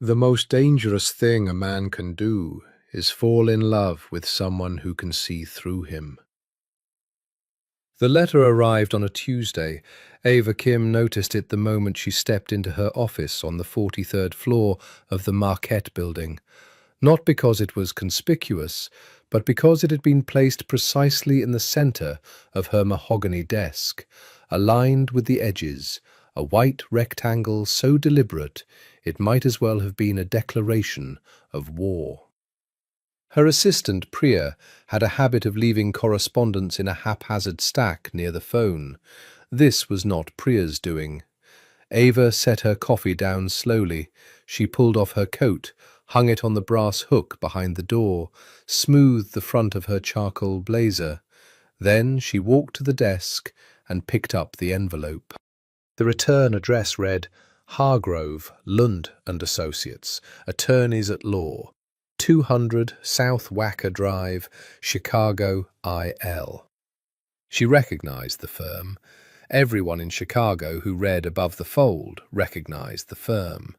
The most dangerous thing a man can do is fall in love with someone who can see through him. The letter arrived on a Tuesday. Ava Kim noticed it the moment she stepped into her office on the 43rd floor of the Marquette building, not because it was conspicuous, but because it had been placed precisely in the center of her mahogany desk, aligned with the edges, a white rectangle so deliberate it might as well have been a declaration of war. Her assistant, Priya, had a habit of leaving correspondence in a haphazard stack near the phone. This was not Priya's doing. Ava set her coffee down slowly. She pulled off her coat, hung it on the brass hook behind the door, smoothed the front of her charcoal blazer. Then she walked to the desk and picked up the envelope. The return address read, Hargrove, Lund and Associates, Attorneys at Law, 200 South Wacker Drive, Chicago, IL. She recognized the firm. Everyone in Chicago who read above the fold recognized the firm.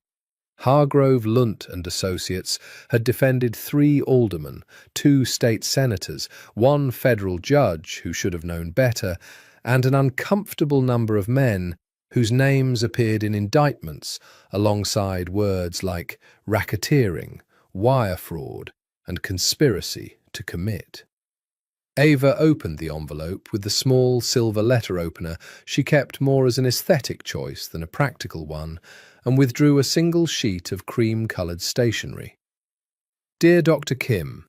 Hargrove, Lund and Associates had defended 3 aldermen, 2 state senators, 1 federal judge who should have known better, and an uncomfortable number of men whose names appeared in indictments alongside words like racketeering, wire fraud, and conspiracy to commit. Ava opened the envelope with the small silver letter opener she kept more as an aesthetic choice than a practical one, and withdrew a single sheet of cream-coloured stationery. Dear Dr. Kim,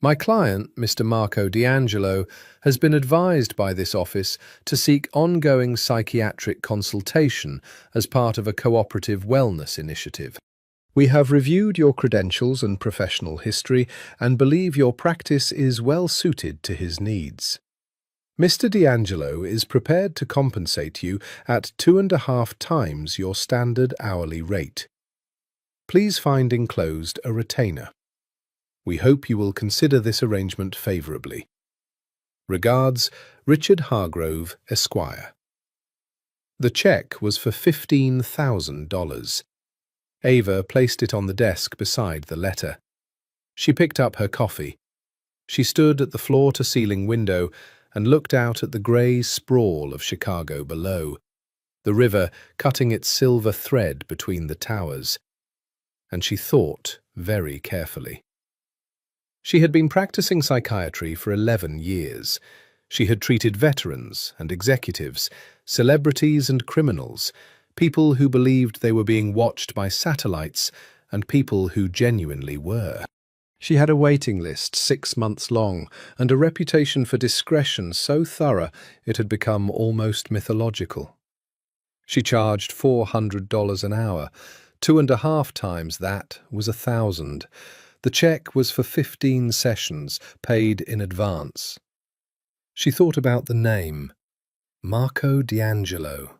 my client, Mr. Marco D'Angelo, has been advised by this office to seek ongoing psychiatric consultation as part of a cooperative wellness initiative. We have reviewed your credentials and professional history and believe your practice is well suited to his needs. Mr. D'Angelo is prepared to compensate you at 2.5 times your standard hourly rate. Please find enclosed a retainer. We hope you will consider this arrangement favourably. Regards, Richard Hargrove, Esquire. The cheque was for $15,000. Ava placed it on the desk beside the letter. She picked up her coffee. She stood at the floor-to-ceiling window and looked out at the grey sprawl of Chicago below, the river cutting its silver thread between the towers. And she thought very carefully. She had been practicing psychiatry for 11 years. She had treated veterans and executives, celebrities and criminals, people who believed they were being watched by satellites, and people who genuinely were. She had a waiting list 6 months long, and a reputation for discretion so thorough it had become almost mythological. She charged $400 an hour. 2.5 times that was $1,000. The cheque was for 15 sessions, paid in advance. She thought about the name, Marco D'Angelo.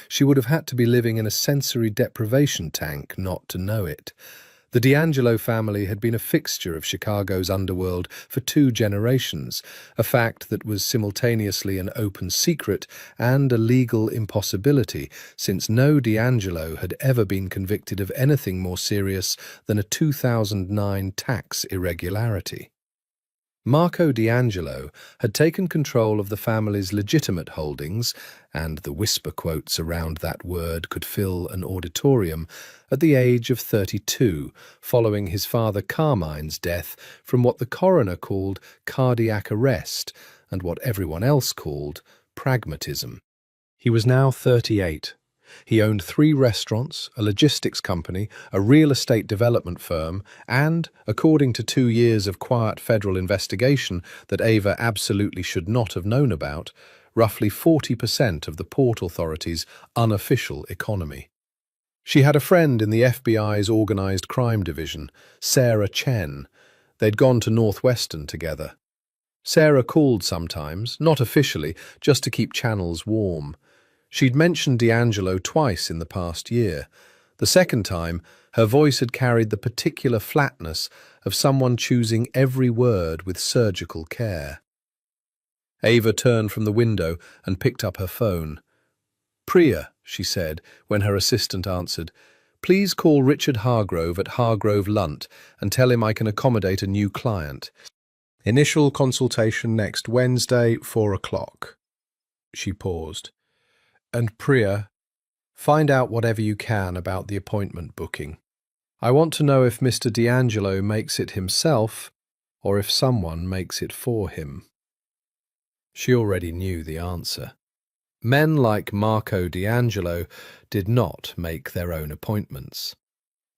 She would have had to be living in a sensory deprivation tank not to know it. The D'Angelo family had been a fixture of Chicago's underworld for 2 generations, a fact that was simultaneously an open secret and a legal impossibility, since no D'Angelo had ever been convicted of anything more serious than a 2009 tax irregularity. Marco D'Angelo had taken control of the family's legitimate holdings, and the whisper quotes around that word could fill an auditorium, at the age of 32, following his father Carmine's death from what the coroner called cardiac arrest and what everyone else called pragmatism. He was now 38. He owned 3 restaurants, a logistics company, a real estate development firm, and, according to 2 years of quiet federal investigation that Ava absolutely should not have known about, roughly 40% of the Port Authority's unofficial economy. She had a friend in the FBI's Organized Crime Division, Sarah Chen. They'd gone to Northwestern together. Sarah called sometimes, not officially, just to keep channels warm. She'd mentioned D'Angelo twice in the past year. The second time, her voice had carried the particular flatness of someone choosing every word with surgical care. Ava turned from the window and picked up her phone. Priya, she said, when her assistant answered. Please call Richard Hargrove at Hargrove Lunt and tell him I can accommodate a new client. Initial consultation next Wednesday, 4 o'clock. She paused. And Priya, find out whatever you can about the appointment booking. I want to know if Mr. D'Angelo makes it himself or if someone makes it for him. She already knew the answer. Men like Marco D'Angelo did not make their own appointments.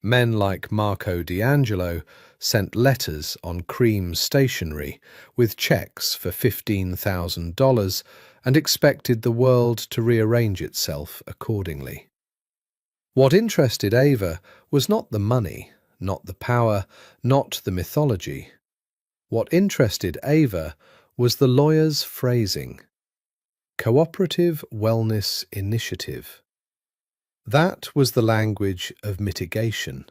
Men like Marco D'Angelo sent letters on cream stationery with checks for $15,000 and expected the world to rearrange itself accordingly. What interested Ava was not the money, not the power, not the mythology. What interested Ava was the lawyer's phrasing. Cooperative Wellness Initiative. That was the language of mitigation,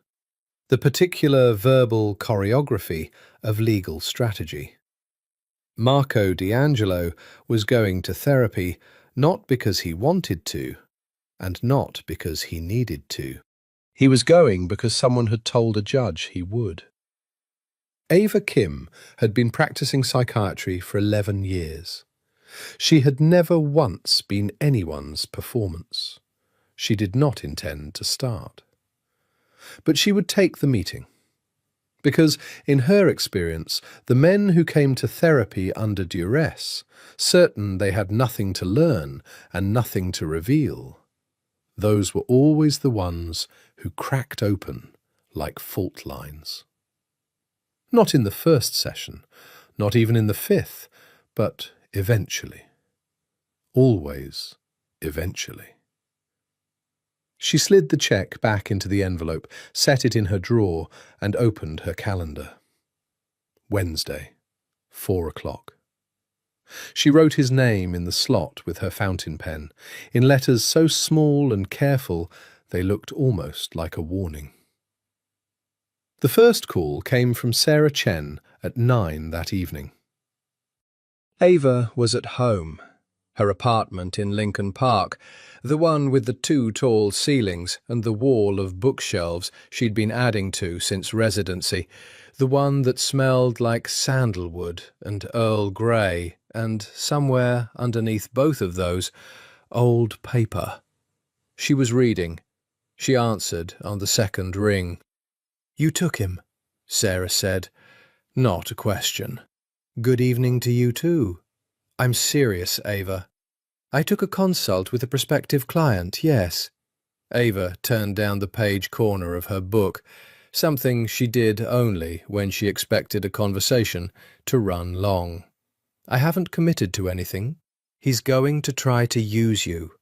the particular verbal choreography of legal strategy. Marco D'Angelo was going to therapy not because he wanted to, and not because he needed to. He was going because someone had told a judge he would. Ava Kim had been practicing psychiatry for 11 years. She had never once been anyone's performance. She did not intend to start. But she would take the meeting. Because, in her experience, the men who came to therapy under duress, certain they had nothing to learn and nothing to reveal, those were always the ones who cracked open like fault lines. Not in the first session, not even in the fifth, but eventually. Always eventually. She slid the check back into the envelope, set it in her drawer, and opened her calendar. Wednesday, 4 o'clock. She wrote his name in the slot with her fountain pen, in letters so small and careful they looked almost like a warning. The first call came from Sarah Chen at 9 that evening. Ava was at home. Her apartment in Lincoln Park, the one with the 2 tall ceilings and the wall of bookshelves she'd been adding to since residency, the one that smelled like sandalwood and Earl Grey, and somewhere underneath both of those, old paper. She was reading. She answered on the second ring. "You took him," Sarah said. Not a question. "Good evening to you too." "I'm serious, Ava." "I took a consult with a prospective client, yes." Ava turned down the page corner of her book, something she did only when she expected a conversation to run long. "I haven't committed to anything. He's going to try to use you."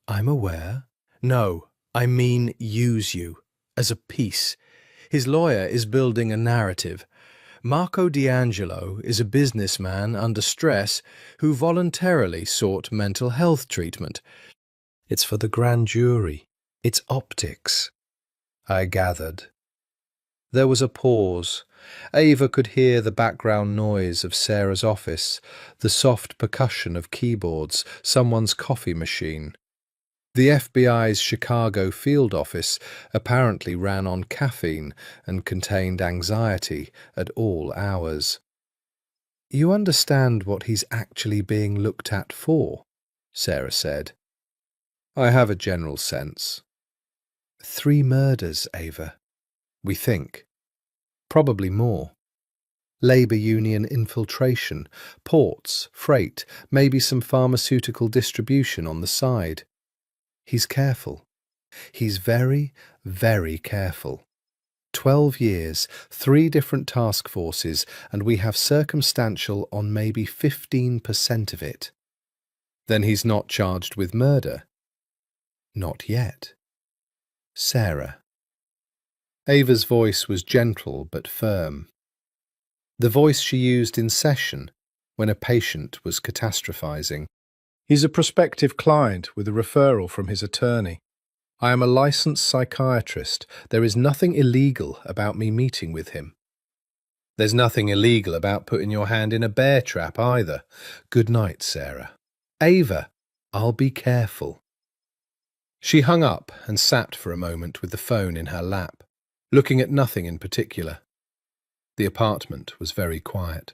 "I'm aware." "No, I mean use you, as a piece. His lawyer is building a narrative. Marco D'Angelo is a businessman under stress who voluntarily sought mental health treatment. It's for the grand jury. It's optics." I gathered. There was a pause. Ava could hear the background noise of Sarah's office, the soft percussion of keyboards, someone's coffee machine. The FBI's Chicago field office apparently ran on caffeine and contained anxiety at all hours. "You understand what he's actually being looked at for?" Sarah said. "I have a general sense." 3 murders, Ava. We think. Probably more. Labour union infiltration, ports, freight, maybe some pharmaceutical distribution on the side. He's careful. He's very, very careful. 12 years, 3 different task forces, and we have circumstantial on maybe 15% of it. Then he's not charged with murder. Not yet. Sarah. Ava's voice was gentle but firm. The voice she used in session when a patient was catastrophizing. "He's a prospective client with a referral from his attorney. I am a licensed psychiatrist. There is nothing illegal about me meeting with him." "There's nothing illegal about putting your hand in a bear trap either. Good night, Sarah." "Ava, I'll be careful." She hung up and sat for a moment with the phone in her lap, looking at nothing in particular. The apartment was very quiet.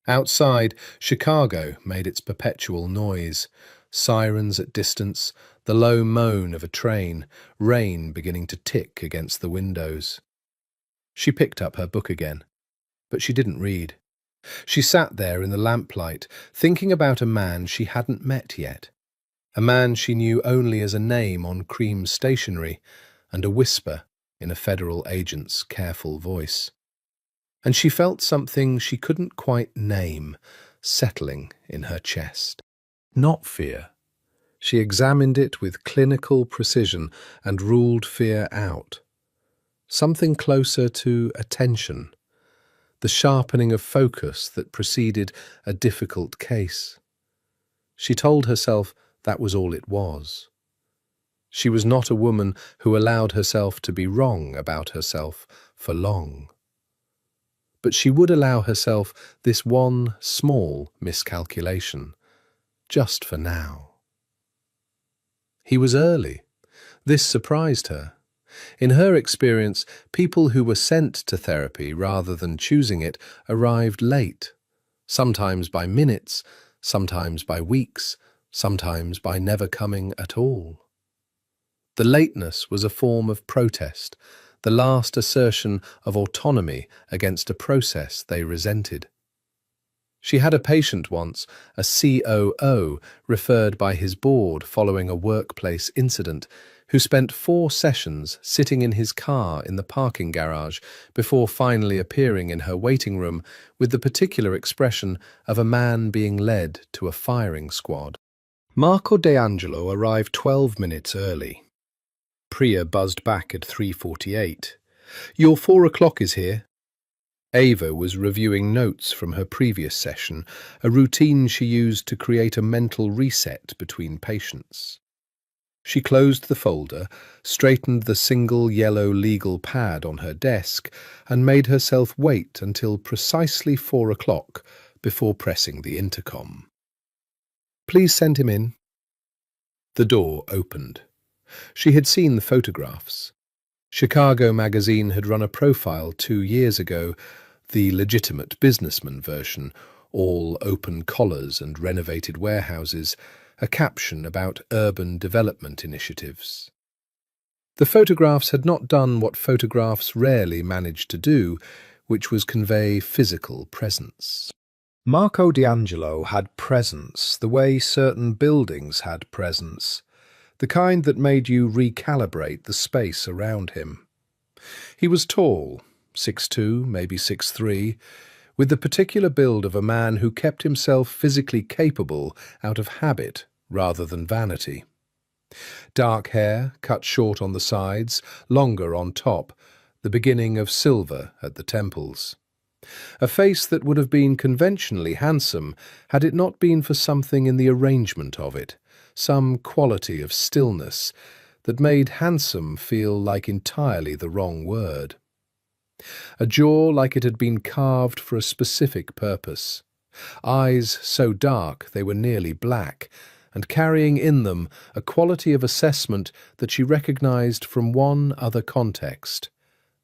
Outside, Chicago made its perpetual noise, sirens at distance, the low moan of a train, rain beginning to tick against the windows. She picked up her book again, but she didn't read. She sat there in the lamplight, thinking about a man she hadn't met yet, a man she knew only as a name on cream stationery and a whisper in a federal agent's careful voice. And she felt something she couldn't quite name settling in her chest. Not fear. She examined it with clinical precision and ruled fear out. Something closer to attention, the sharpening of focus that preceded a difficult case. She told herself that was all it was. She was not a woman who allowed herself to be wrong about herself for long. But she would allow herself this one small miscalculation, just for now. He was early. This surprised her. In her experience, people who were sent to therapy rather than choosing it arrived late, sometimes by minutes, sometimes by weeks, sometimes by never coming at all. The lateness was a form of protest, the last assertion of autonomy against a process they resented. She had a patient once, a COO referred by his board following a workplace incident, who spent 4 sessions sitting in his car in the parking garage before finally appearing in her waiting room with the particular expression of a man being led to a firing squad. Marco D'Angelo arrived 12 minutes early. Priya buzzed back at 3:48. "Your 4 o'clock is here." Ava was reviewing notes from her previous session, a routine she used to create a mental reset between patients. She closed the folder, straightened the single yellow legal pad on her desk, and made herself wait until precisely 4 o'clock before pressing the intercom. "Please send him in." The door opened. She had seen the photographs. Chicago magazine had run a profile 2 years ago, the legitimate businessman version, all open collars and renovated warehouses, a caption about urban development initiatives. The photographs had not done what photographs rarely manage to do, which was convey physical presence. Marco D'Angelo had presence the way certain buildings had presence, the kind that made you recalibrate the space around him. He was tall, 6'2", maybe 6'3", with the particular build of a man who kept himself physically capable out of habit rather than vanity. Dark hair, cut short on the sides, longer on top, the beginning of silver at the temples. A face that would have been conventionally handsome had it not been for something in the arrangement of it, some quality of stillness that made handsome feel like entirely the wrong word. A jaw like it had been carved for a specific purpose, eyes so dark they were nearly black, and carrying in them a quality of assessment that she recognized from one other context,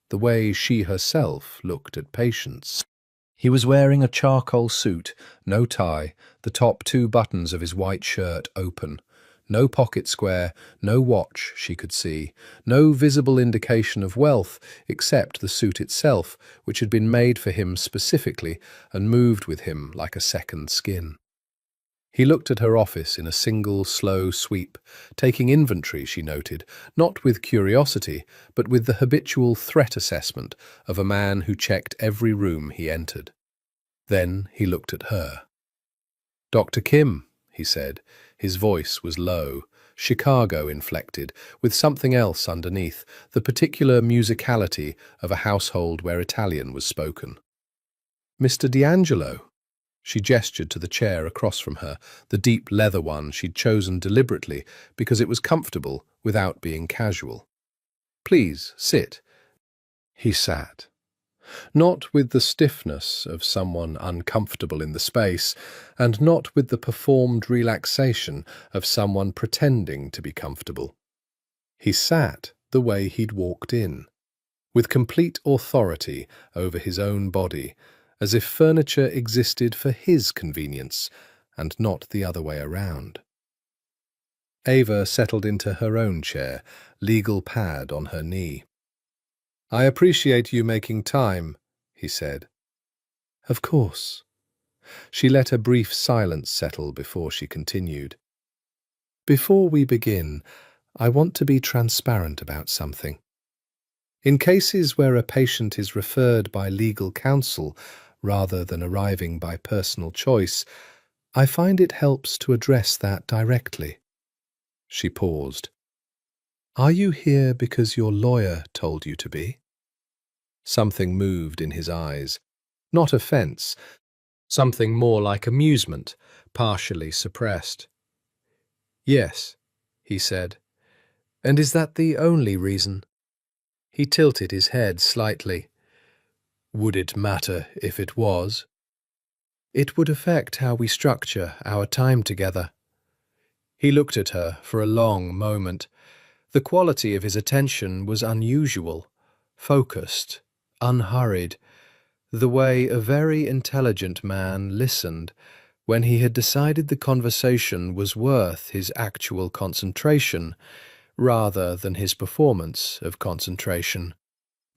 the way she herself looked at patients. He was wearing a charcoal suit, no tie, the top 2 buttons of his white shirt open. No pocket square, no watch she could see, no visible indication of wealth except the suit itself, which had been made for him specifically and moved with him like a second skin. He looked at her office in a single, slow sweep, taking inventory, she noted, not with curiosity, but with the habitual threat assessment of a man who checked every room he entered. Then he looked at her. "Dr. Kim," he said. His voice was low, Chicago-inflected, with something else underneath, the particular musicality of a household where Italian was spoken. "Mr. D'Angelo." She gestured to the chair across from her, the deep leather one she'd chosen deliberately because it was comfortable without being casual. "Please, sit." He sat. Not with the stiffness of someone uncomfortable in the space, and not with the performed relaxation of someone pretending to be comfortable. He sat the way he'd walked in, with complete authority over his own body, as if furniture existed for his convenience and not the other way around. Ava settled into her own chair, legal pad on her knee. "I appreciate you making time," he said. "Of course." She let a brief silence settle before she continued. "Before we begin, I want to be transparent about something. In cases where a patient is referred by legal counsel rather than arriving by personal choice, I find it helps to address that directly." She paused. "Are you here because your lawyer told you to be?" Something moved in his eyes. Not offense, something more like amusement, partially suppressed. "Yes," he said. "And is that the only reason?" He tilted his head slightly. "Would it matter if it was?" "It would affect how we structure our time together." He looked at her for a long moment. The quality of his attention was unusual, focused, unhurried, the way a very intelligent man listened when he had decided the conversation was worth his actual concentration rather than his performance of concentration.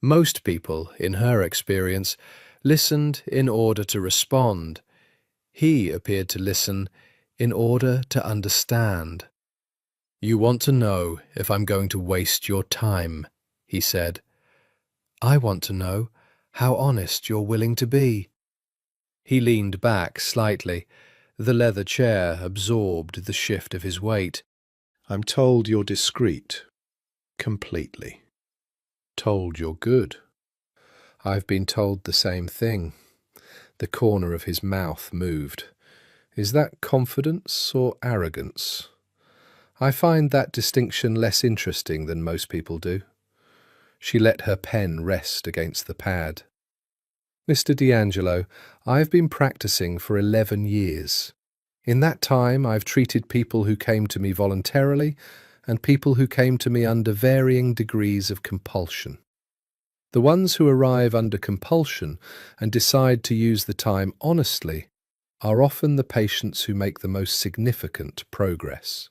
Most people, in her experience, listened in order to respond. He appeared to listen in order to understand. "You want to know if I'm going to waste your time," he said. "I want to know how honest you're willing to be." He leaned back slightly. The leather chair absorbed the shift of his weight. "I'm told you're discreet. Completely. Told you're good." "I've been told the same thing." The corner of his mouth moved. "Is that confidence or arrogance?" "I find that distinction less interesting than most people do." She let her pen rest against the pad. "Mr. D'Angelo, I've been practicing for 11 years. In that time, I've treated people who came to me voluntarily and people who came to me under varying degrees of compulsion. The ones who arrive under compulsion and decide to use the time honestly are often the patients who make the most significant progress.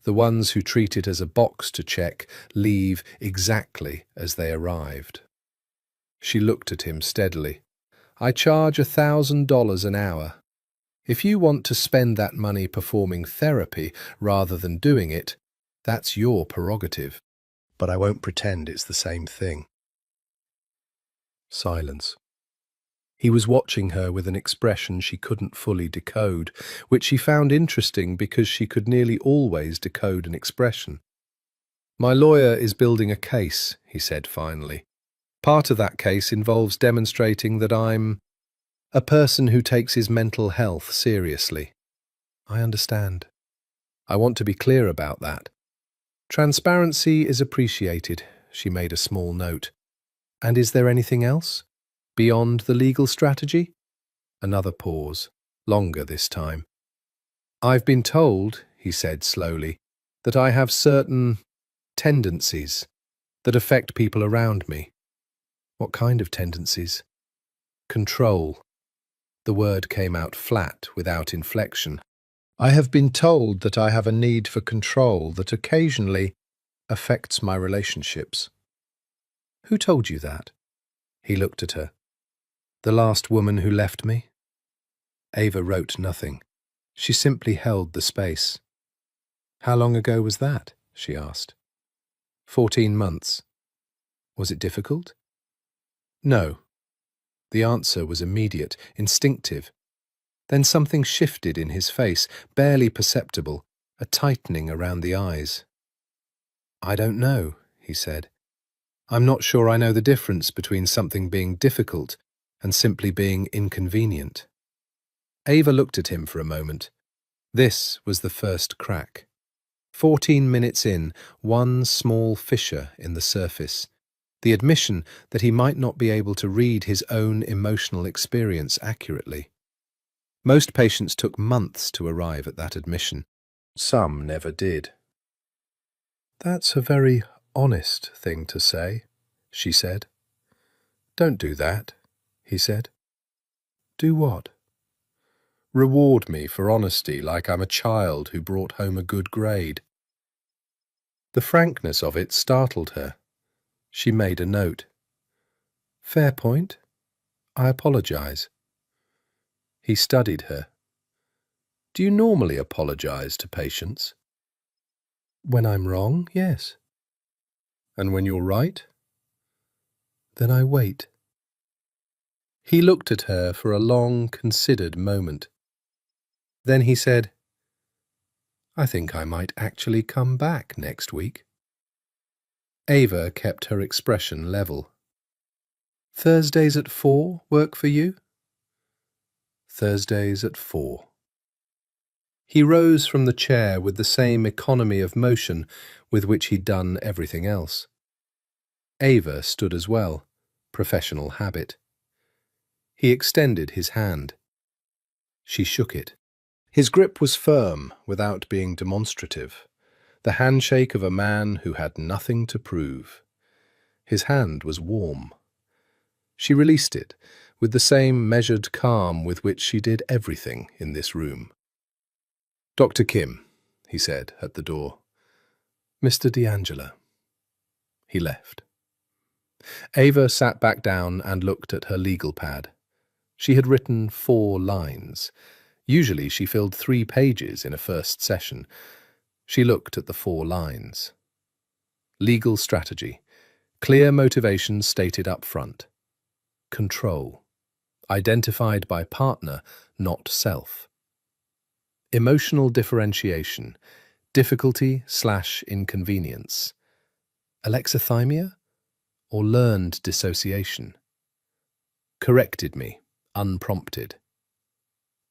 The ones who treat it as a box to check leave exactly as they arrived." She looked at him steadily. "I charge $1,000 an hour. If you want to spend that money performing therapy rather than doing it, that's your prerogative. But I won't pretend it's the same thing." Silence. He was watching her with an expression she couldn't fully decode, which she found interesting because she could nearly always decode an expression. "My lawyer is building a case," he said finally. "Part of that case involves demonstrating that I'm a person who takes his mental health seriously." "I understand. I want to be clear about that." "Transparency is appreciated," she made a small note. "And is there anything else? Beyond the legal strategy?" Another pause, longer this time. "I've been told," he said slowly, "that I have certain tendencies that affect people around me." "What kind of tendencies?" "Control." The word came out flat, without inflection. "I have been told that I have a need for control that occasionally affects my relationships." "Who told you that?" He looked at her. "The last woman who left me." Ava wrote nothing. She simply held the space. "How long ago was that?" she asked. 14 months. "Was it difficult?" "No." The answer was immediate, instinctive. Then something shifted in his face, barely perceptible, a tightening around the eyes. "I don't know," he said. "I'm not sure I know the difference between something being difficult and simply being inconvenient." Ava looked at him for a moment. This was the first crack. 14 minutes in, one small fissure in the surface. The admission that he might not be able to read his own emotional experience accurately. Most patients took months to arrive at that admission. Some never did. That's a very honest thing to say, she said. Don't do that, he said. Do what? Reward me for honesty like I'm a child who brought home a good grade. The frankness of it startled her. She made a note. Fair point. I apologize. He studied her. Do you normally apologize to patients? When I'm wrong, yes. And when you're right? Then I wait. He looked at her for a long, considered moment. Then he said, I think I might actually come back next week. Ava kept her expression level. Thursdays at 4 work for you? Thursdays at 4. He rose from the chair with the same economy of motion with which he'd done everything else. Ava stood as well, professional habit. He extended his hand. She shook it. His grip was firm without being demonstrative, the handshake of a man who had nothing to prove. His hand was warm. She released it with the same measured calm with which she did everything in this room. Dr. Kim, he said at the door. Mr. D'Angelo. He left. Ava sat back down and looked at her legal pad. She had written 4 lines. Usually she filled 3 pages in a first session. She looked at the 4 lines. Legal strategy. Clear motivation stated up front. Control. Identified by partner, not self. Emotional differentiation. Difficulty/inconvenience. Alexithymia or learned dissociation. Corrected me, unprompted.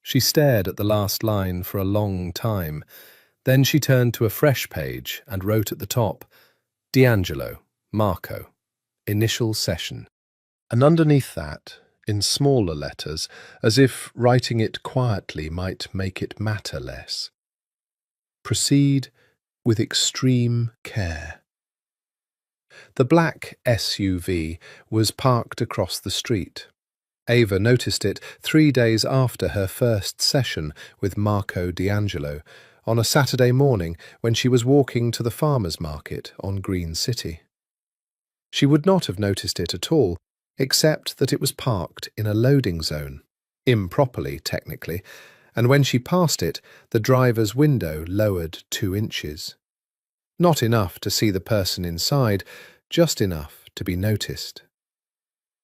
She stared at the last line for a long time. Then she turned to a fresh page and wrote at the top, D'Angelo, Marco, initial session. And underneath that, in smaller letters, as if writing it quietly might make it matter less. Proceed with extreme care. The black SUV was parked across the street. Ava noticed it 3 days after her first session with Marco D'Angelo, on a Saturday morning when she was walking to the farmer's market on Green City. She would not have noticed it at all, except that it was parked in a loading zone, improperly technically, and when she passed it, the driver's window lowered 2 inches. Not enough to see the person inside, just enough to be noticed.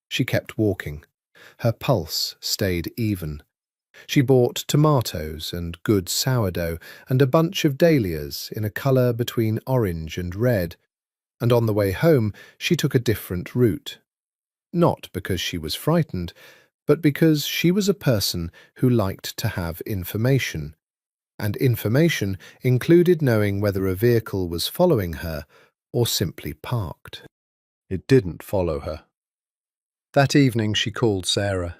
She kept walking. Her pulse stayed even. She bought tomatoes and good sourdough and a bunch of dahlias in a colour between orange and red, and on the way home she took a different route. Not because she was frightened, but because she was a person who liked to have information, and information included knowing whether a vehicle was following her or simply parked. It didn't follow her. That evening she called Sarah.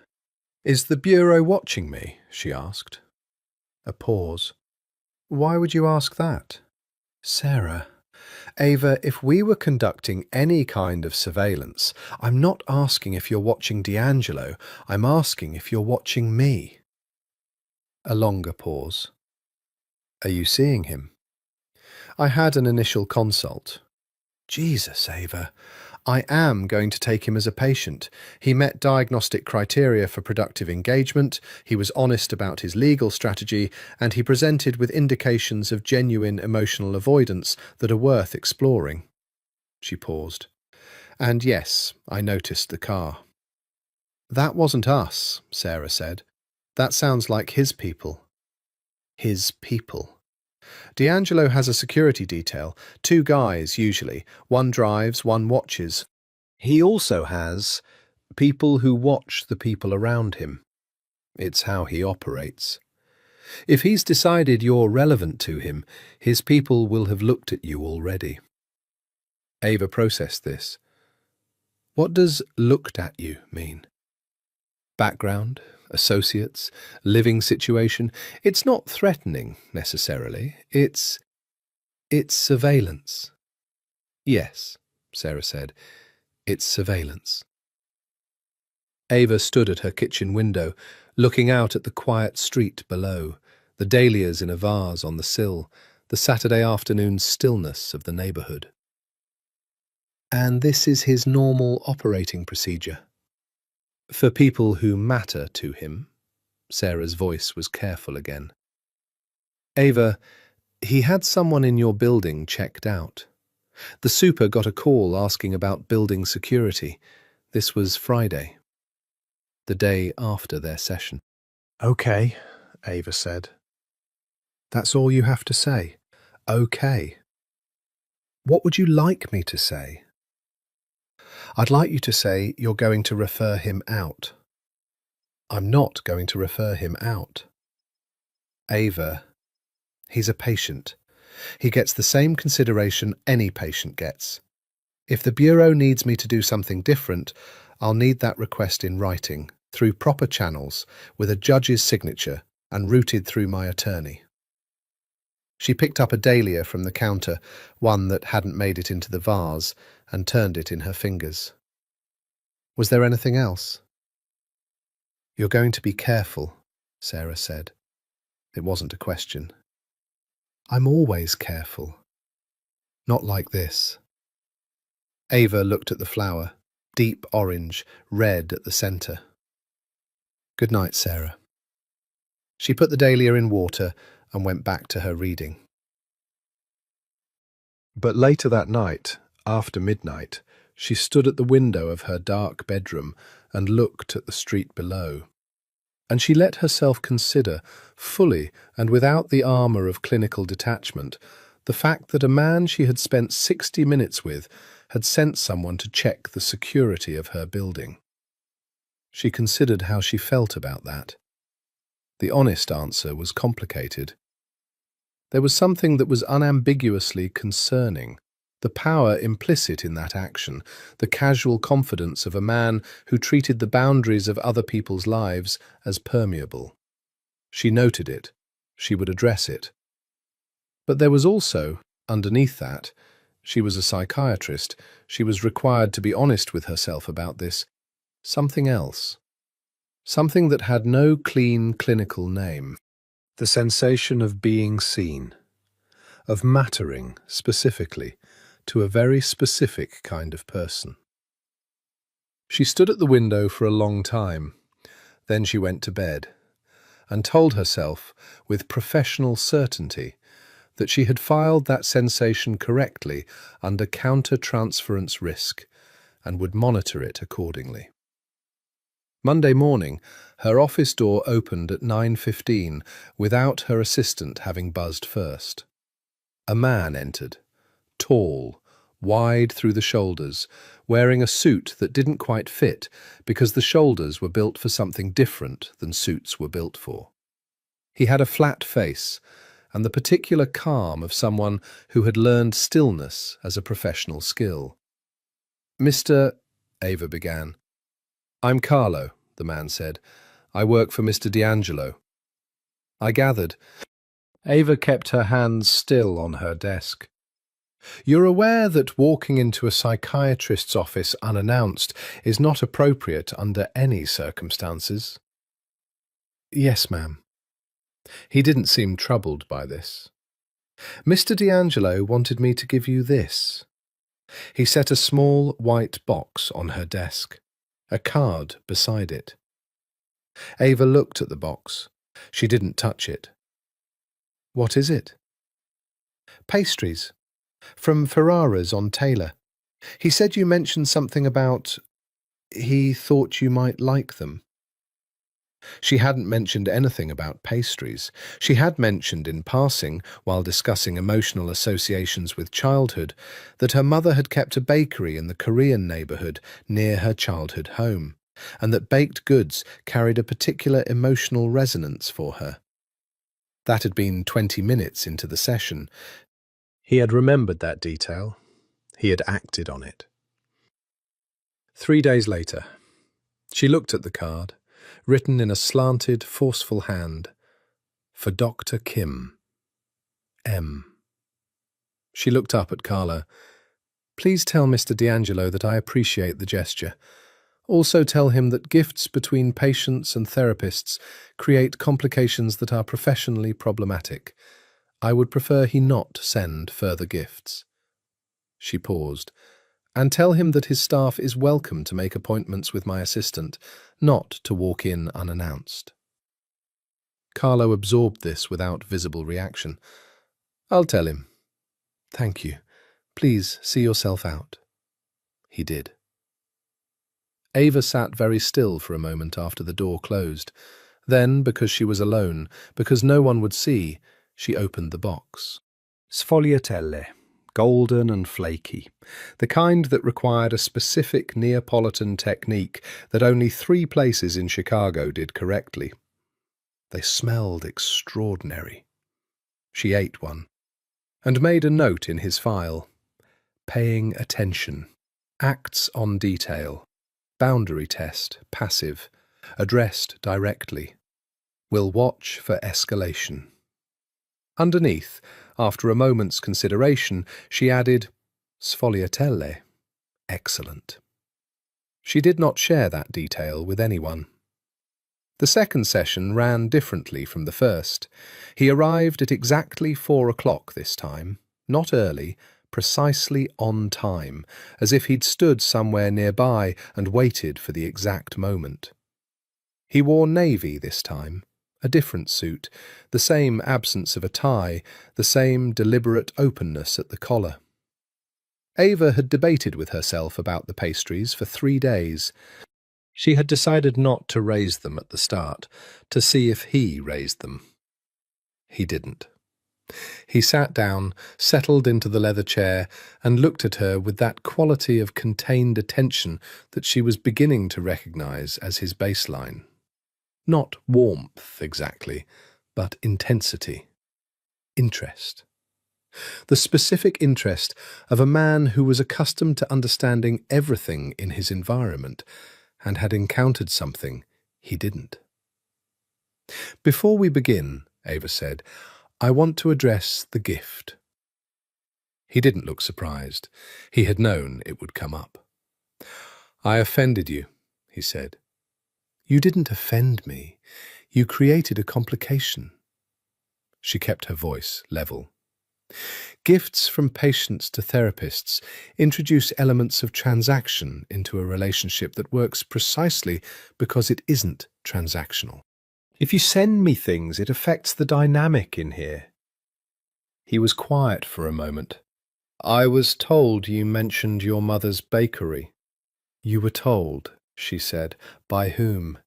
Is the Bureau watching me? She asked. A pause. Why would you ask that? Sarah, Ava, if we were conducting any kind of surveillance, I'm not asking if you're watching D'Angelo, I'm asking if you're watching me. A longer pause. Are you seeing him? I had an initial consult. Jesus, Ava, I am going to take him as a patient. He met diagnostic criteria for productive engagement, he was honest about his legal strategy, and he presented with indications of genuine emotional avoidance that are worth exploring. She paused. And yes, I noticed the car. That wasn't us, Sarah said. That sounds like his people. His people. D'Angelo has a security detail, 2 guys usually, one drives, one watches. He also has people who watch the people around him. It's how he operates. If he's decided you're relevant to him, his people will have looked at you already. Ava processed this. What does looked at you mean? Background, associates, living situation. It's not threatening, necessarily. It's surveillance. Yes, Sarah said. It's surveillance. Ava stood at her kitchen window, looking out at the quiet street below, the dahlias in a vase on the sill, the Saturday afternoon stillness of the neighbourhood. And this is his normal operating procedure. For people who matter to him, Sarah's voice was careful again. Ava, he had someone in your building checked out. The super got a call asking about building security. This was Friday, the day after their session. Okay, Ava said. That's all you have to say. Okay. What would you like me to say? I'd like you to say you're going to refer him out. I'm not going to refer him out. Ava, he's a patient. He gets the same consideration any patient gets. If the Bureau needs me to do something different, I'll need that request in writing, through proper channels, with a judge's signature, and routed through my attorney. She picked up a dahlia from the counter, one that hadn't made it into the vase, and turned it in her fingers. Was there anything else? You're going to be careful, Sarah said. It wasn't a question. I'm always careful. Not like this. Ava looked at the flower, deep orange, red at the centre. Good night, Sarah. She put the dahlia in water and went back to her reading. But later that night, after midnight, she stood at the window of her dark bedroom and looked at the street below. And she let herself consider, fully and without the armour of clinical detachment, the fact that a man she had spent 60 minutes with had sent someone to check the security of her building. She considered how she felt about that. The honest answer was complicated. There was something that was unambiguously concerning, the power implicit in that action, the casual confidence of a man who treated the boundaries of other people's lives as permeable. She noted it. She would address it. But there was also, underneath that, she was a psychiatrist, she was required to be honest with herself about this, something else. Something that had no clean clinical name. The sensation of being seen, of mattering specifically to a very specific kind of person. She stood at the window for a long time. Then she went to bed and told herself with professional certainty that she had filed that sensation correctly under counter-transference risk and would monitor it accordingly. Monday morning, her office door opened at 9:15 without her assistant having buzzed first. A man entered, tall, wide through the shoulders, wearing a suit that didn't quite fit because the shoulders were built for something different than suits were built for. He had a flat face and the particular calm of someone who had learned stillness as a professional skill. Mr. Ava began. I'm Carlo, the man said. I work for Mr. D'Angelo. I gathered. Ava kept her hands still on her desk. You're aware that walking into a psychiatrist's office unannounced is not appropriate under any circumstances? Yes, ma'am. He didn't seem troubled by this. Mr. D'Angelo wanted me to give you this. He set a small white box on her desk, a card beside it. Ava looked at the box. She didn't touch it. What is it? Pastries. From Ferrara's on Taylor. He said you mentioned something about he thought you might like them. She hadn't mentioned anything about pastries. She had mentioned in passing, while discussing emotional associations with childhood, that her mother had kept a bakery in the Korean neighbourhood near her childhood home, and that baked goods carried a particular emotional resonance for her. That had been 20 minutes into the session. He had remembered that detail. He had acted on it. 3 days later, she looked at the card, written in a slanted, forceful hand, for Dr. Kim. M. She looked up at Carla. Please tell Mr. D'Angelo that I appreciate the gesture. Also tell him that gifts between patients and therapists create complications that are professionally problematic. I would prefer he not send further gifts." She paused. "And tell him that his staff is welcome to make appointments with my assistant, not to walk in unannounced." Carlo absorbed this without visible reaction. "I'll tell him." "Thank you. Please see yourself out." He did. Ava sat very still for a moment after the door closed. Then, because she was alone, because no one would see, she opened the box. Sfogliatelle, golden and flaky, the kind that required a specific Neapolitan technique that only 3 places in Chicago did correctly. They smelled extraordinary. She ate one, and made a note in his file. Paying attention. Acts on detail. Boundary test, passive. Addressed directly. Will watch for escalation. Underneath, after a moment's consideration, she added, Sfogliatelle. Excellent. She did not share that detail with anyone. The second session ran differently from the first. He arrived at exactly 4 o'clock this time, not early, precisely on time, as if he'd stood somewhere nearby and waited for the exact moment. He wore navy this time, a different suit, the same absence of a tie, the same deliberate openness at the collar. Ava had debated with herself about the pastries for 3 days. She had decided not to raise them at the start, to see if he raised them. He didn't. He sat down, settled into the leather chair, and looked at her with that quality of contained attention that she was beginning to recognize as his baseline. Not warmth, exactly, but intensity. Interest. The specific interest of a man who was accustomed to understanding everything in his environment and had encountered something he didn't. "Before we begin," Ava said, "I want to address the gift." He didn't look surprised. He had known it would come up. "I offended you," he said. "You didn't offend me. You created a complication." She kept her voice level. "Gifts from patients to therapists introduce elements of transaction into a relationship that works precisely because it isn't transactional. If you send me things, it affects the dynamic in here." He was quiet for a moment. "I was told you mentioned your mother's bakery." "You were told," she said. "By whom?"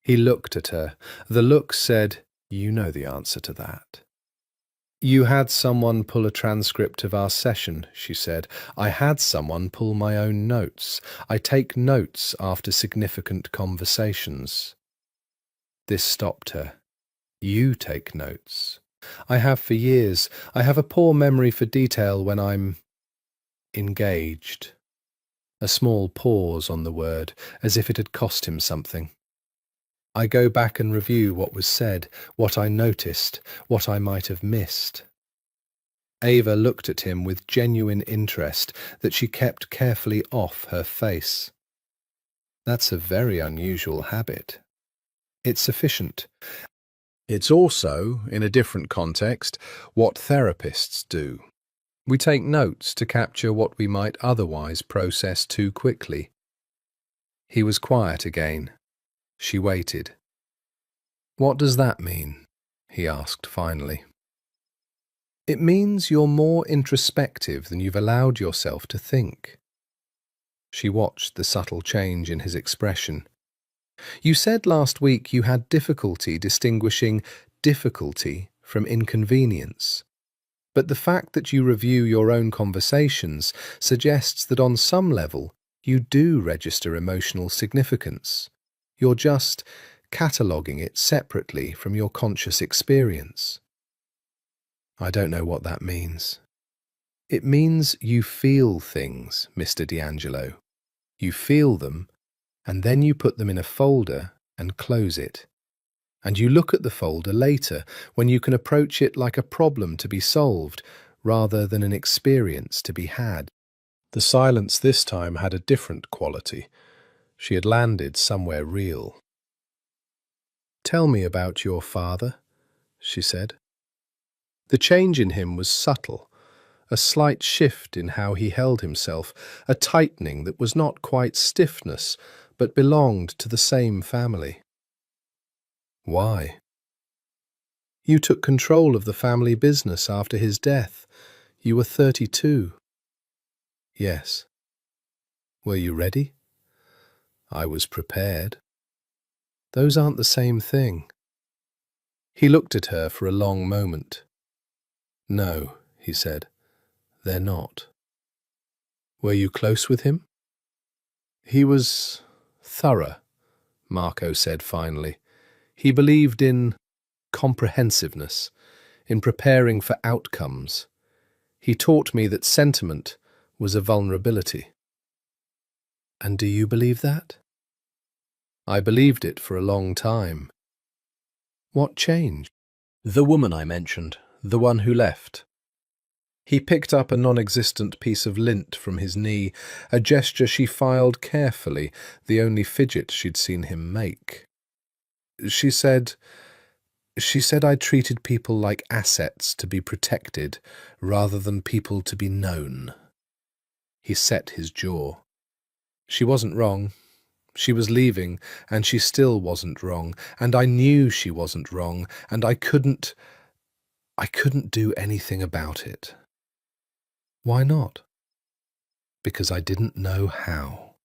He looked at her. The look said, "You know the answer to that." "You had someone pull a transcript of our session," she said. "I had someone pull my own notes. I take notes after significant conversations." This stopped her. "You take notes." "I have for years. I have a poor memory for detail when I'm engaged." A small pause on the word, as if it had cost him something. "I go back and review what was said, what I noticed, what I might have missed." Ava looked at him with genuine interest that she kept carefully off her face. "That's a very unusual habit." "It's sufficient. It's also, in a different context, what therapists do. We take notes to capture what we might otherwise process too quickly." He was quiet again. She waited. "What does that mean?" he asked finally. "It means you're more introspective than you've allowed yourself to think." She watched the subtle change in his expression. "You said last week you had difficulty distinguishing difficulty from inconvenience. But the fact that you review your own conversations suggests that on some level you do register emotional significance. You're just cataloguing it separately from your conscious experience." "I don't know what that means." "It means you feel things, Mr. D'Angelo. You feel them, and then you put them in a folder and close it. And you look at the folder later, when you can approach it like a problem to be solved, rather than an experience to be had." The silence this time had a different quality. She had landed somewhere real. "Tell me about your father," she said. The change in him was subtle, a slight shift in how he held himself, a tightening that was not quite stiffness, but belonged to the same family. "Why?" "You took control of the family business after his death. You were 32. "Yes." "Were you ready?" "I was prepared." "Those aren't the same thing." He looked at her for a long moment. "No," he said, "they're not." "Were you close with him?" "He was thorough," Marco said finally. "He believed in comprehensiveness, in preparing for outcomes. He taught me that sentiment was a vulnerability." "And do you believe that?" "I believed it for a long time." "What changed?" "The woman I mentioned, the one who left." He picked up a non-existent piece of lint from his knee, a gesture she filed carefully, the only fidget she'd seen him make. She said I treated people like assets to be protected, rather than people to be known. He set his jaw. She wasn't wrong. She was leaving, and she still wasn't wrong, and I knew she wasn't wrong, and I couldn't do anything about it. Why not? Because I didn't know how.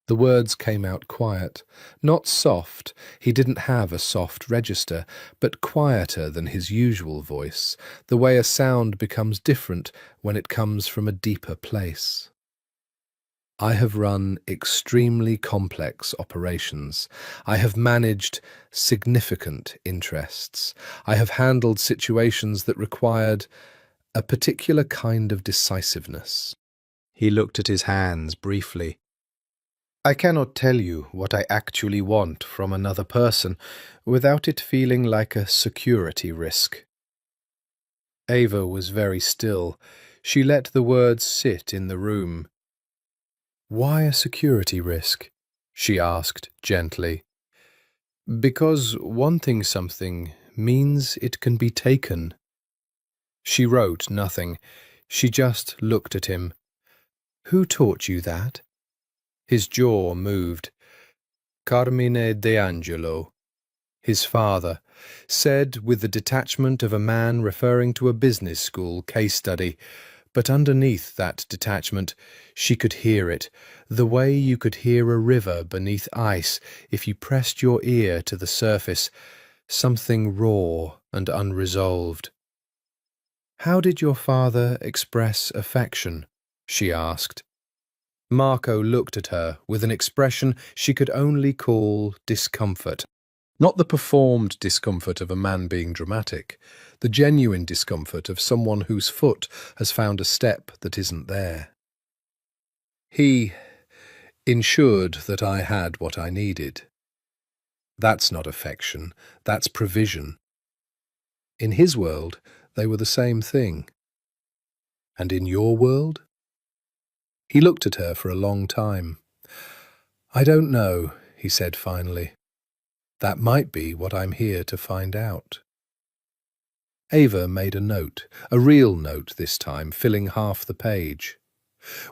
The words came out quiet, not soft. He didn't have a soft register, but quieter than his usual voice, the way a sound becomes different when it comes from a deeper place. "I have run extremely complex operations. I have managed significant interests. I have handled situations that required a particular kind of decisiveness." He looked at his hands briefly. "I cannot tell you what I actually want from another person without it feeling like a security risk." Ava was very still. She let the words sit in the room. "Why a security risk?" she asked gently. "Because wanting something means it can be taken." She wrote nothing. She just looked at him. "Who taught you that?" His jaw moved. "Carmine De Angelo, his father, said with the detachment of a man referring to a business school case study. But underneath that detachment, she could hear it, the way you could hear a river beneath ice if you pressed your ear to the surface, something raw and unresolved. "How did your father express affection?" she asked. Marco looked at her with an expression she could only call discomfort. Not the performed discomfort of a man being dramatic, the genuine discomfort of someone whose foot has found a step that isn't there. "He ensured that I had what I needed." That's not affection, that's provision. In his world, they were the same thing. "And in your world?" He looked at her for a long time. "I don't know," he said finally. "That might be what I'm here to find out." Ava made a note, a real note this time, filling half the page.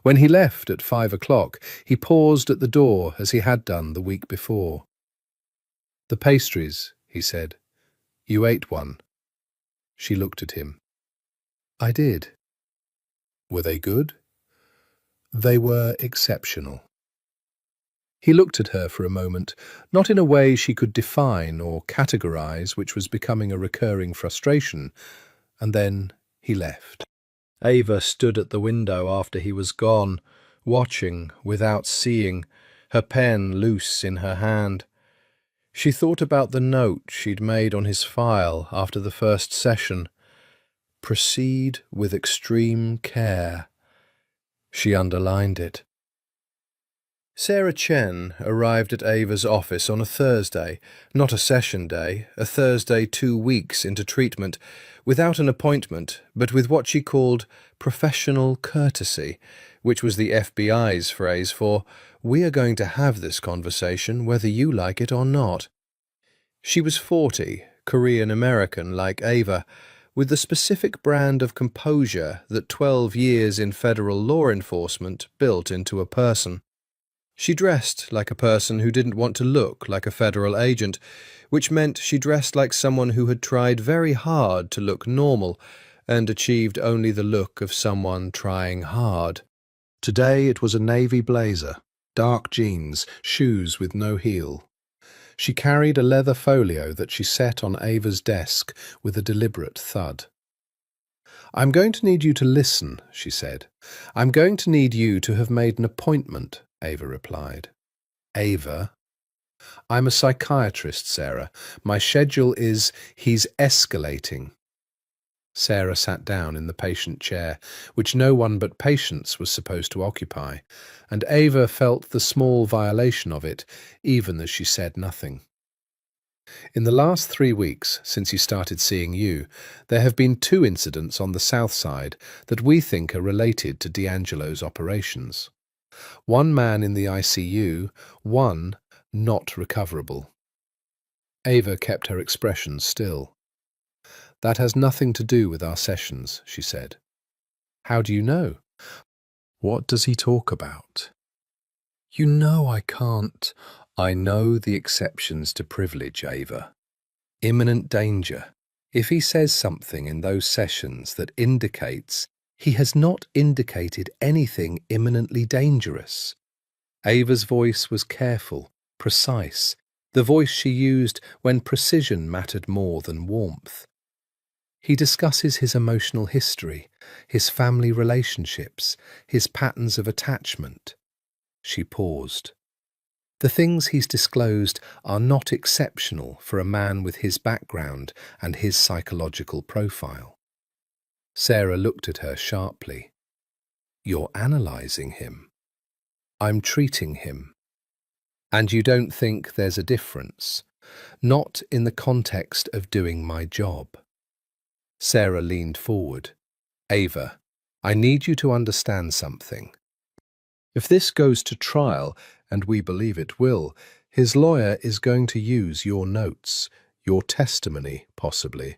When he left at 5 o'clock, he paused at the door as he had done the week before. "The pastries," he said. "You ate one." She looked at him. "I did." "Were they good?" "They were exceptional." He looked at her for a moment, not in a way she could define or categorize, which was becoming a recurring frustration, and then he left. Ava stood at the window after he was gone, watching without seeing, her pen loose in her hand. She thought about the note she'd made on his file after the first session. "Proceed with extreme care." She underlined it. Sarah Chen arrived at Ava's office on a Thursday, not a session day, a Thursday 2 weeks into treatment, without an appointment, but with what she called professional courtesy, which was the FBI's phrase for, "We are going to have this conversation whether you like it or not." She was 40, Korean-American like Ava, with the specific brand of composure that 12 years in federal law enforcement built into a person. She dressed like a person who didn't want to look like a federal agent, which meant she dressed like someone who had tried very hard to look normal and achieved only the look of someone trying hard. Today it was a navy blazer, dark jeans, shoes with no heel. She carried a leather folio that she set on Ava's desk with a deliberate thud. "I'm going to need you to listen," she said. "I'm going to need you to have made an appointment," Ava replied. "Ava? I'm a psychiatrist, Sarah. My schedule is, he's escalating." Sarah sat down in the patient chair, which no one but patients was supposed to occupy, and Ava felt the small violation of it, even as she said nothing. "In the last 3 weeks, since he started seeing you, there have been 2 incidents on the south side that we think are related to D'Angelo's operations. 1 man in the ICU, 1 not recoverable." Ava kept her expression still. "That has nothing to do with our sessions," she said. "How do you know? What does he talk about?" "You know I can't." "I know the exceptions to privilege, Ava. Imminent danger. If he says something in those sessions that indicates, he has not indicated anything imminently dangerous." Ava's voice was careful, precise, the voice she used when precision mattered more than warmth. "He discusses his emotional history, his family relationships, his patterns of attachment." She paused. "The things he's disclosed are not exceptional for a man with his background and his psychological profile." Sarah looked at her sharply. "You're analysing him." "I'm treating him." "And you don't think there's a difference?" "Not in the context of doing my job." Sarah leaned forward. "Ava, I need you to understand something. If this goes to trial, and we believe it will, his lawyer is going to use your notes, your testimony, possibly.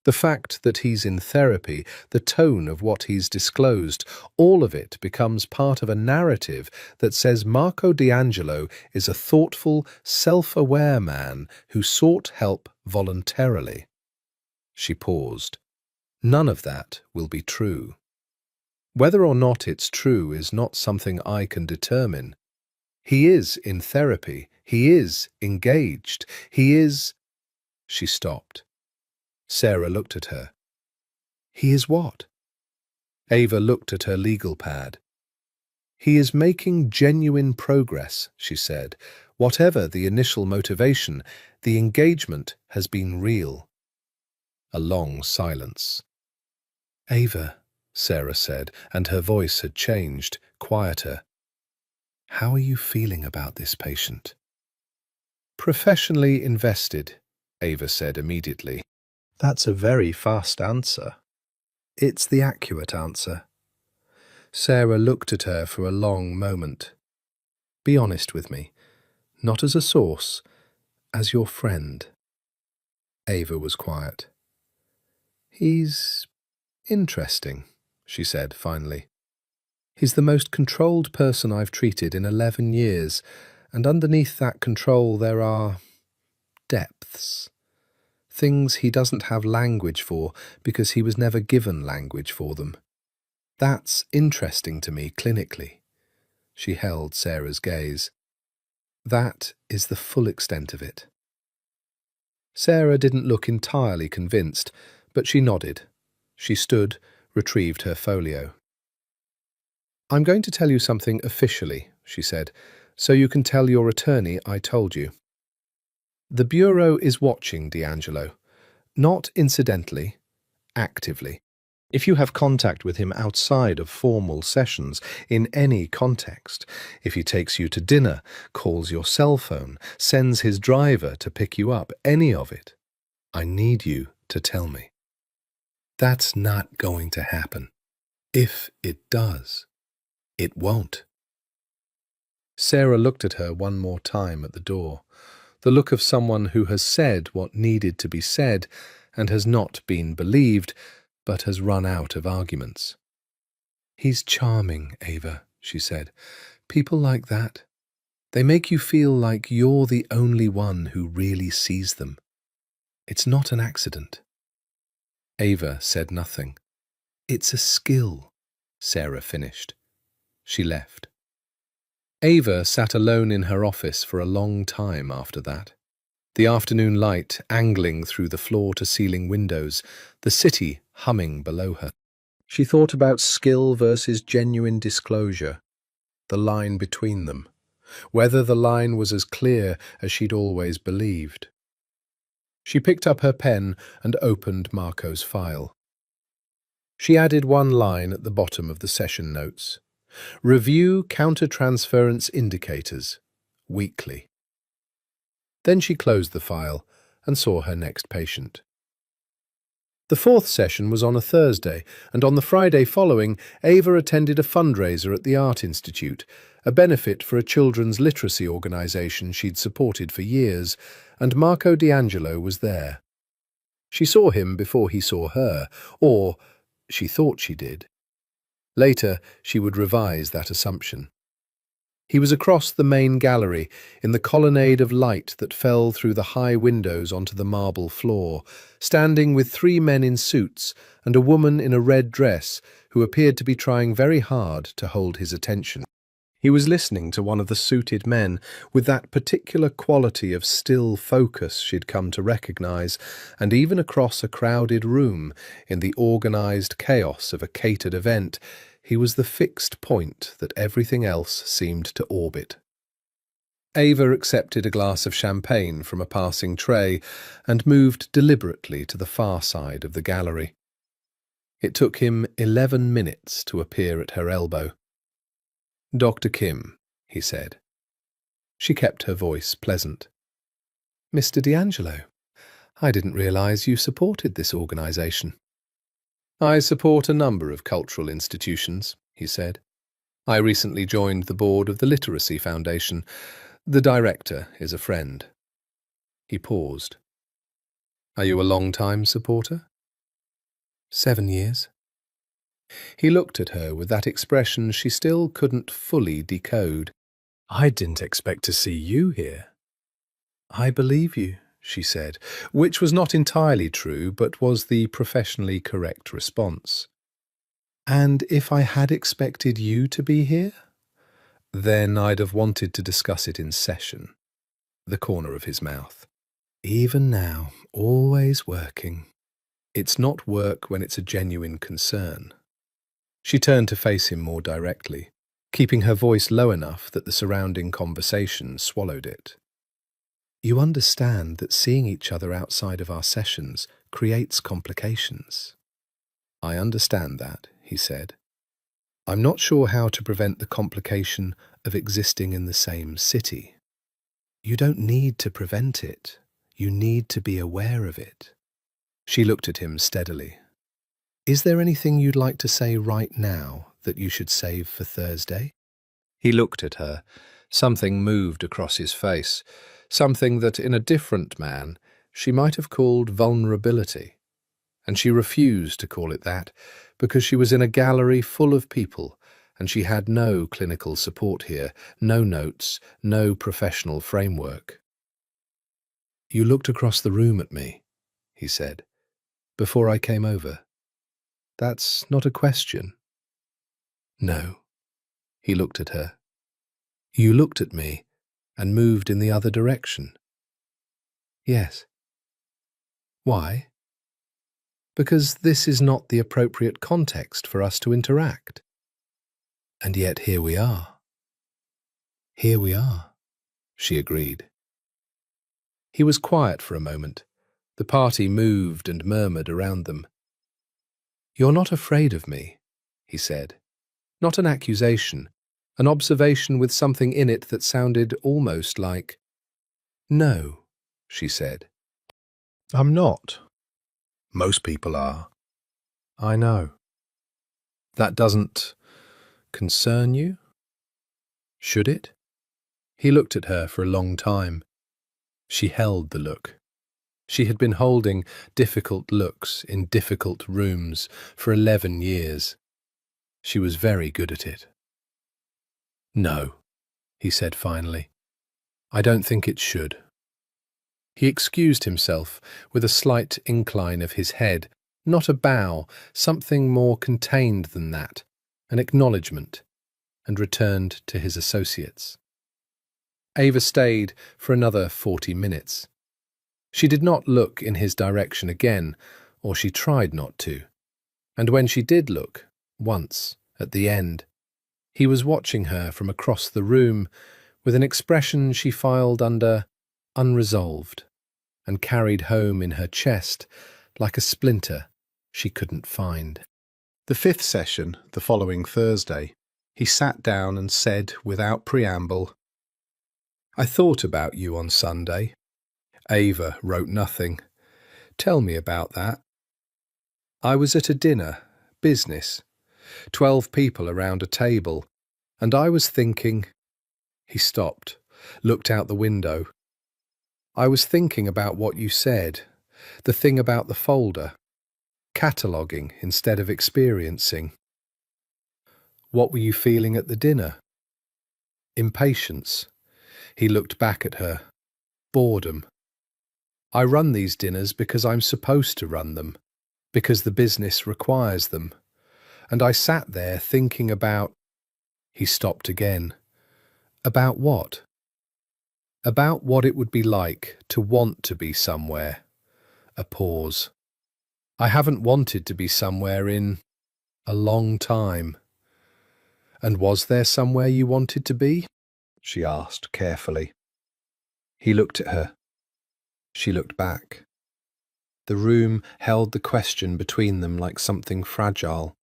The fact that he's in therapy, the tone of what he's disclosed, all of it becomes part of a narrative that says Marco D'Angelo is a thoughtful, self-aware man who sought help voluntarily." She paused. "None of that will be true. Whether or not it's true is not something I can determine. He is in therapy. He is engaged. He is—" She stopped. Sarah looked at her. "He is what?" Ava looked at her legal pad. "He is making genuine progress," she said. "Whatever the initial motivation, the engagement has been real." A long silence. "Ava," Sarah said, and her voice had changed, quieter. "How are you feeling about this patient?" "Professionally invested," Ava said immediately. "That's a very fast answer." "It's the accurate answer." Sarah looked at her for a long moment. "Be honest with me, not as a source, as your friend." Ava was quiet. "He's interesting," she said finally. "He's the most controlled person I've treated in 11 years, and underneath that control there are depths. Things he doesn't have language for because he was never given language for them. That's interesting to me clinically." She held Sarah's gaze. "That is the full extent of it." Sarah didn't look entirely convinced, but she nodded. She stood, retrieved her folio. "I'm going to tell you something officially," she said, "so you can tell your attorney I told you. The Bureau is watching D'Angelo, not incidentally, actively. If you have contact with him outside of formal sessions, in any context, if he takes you to dinner, calls your cell phone, sends his driver to pick you up, any of it, I need you to tell me. That's not going to happen. If it does, it won't. Sarah looked at her one more time at the door, the look of someone who has said what needed to be said and has not been believed, but has run out of arguments. "He's charming, Ava," she said. "People like that, they make you feel like you're the only one who really sees them. It's not an accident." Ava said nothing. "It's a skill," Sarah finished. She left. Ava sat alone in her office for a long time after that. The afternoon light angling through the floor-to-ceiling windows, the city humming below her. She thought about skill versus genuine disclosure, the line between them, whether the line was as clear as she'd always believed. She picked up her pen and opened Marco's file. She added one line at the bottom of the session notes. "Review counter-transference indicators, weekly." Then she closed the file and saw her next patient. The fourth session was on a Thursday, and on the Friday following, Ava attended a fundraiser at the Art Institute, a benefit for a children's literacy organisation she'd supported for years, and Marco D'Angelo was there. She saw him before he saw her, or she thought she did. Later, she would revise that assumption. He was across the main gallery, in the colonnade of light that fell through the high windows onto the marble floor, standing with 3 men in suits and a woman in a red dress who appeared to be trying very hard to hold his attention. He was listening to one of the suited men with that particular quality of still focus she'd come to recognize, and even across a crowded room, in the organized chaos of a catered event, he was the fixed point that everything else seemed to orbit. Ava accepted a glass of champagne from a passing tray and moved deliberately to the far side of the gallery. It took him 11 minutes to appear at her elbow. "Dr. Kim," he said. She kept her voice pleasant. "Mr. D'Angelo, I didn't realize you supported this organization." "I support a number of cultural institutions," he said. "I recently joined the board of the Literacy Foundation. The director is a friend." He paused. "Are you a long-time supporter?" 7 years. He looked at her with that expression she still couldn't fully decode. "I didn't expect to see you here." "I believe you," she said, which was not entirely true, but was the professionally correct response. "And if I had expected you to be here? Then I'd have wanted to discuss it in session." The corner of his mouth. "Even now, always working. It's not work when it's a genuine concern." She turned to face him more directly, keeping her voice low enough that the surrounding conversation swallowed it. "You understand that seeing each other outside of our sessions creates complications." "I understand that," he said. "I'm not sure how to prevent the complication of existing in the same city." "You don't need to prevent it. You need to be aware of it." She looked at him steadily. "Is there anything you'd like to say right now that you should save for Thursday?" He looked at her. Something moved across his face, something that in a different man she might have called vulnerability, and she refused to call it that because she was in a gallery full of people and she had no clinical support here, no notes, no professional framework. "You looked across the room at me," he said, "before I came over. That's not a question." "No." He looked at her. "You looked at me and moved in the other direction." "Yes." "Why?" "Because this is not the appropriate context for us to interact." "And yet here we are." "Here we are," she agreed. He was quiet for a moment. The party moved and murmured around them. "You're not afraid of me," he said. Not an accusation, an observation with something in it that sounded almost like, "No," she said. "I'm not. Most people are. I know. That doesn't concern you? Should it?" He looked at her for a long time. She held the look. She had been holding difficult looks in difficult rooms for 11 years. She was very good at it. "No," he said finally. "I don't think it should." He excused himself with a slight incline of his head, not a bow, something more contained than that, an acknowledgement, and returned to his associates. Ava stayed for another 40 minutes. She did not look in his direction again, or she tried not to. And when she did look, once, at the end, he was watching her from across the room with an expression she filed under unresolved and carried home in her chest like a splinter she couldn't find. The fifth session, the following Thursday, he sat down and said without preamble, "I thought about you on Sunday." Ava wrote nothing. "Tell me about that." "I was at a dinner, business, 12 people around a table, and I was thinking—" He stopped, looked out the window. "I was thinking about what you said, the thing about the folder, cataloguing instead of experiencing." "What were you feeling at the dinner?" "Impatience." He looked back at her. "Boredom. I run these dinners because I'm supposed to run them, because the business requires them. And I sat there thinking about—" He stopped again. "About what?" "About what it would be like to want to be somewhere." A pause. "I haven't wanted to be somewhere in a long time." "And was there somewhere you wanted to be?" she asked carefully. He looked at her. She looked back. The room held the question between them like something fragile,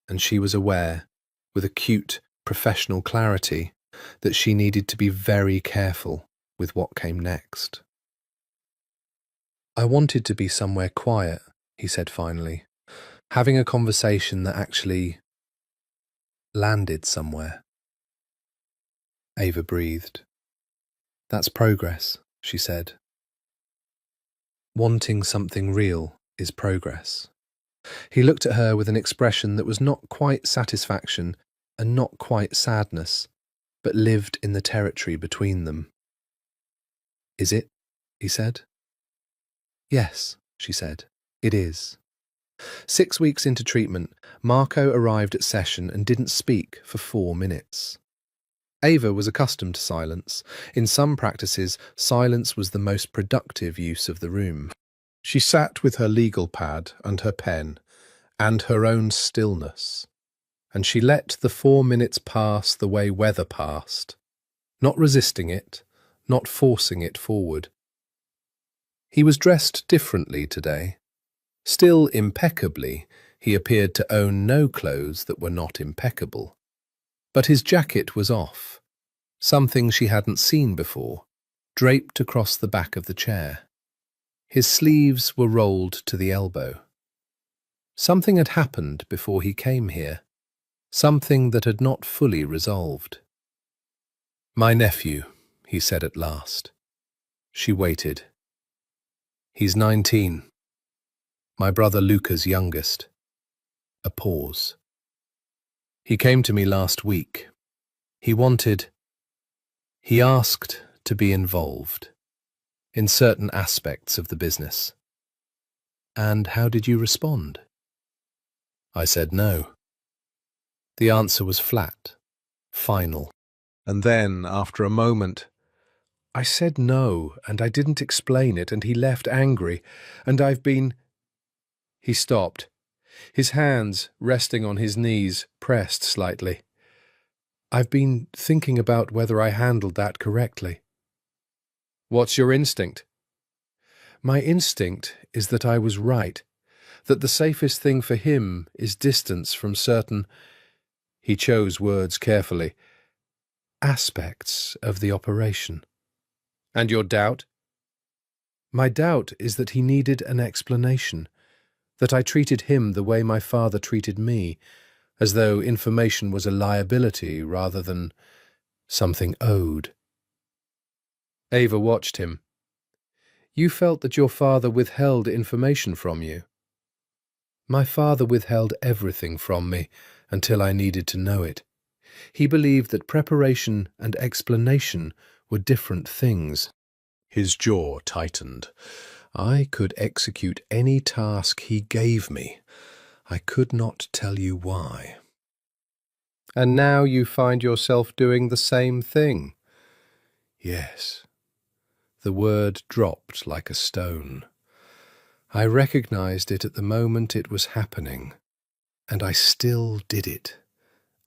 and she was aware, with acute professional clarity, that she needed to be very careful with what came next. "I wanted to be somewhere quiet," he said finally, "having a conversation that actually landed somewhere." Ava breathed. "That's progress," she said. "Wanting something real is progress." He looked at her with an expression that was not quite satisfaction and not quite sadness, but lived in the territory between them. "Is it?" he said. "Yes," she said, "it is." 6 weeks into treatment, Marco arrived at session and didn't speak for 4 minutes. Ava was accustomed to silence. In some practices, silence was the most productive use of the room. She sat with her legal pad and her pen, and her own stillness, and she let the 4 minutes pass the way weather passed, not resisting it, not forcing it forward. He was dressed differently today. Still impeccably, he appeared to own no clothes that were not impeccable. But his jacket was off, something she hadn't seen before, draped across the back of the chair. His sleeves were rolled to the elbow. Something had happened before he came here, something that had not fully resolved. "My nephew," he said at last. She waited. "He's 19. My brother Luca's youngest." A pause. "He came to me last week. He asked to be involved in certain aspects of the business." "And how did you respond?" "I said no." The answer was flat, final. And then, after a moment, "I said no, and I didn't explain it, and he left angry, and I've been—" He stopped, his hands, resting on his knees, pressed slightly. "I've been thinking about whether I handled that correctly." "What's your instinct?" "My instinct is that I was right, that the safest thing for him is distance from certain, he chose words carefully, aspects of the operation. And your doubt? My doubt is that he needed an explanation, that I treated him the way my father treated me, as though information was a liability rather than something owed. Ava watched him. You felt that your father withheld information from you. My father withheld everything from me until I needed to know it. He believed that preparation and explanation were different things. His jaw tightened. I could execute any task he gave me. I could not tell you why. And now you find yourself doing the same thing. Yes. The word dropped like a stone. I recognized it at the moment it was happening, and I still did it.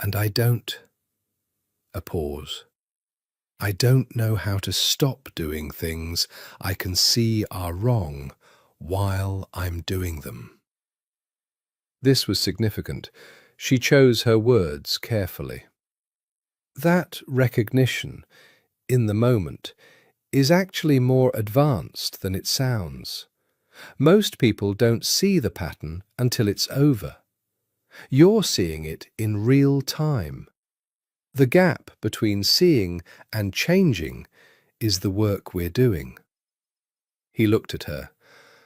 And I don't... A pause. I don't know how to stop doing things I can see are wrong while I'm doing them. This was significant. She chose her words carefully. That recognition, in the moment, is actually more advanced than it sounds. Most people don't see the pattern until it's over. You're seeing it in real time. The gap between seeing and changing is the work we're doing. He looked at her,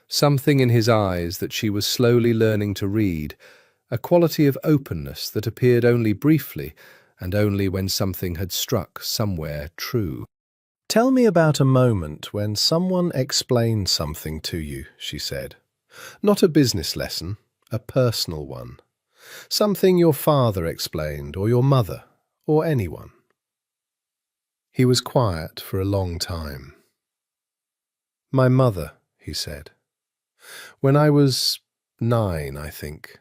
something in his eyes that she was slowly learning to read, a quality of openness that appeared only briefly and only when something had struck somewhere true. Tell me about a moment when someone explained something to you, she said. Not a business lesson, a personal one. Something your father explained, or your mother, or anyone. He was quiet for a long time. My mother, he said. When I was 9, I think.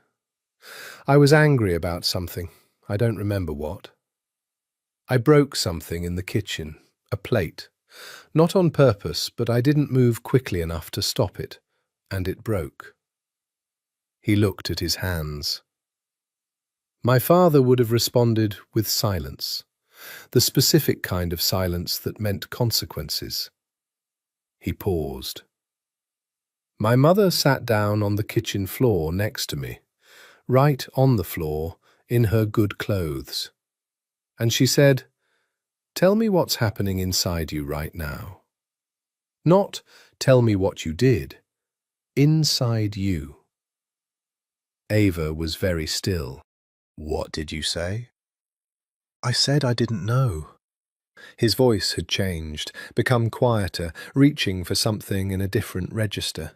I was angry about something. I don't remember what. I broke something in the kitchen, a plate. Not on purpose, but I didn't move quickly enough to stop it, and it broke. He looked at his hands. My father would have responded with silence, the specific kind of silence that meant consequences. He paused. My mother sat down on the kitchen floor next to me, right on the floor, in her good clothes. And she said, "Tell me what's happening inside you right now. Not tell me what you did. Inside you." Ava was very still. What did you say? I said I didn't know. His voice had changed, become quieter, reaching for something in a different register.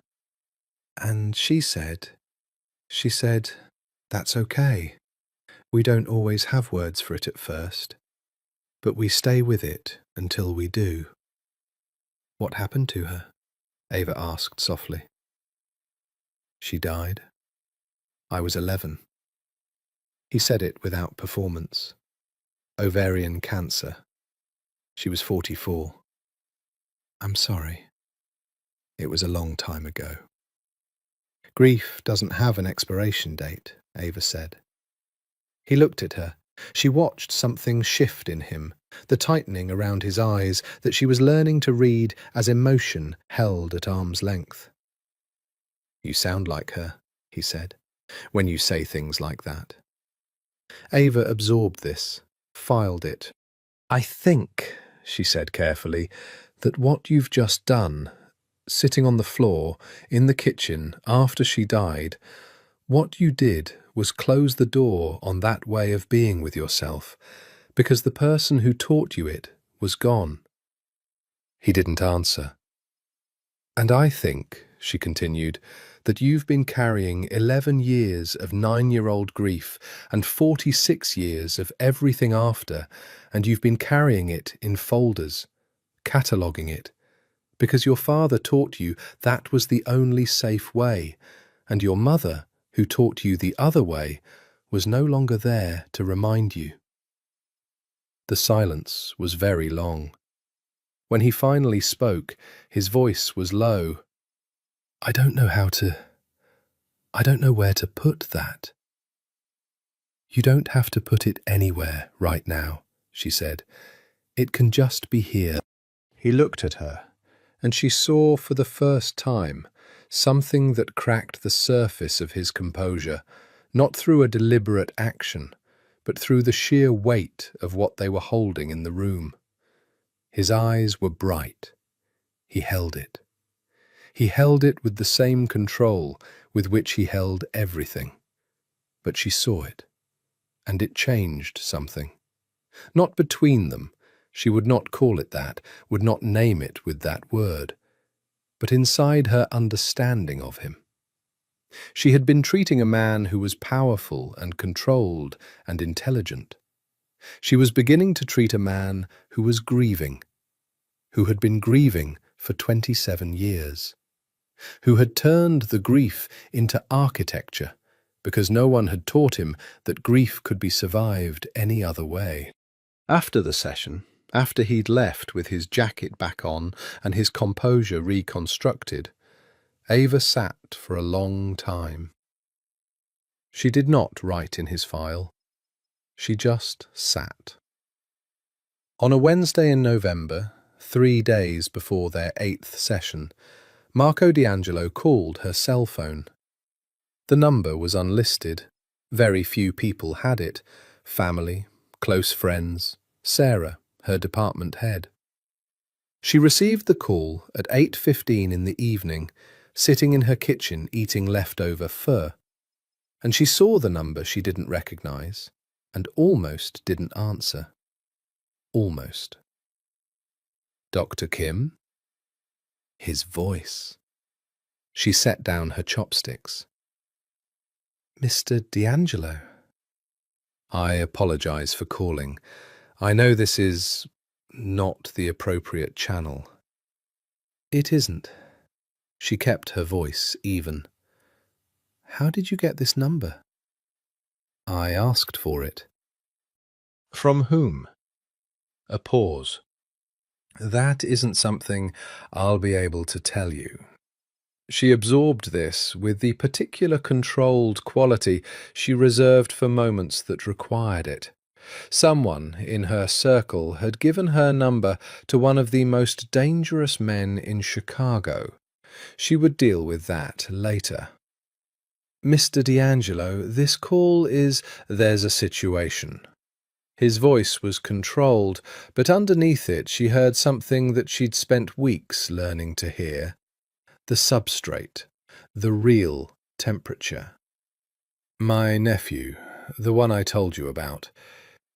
And she said, that's okay. We don't always have words for it at first, but we stay with it until we do. What happened to her? Ava asked softly. She died. I was 11. He said it without performance. Ovarian cancer. She was 44. I'm sorry. It was a long time ago. Grief doesn't have an expiration date, Ava said. He looked at her. She watched something shift in him, the tightening around his eyes that she was learning to read as emotion held at arm's length. You sound like her, he said, when you say things like that. Ava absorbed this, filed it. I think, she said carefully, that what you've just done, sitting on the floor, in the kitchen, after she died, what you did was close the door on that way of being with yourself, because the person who taught you it was gone. He didn't answer. And I think, she continued, that you've been carrying 11 years of 9-year-old grief and 46 years of everything after, and you've been carrying it in folders, cataloguing it, because your father taught you that was the only safe way, and your mother, who taught you the other way, was no longer there to remind you. The silence was very long. When he finally spoke, his voice was low. I don't know how to... I don't know where to put that. You don't have to put it anywhere right now, she said. It can just be here. He looked at her, and she saw for the first time something that cracked the surface of his composure, not through a deliberate action, but through the sheer weight of what they were holding in the room. His eyes were bright. He held it. He held it with the same control with which he held everything. But she saw it, and it changed something. Not between them, she would not call it that, would not name it with that word, but inside her understanding of him. She had been treating a man who was powerful and controlled and intelligent. She was beginning to treat a man who was grieving, who had been grieving for 27 years, who had turned the grief into architecture because no one had taught him that grief could be survived any other way. After the session, after he'd left with his jacket back on and his composure reconstructed, Ava sat for a long time. She did not write in his file. She just sat. On a Wednesday in November, 3 days before their 8th session, Marco D'Angelo called her cell phone. The number was unlisted. Very few people had it. Family, close friends, Sarah, her department head. She received the call at 8:15 in the evening, sitting in her kitchen eating leftover pho, and she saw the number she didn't recognize and almost didn't answer. Almost. Dr. Kim? His voice. She set down her chopsticks. Mr. D'Angelo. I apologize for calling. I know this is not the appropriate channel. It isn't. She kept her voice even. How did you get this number? I asked for it. From whom? A pause. That isn't something I'll be able to tell you. She absorbed this with the particular controlled quality she reserved for moments that required it. Someone in her circle had given her number to one of the most dangerous men in Chicago. She would deal with that later. Mr. D'Angelo, this call is, there's a situation. His voice was controlled, but underneath it she heard something that she'd spent weeks learning to hear. The substrate, the real temperature. My nephew, the one I told you about,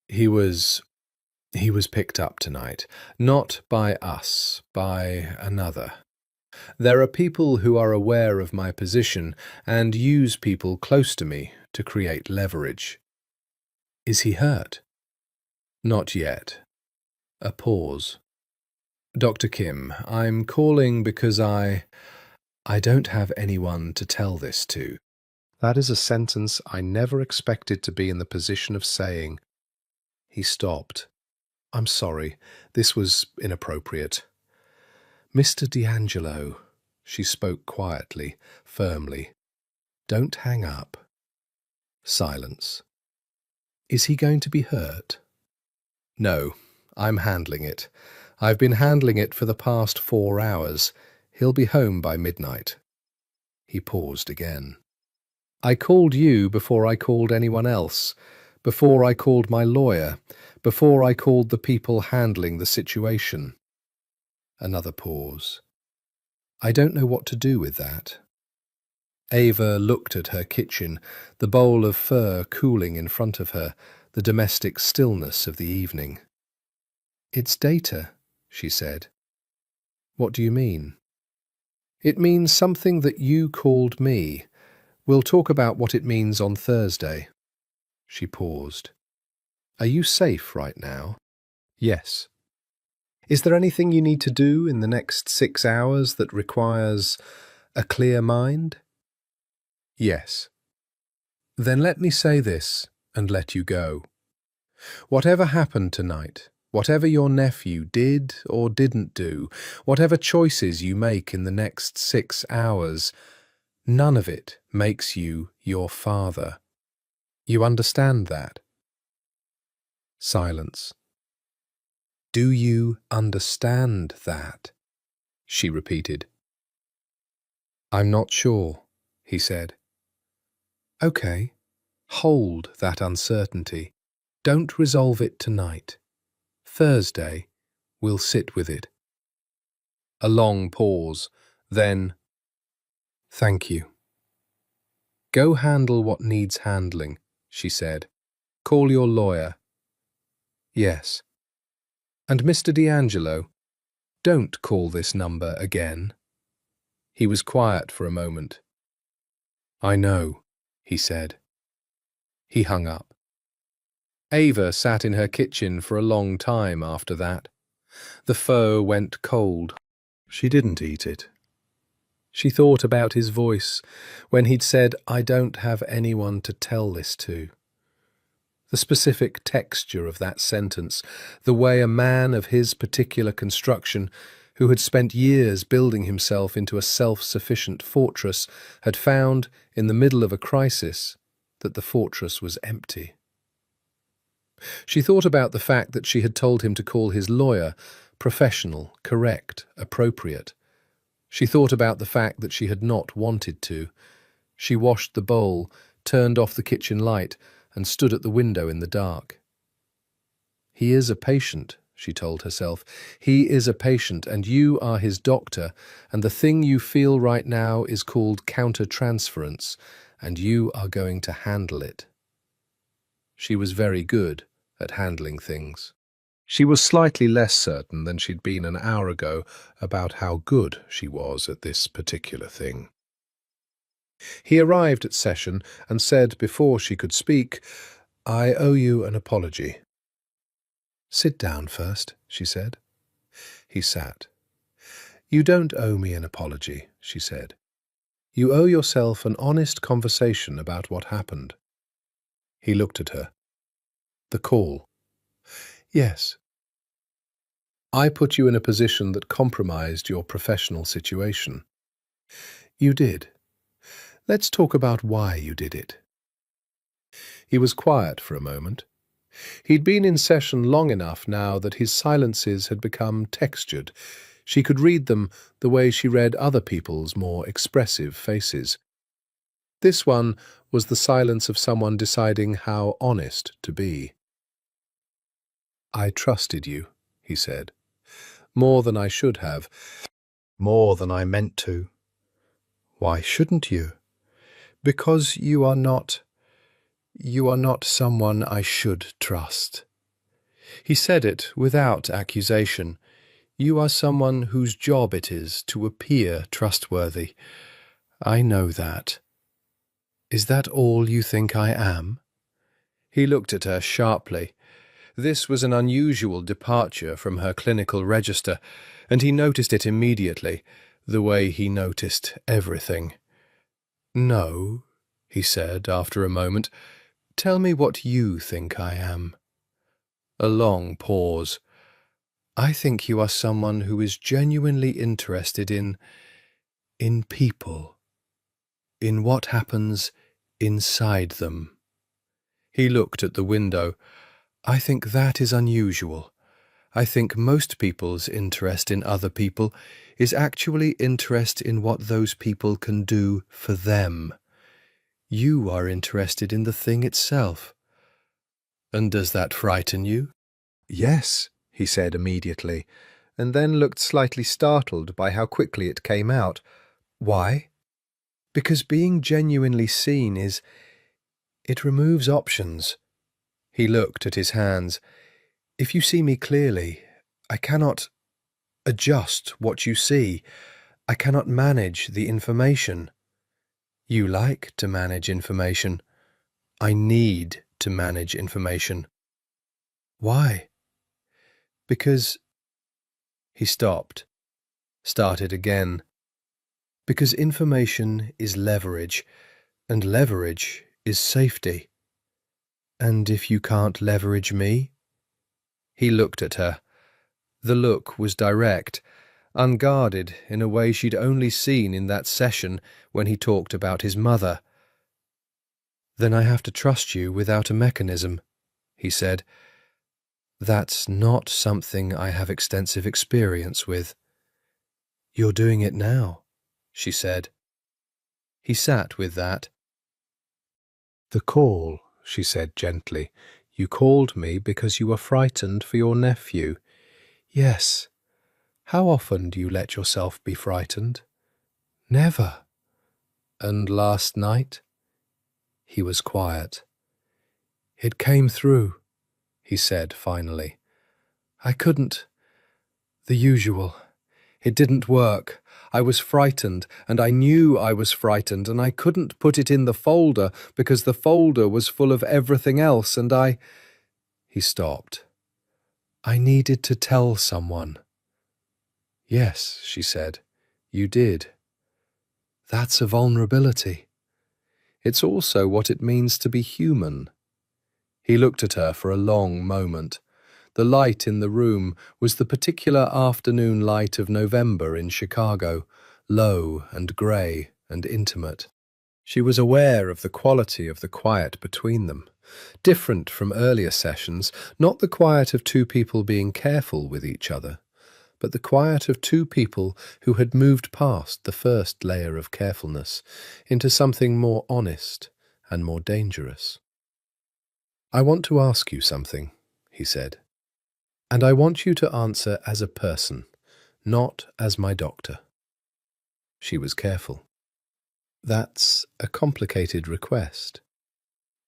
he was picked up tonight, not by us, by another. There are people who are aware of my position and use people close to me to create leverage. Is he hurt? Not yet. A pause. Dr. Kim, I'm calling because I don't have anyone to tell this to. That is a sentence I never expected to be in the position of saying. He stopped. I'm sorry, this was inappropriate. Mr. D'Angelo, she spoke quietly, firmly. Don't hang up. Silence. Is he going to be hurt? No, I'm handling it. I've been handling it for the past 4 hours. He'll be home by midnight. He paused again. I called you before I called anyone else, before I called my lawyer, before I called the people handling the situation. Another pause. I don't know what to do with that. Ava looked at her kitchen, the bowl of pho cooling in front of her, the domestic stillness of the evening. It's data, she said. What do you mean? It means something that you called me. We'll talk about what it means on Thursday. She paused. Are you safe right now? Yes. Is there anything you need to do in the next 6 hours that requires a clear mind? Yes. Then let me say this and let you go. Whatever happened tonight, whatever your nephew did or didn't do, whatever choices you make in the next 6 hours, None of it makes you your father. You understand that? Silence. Do you understand that? She repeated. I'm not sure, he said. Okay, hold that uncertainty. Don't resolve it tonight. Thursday, we'll sit with it. A long pause, then, thank you. Go handle what needs handling, she said. Call your lawyer. Yes. And Mr. D'Angelo, don't call this number again. He was quiet for a moment. I know, he said. He hung up. Ava sat in her kitchen for a long time after that. The pho went cold. She didn't eat it. She thought about his voice when he'd said, I don't have anyone to tell this to. The specific texture of that sentence, the way a man of his particular construction, who had spent years building himself into a self-sufficient fortress, had found, in the middle of a crisis, that the fortress was empty. She thought about the fact that she had told him to call his lawyer professional, correct, appropriate. She thought about the fact that she had not wanted to. She washed the bowl, turned off the kitchen light, and stood at the window in the dark. He is a patient, she told herself. He is a patient, and you are his doctor, and the thing you feel right now is called countertransference, and you are going to handle it. She was very good at handling things. She was slightly less certain than she'd been an hour ago about how good she was at this particular thing. He arrived at session and said before she could speak, I owe you an apology. Sit down first, she said. He sat. You don't owe me an apology, she said. You owe yourself an honest conversation about what happened. He looked at her. The call. Yes. I put you in a position that compromised your professional situation. You did. Let's talk about why you did it. He was quiet for a moment. He'd been in session long enough now that his silences had become textured. She could read them the way she read other people's more expressive faces. This one was the silence of someone deciding how honest to be. I trusted you, he said. More than I should have. More than I meant to. Why shouldn't you? Because you are not someone I should trust. He said it without accusation. You are someone whose job it is to appear trustworthy. I know that. Is that all you think I am? He looked at her sharply. This was an unusual departure from her clinical register, and he noticed it immediately, the way he noticed everything. No, he said after a moment. Tell me what you think I am. A long pause. I think you are someone who is genuinely interested in people, in what happens inside them. He looked at the window. I think that is unusual. I think most people's interest in other people is actually interest in what those people can do for them. You are interested in the thing itself. And does that frighten you? Yes, he said immediately, and then looked slightly startled by how quickly it came out. Why? Because being genuinely seen it removes options. He looked at his hands. If you see me clearly, I cannot adjust what you see. I cannot manage the information. You like to manage information. I need to manage information. Why? Because... He stopped, started again. Because information is leverage, and leverage is safety. And if you can't leverage me? He looked at her. The look was direct. unguarded in a way she'd only seen in that session when he talked about his mother. "Then I have to trust you without a mechanism," he said. "That's not something I have extensive experience with." "You're doing it now," she said. He sat with that. "The call," she said gently. "You called me because you were frightened for your nephew." "Yes. How often do you let yourself be frightened?" "Never." "And last night?" He was quiet. "It came through," he said finally. "I couldn't. The usual. It didn't work. I was frightened, and I knew I was frightened, and I couldn't put it in the folder because the folder was full of everything else, and I—" He stopped. "I needed to tell someone." "Yes," she said, "you did. That's a vulnerability. It's also what it means to be human." He looked at her for a long moment. The light in the room was the particular afternoon light of November in Chicago, low and grey and intimate. She was aware of the quality of the quiet between them, different from earlier sessions, not the quiet of two people being careful with each other, but the quiet of two people who had moved past the first layer of carefulness into something more honest and more dangerous. "I want to ask you something," he said. "And I want you to answer as a person, not as my doctor." She was careful. "That's a complicated request."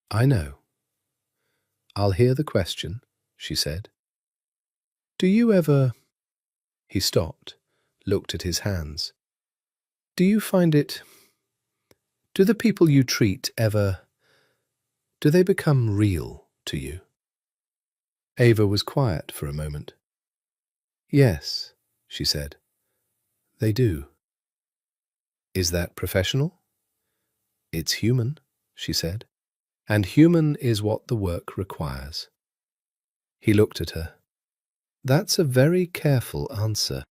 "I know." "I'll hear the question," she said. "Do you ever—" He stopped, looked at his hands. "Do you find it— Do the people you treat ever— Do they become real to you?" Ava was quiet for a moment. "Yes," she said. "They do." "Is that professional?" "It's human," she said. "And human is what the work requires." He looked at her. "That's a very careful answer."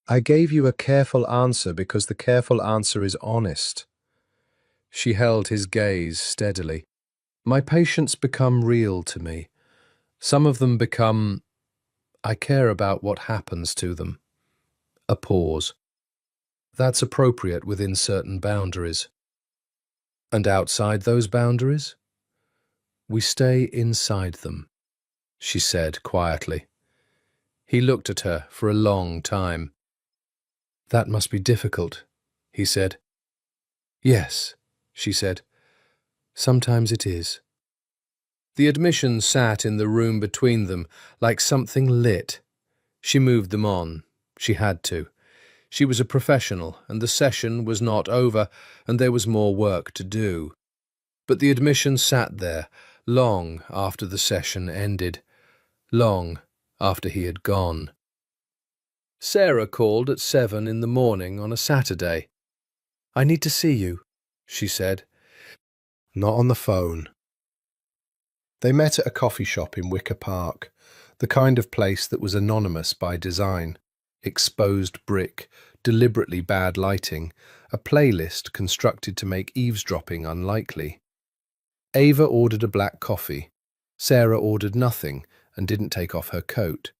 "I gave you a careful answer because the careful answer is honest." She held his gaze steadily. "My patients become real to me. Some of them become— I care about what happens to them." A pause. "That's appropriate within certain boundaries." "And outside those boundaries?" "We stay inside them," she said quietly. He looked at her for a long time. "That must be difficult," he said. "Yes," she said. "Sometimes it is." The admission sat in the room between them like something lit. She moved them on. She had to. She was a professional, and the session was not over, and there was more work to do. But the admission sat there, long after the session ended, long after he had gone. Sarah called at 7 in the morning on a Saturday. "I need to see you," she said. "Not on the phone." They met at a coffee shop in Wicker Park, the kind of place that was anonymous by design. Exposed brick, deliberately bad lighting, a playlist constructed to make eavesdropping unlikely. Ava ordered a black coffee. Sarah ordered nothing and didn't take off her coat.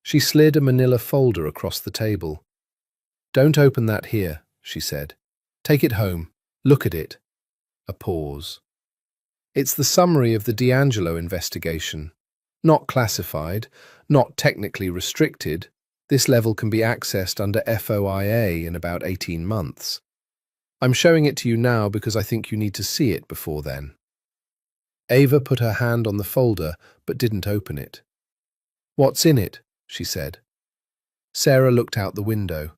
She slid a manila folder across the table. "Don't open that here," she said. "Take it home. Look at it." A pause. "It's the summary of the D'Angelo investigation. Not classified, not technically restricted. This level can be accessed under FOIA in about 18 months. I'm showing it to you now because I think you need to see it before then." Ava put her hand on the folder but didn't open it. "What's in it?" she said. Sarah looked out the window.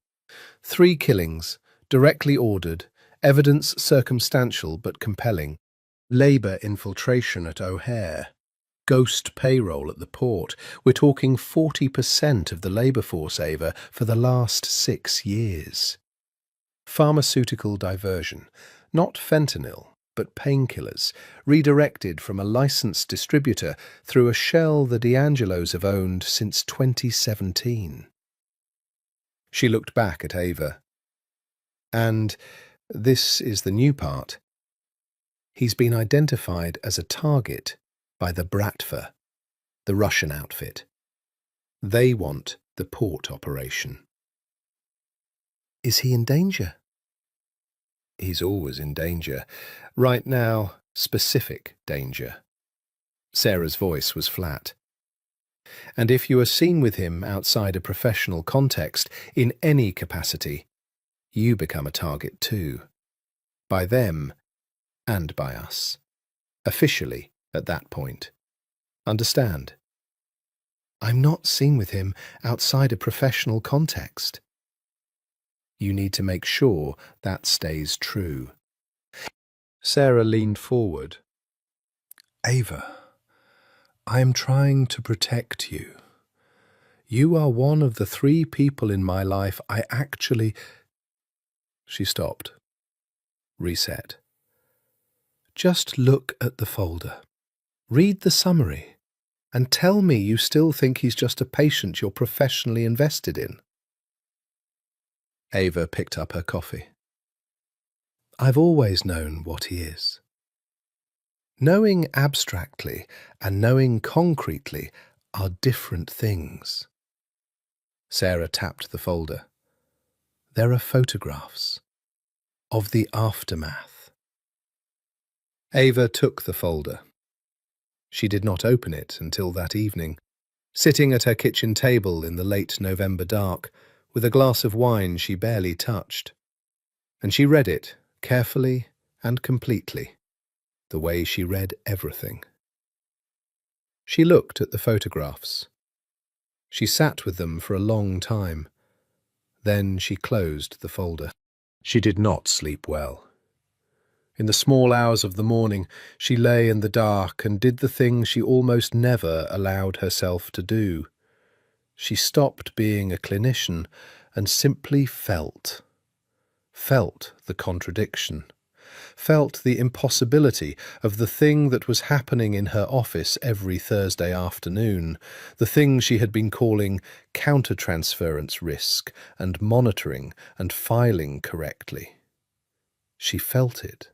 3 killings, directly ordered, evidence circumstantial but compelling. Labour infiltration at O'Hare. Ghost payroll at the port. We're talking 40% of the labour force, Ava, for the last 6 years. Pharmaceutical diversion. Not fentanyl, but painkillers, redirected from a licensed distributor through a shell the D'Angelos have owned since 2017. She looked back at Ava. And this is the new part. He's been identified as a target by the Bratva, the Russian outfit. They want the port operation. Is he in danger? He's always in danger. Right now, specific danger. Sarah's voice was flat. And if you are seen with him outside a professional context, in any capacity, you become a target too. By them and by us. Officially, at that point. Understand? I'm not seen with him outside a professional context. You need to make sure that stays true. Sarah leaned forward. Ava, I am trying to protect you. You are one of the 3 people in my life I actually... She stopped. Reset. Just look at the folder. Read the summary. And tell me you still think he's just a patient you're professionally invested in. Ava picked up her coffee. I've always known what he is. Knowing abstractly and knowing concretely are different things. Sarah tapped the folder. There are photographs of the aftermath. Ava took the folder. She did not open it until that evening, sitting at her kitchen table in the late November dark, with a glass of wine she barely touched. And she read it, carefully and completely, the way she read everything. She looked at the photographs. She sat with them for a long time. Then she closed the folder. She did not sleep well. In the small hours of the morning, she lay in the dark and did the thing she almost never allowed herself to do. She stopped being a clinician and simply felt the contradiction, felt the impossibility of the thing that was happening in her office every Thursday afternoon, the thing she had been calling countertransference risk and monitoring and filing correctly. She felt it.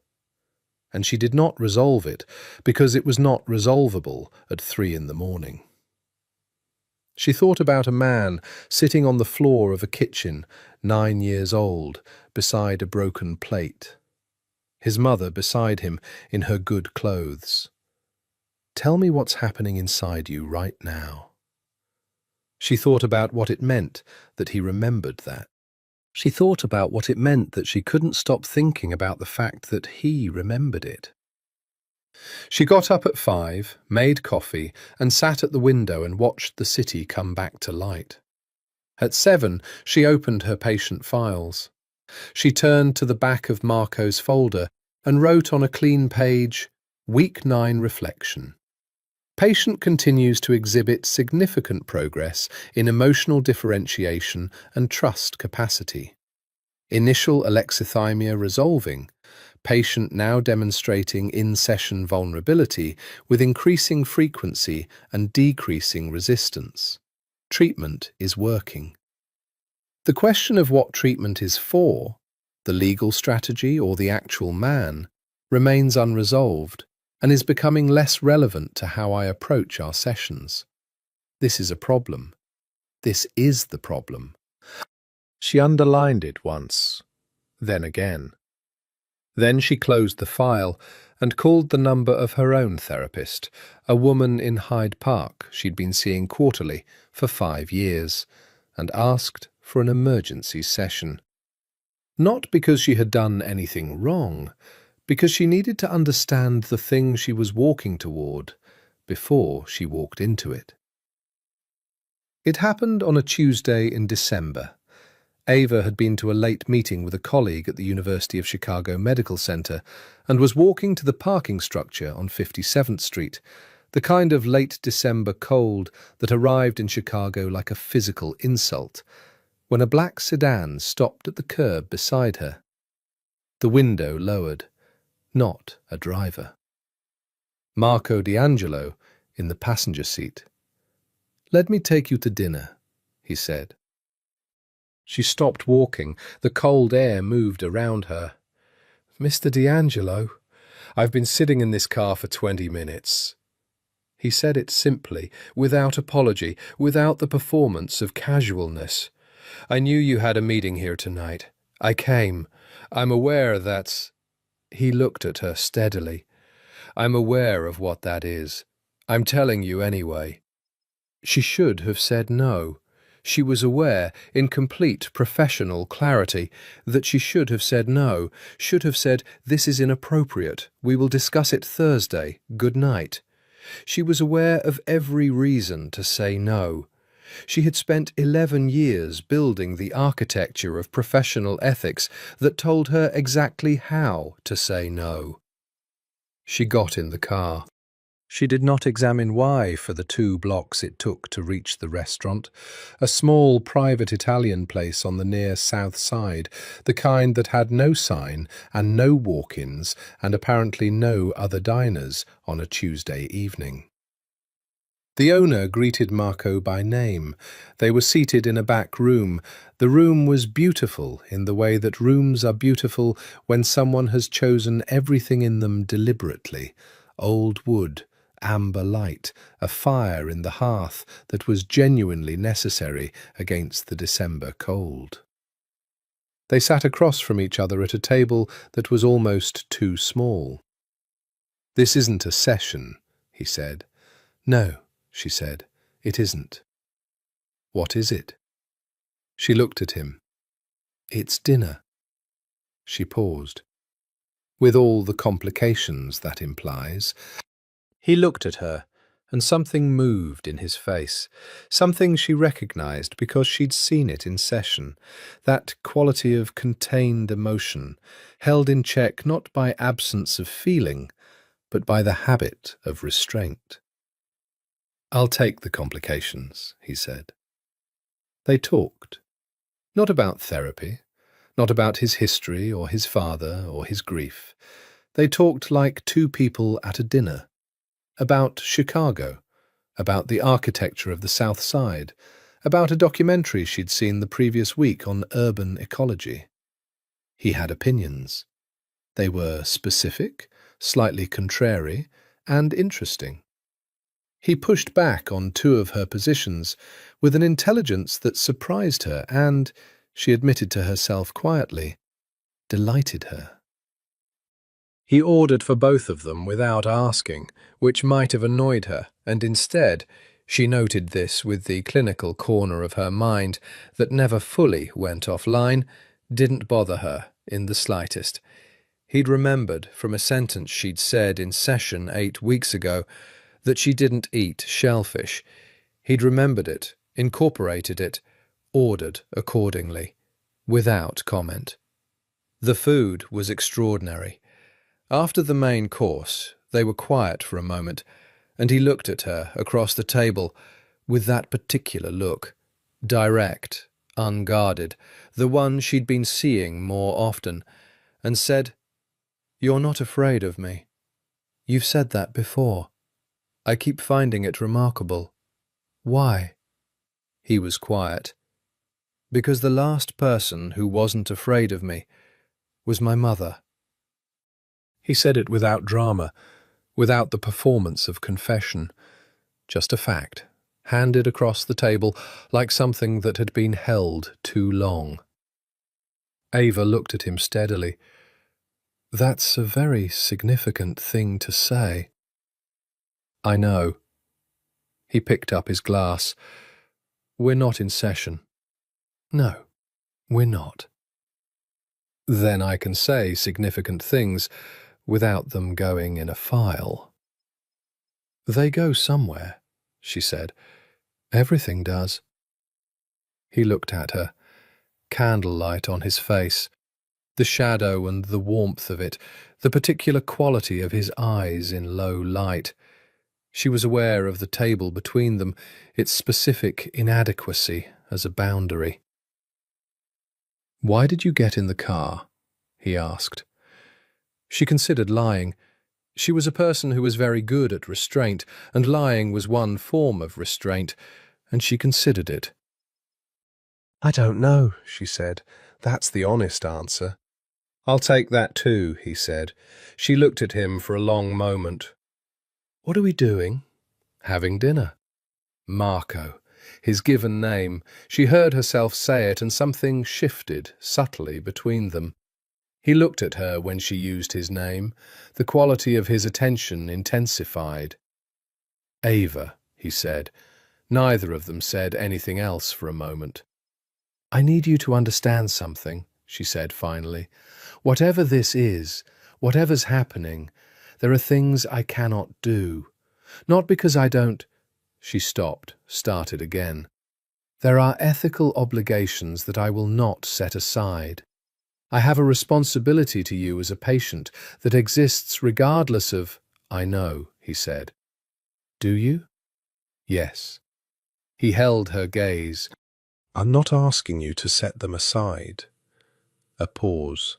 And she did not resolve it because it was not resolvable at 3 a.m. She thought about a man sitting on the floor of a kitchen, 9 years old, beside a broken plate. His mother beside him in her good clothes. Tell me what's happening inside you right now. She thought about what it meant that he remembered that. She thought about what it meant that she couldn't stop thinking about the fact that he remembered it. She got up at 5, made coffee, and sat at the window and watched the city come back to light. At 7, she opened her patient files. She turned to the back of Marco's folder and wrote on a clean page, Week 9 Reflection. Patient continues to exhibit significant progress in emotional differentiation and trust capacity. Initial alexithymia resolving. Patient now demonstrating in-session vulnerability with increasing frequency and decreasing resistance. Treatment is working. The question of what treatment is for, the legal strategy or the actual man, remains unresolved and is becoming less relevant to how I approach our sessions. This is a problem. This is the problem. She underlined it once, then again. Then she closed the file and called the number of her own therapist, a woman in Hyde Park she'd been seeing quarterly for 5 years, and asked for an emergency session. Not because she had done anything wrong, because she needed to understand the thing she was walking toward before she walked into it. It happened on a Tuesday in December. Ava had been to a late meeting with a colleague at the University of Chicago Medical Center and was walking to the parking structure on 57th Street, the kind of late December cold that arrived in Chicago like a physical insult, when a black sedan stopped at the curb beside her. The window lowered. Not a driver. Marco D'Angelo in the passenger seat. "Let me take you to dinner," he said. She stopped walking. The cold air moved around her. "Mr. D'Angelo, I've been sitting in this car for 20 minutes. He said it simply, without apology, without the performance of casualness. "I knew you had a meeting here tonight. I came. I'm aware that's—" He looked at her steadily. "I'm aware of what that is. I'm telling you anyway." She should have said no. She was aware, in complete professional clarity, that she should have said no, should have said, "This is inappropriate. We will discuss it Thursday. Good night." She was aware of every reason to say no. She had spent 11 years building the architecture of professional ethics that told her exactly how to say no. She got in the car. She did not examine why for the 2 blocks it took to reach the restaurant, a small private Italian place on the near south side, the kind that had no sign and no walk-ins and apparently no other diners on a Tuesday evening. The owner greeted Marco by name. They were seated in a back room. The room was beautiful in the way that rooms are beautiful when someone has chosen everything in them deliberately. Old wood, amber light, a fire in the hearth that was genuinely necessary against the December cold. They sat across from each other at a table that was almost too small. "This isn't a session," he said. "No," she said, "it isn't." "What is it?" She looked at him. "It's dinner." She paused. "With all the complications that implies." He looked at her, and something moved in his face, something she recognized because she'd seen it in session, that quality of contained emotion, held in check not by absence of feeling, but by the habit of restraint. "I'll take the complications," he said. They talked. Not about therapy, not about his history or his father or his grief. They talked like 2 people at a dinner. About Chicago, about the architecture of the South Side, about a documentary she'd seen the previous week on urban ecology. He had opinions. They were specific, slightly contrary, and interesting. He pushed back on 2 of her positions with an intelligence that surprised her and, she admitted to herself quietly, delighted her. He ordered for both of them without asking, which might have annoyed her, and instead, she noted this with the clinical corner of her mind that never fully went offline, didn't bother her in the slightest. He'd remembered from a sentence she'd said in session 8 weeks ago that she didn't eat shellfish. He'd remembered it, incorporated it, ordered accordingly, without comment. The food was extraordinary. After the main course, they were quiet for a moment, and he looked at her across the table with that particular look, direct, unguarded, the one she'd been seeing more often, and said, "You're not afraid of me. You've said that before. I keep finding it remarkable. Why?" He was quiet. "Because the last person who wasn't afraid of me was my mother." He said it without drama, without the performance of confession, just a fact, handed across the table like something that had been held too long. Ava looked at him steadily. "That's a very significant thing to say." "I know." He picked up his glass. "We're not in session." "No, we're not." "Then I can say significant things without them going in a file." "They go somewhere," she said. "Everything does." He looked at her, candlelight on his face, the shadow and the warmth of it, the particular quality of his eyes in low light. She was aware of the table between them, its specific inadequacy as a boundary. "Why did you get in the car?" he asked. She considered lying. She was a person who was very good at restraint, and lying was one form of restraint, and she considered it. I don't know, she said. That's the honest answer. I'll take that too, he said. She looked at him for a long moment. What are we doing? Having dinner. Marco, his given name. She heard herself say it, and something shifted subtly between them. He looked at her when she used his name. The quality of his attention intensified. Ava, he said. Neither of them said anything else for a moment. I need you to understand something, she said finally. Whatever this is, whatever's happening, there are things I cannot do. Not because I don't— She stopped, started again. There are ethical obligations that I will not set aside. I have a responsibility to you as a patient that exists regardless of— I know, he said. Do you? Yes. He held her gaze. I'm not asking you to set them aside. A pause.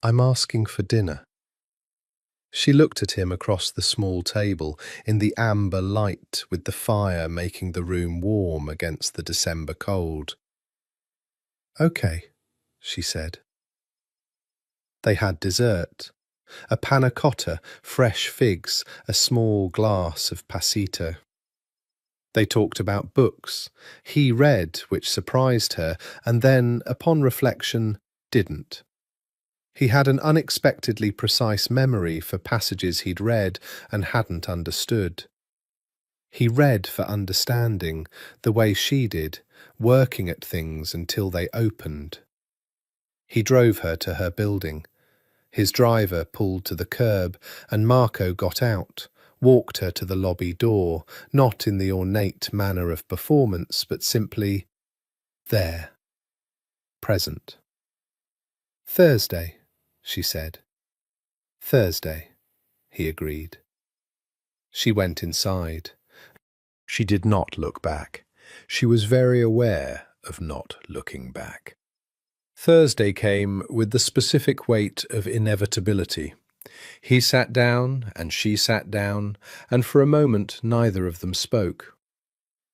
I'm asking for dinner. She looked at him across the small table in the amber light, with the fire making the room warm against the December cold. Okay, she said. They had dessert. A panna cotta, fresh figs, a small glass of passito. They talked about books. He read, which surprised her, and then, upon reflection, didn't. He had an unexpectedly precise memory for passages he'd read and hadn't understood. He read for understanding, the way she did, working at things until they opened. He drove her to her building. His driver pulled to the curb, and Marco got out, walked her to the lobby door, not in the ornate manner of performance, but simply there, present. Thursday, she said. Thursday, he agreed. She went inside. She did not look back. She was very aware of not looking back. Thursday came with the specific weight of inevitability. He sat down, and she sat down, and for a moment neither of them spoke.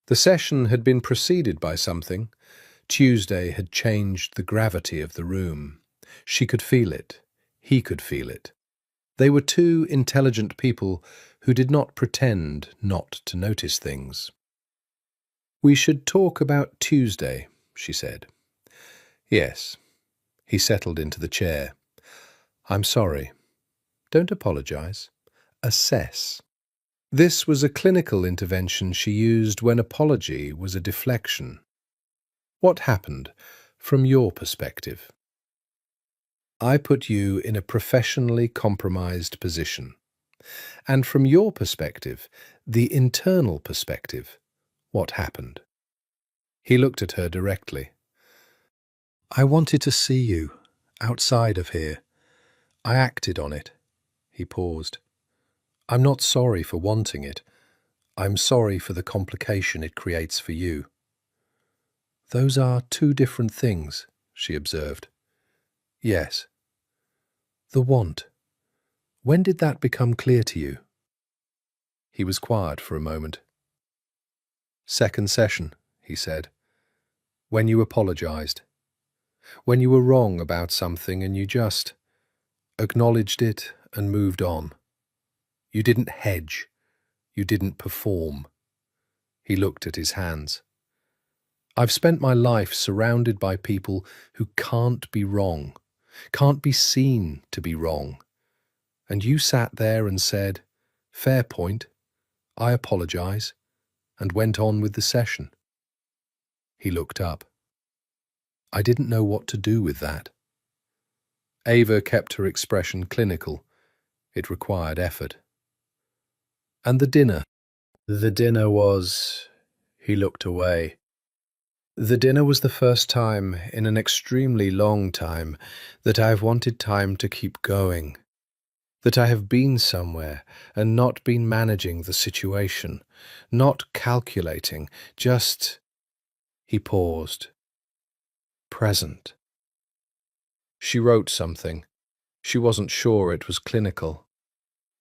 The session had been preceded by something. Tuesday had changed the gravity of the room. She could feel it. He could feel it. They were two intelligent people who did not pretend not to notice things. We should talk about Tuesday, she said. Yes. He settled into the chair. I'm sorry. Don't apologize. Assess. This was a clinical intervention she used when apology was a deflection. What happened from your perspective? I put you in a professionally compromised position. And from your perspective, the internal perspective, what happened? He looked at her directly. I wanted to see you, outside of here. I acted on it. He paused. I'm not sorry for wanting it. I'm sorry for the complication it creates for you. Those are two different things, she observed. Yes. The want. When did that become clear to you? He was quiet for a moment. Second session, he said. When you apologized. When you were wrong about something and you just acknowledged it and moved on. You didn't hedge. You didn't perform. He looked at his hands. I've spent my life surrounded by people who can't be wrong, can't be seen to be wrong. And you sat there and said, fair point, I apologize, and went on with the session. He looked up. I didn't know what to do with that. Ava kept her expression clinical. It required effort. And the dinner? The dinner was— He looked away. The dinner was the first time in an extremely long time that I have wanted time to keep going, that I have been somewhere and not been managing the situation, not calculating, just— He paused. Present. She wrote something. She wasn't sure it was clinical.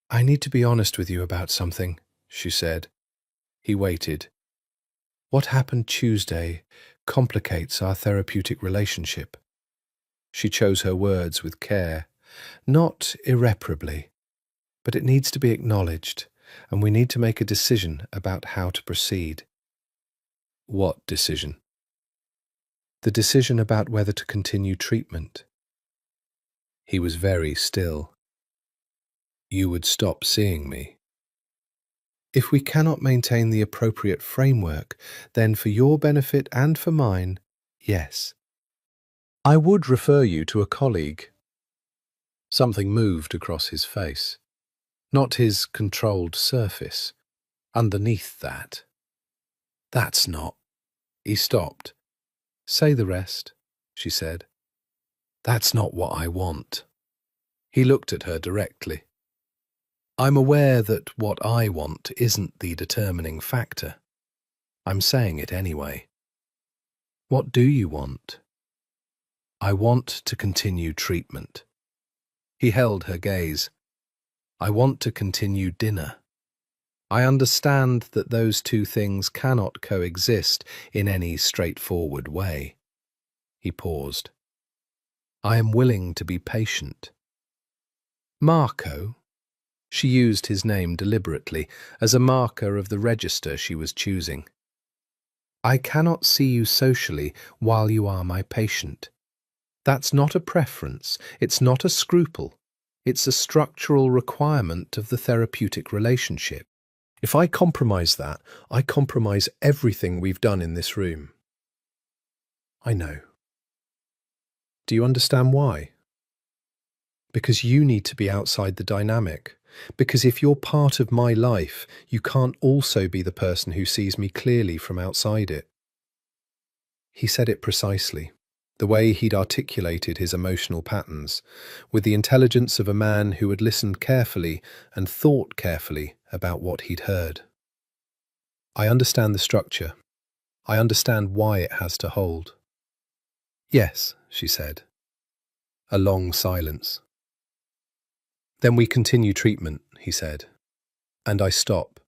I need to be honest with you about something, she said. He waited. What happened Tuesday complicates our therapeutic relationship. She chose her words with care, not irreparably, but it needs to be acknowledged, and we need to make a decision about how to proceed. What decision? The decision about whether to continue treatment. He was very still. You would stop seeing me. If we cannot maintain the appropriate framework, then for your benefit and for mine, yes. I would refer you to a colleague. Something moved across his face. Not his controlled surface. Underneath that. That's not. He stopped. Say the rest, she said. That's not what I want. He looked at her directly. I'm aware that what I want isn't the determining factor. I'm saying it anyway. What do you want? I want to continue treatment. He held her gaze. I want to continue dinner. I understand that those two things cannot coexist in any straightforward way. He paused. I am willing to be patient. Marco? She used his name deliberately as a marker of the register she was choosing. I cannot see you socially while you are my patient. That's not a preference, it's not a scruple, it's a structural requirement of the therapeutic relationship. If I compromise that, I compromise everything we've done in this room. I know. Do you understand why? Because you need to be outside the dynamic. Because if you're part of my life, you can't also be the person who sees me clearly from outside it. He said it precisely, the way he'd articulated his emotional patterns, with the intelligence of a man who had listened carefully and thought carefully about what he'd heard. I understand the structure. I understand why it has to hold. Yes, she said. A long silence. Then we continue treatment, he said. And I stop.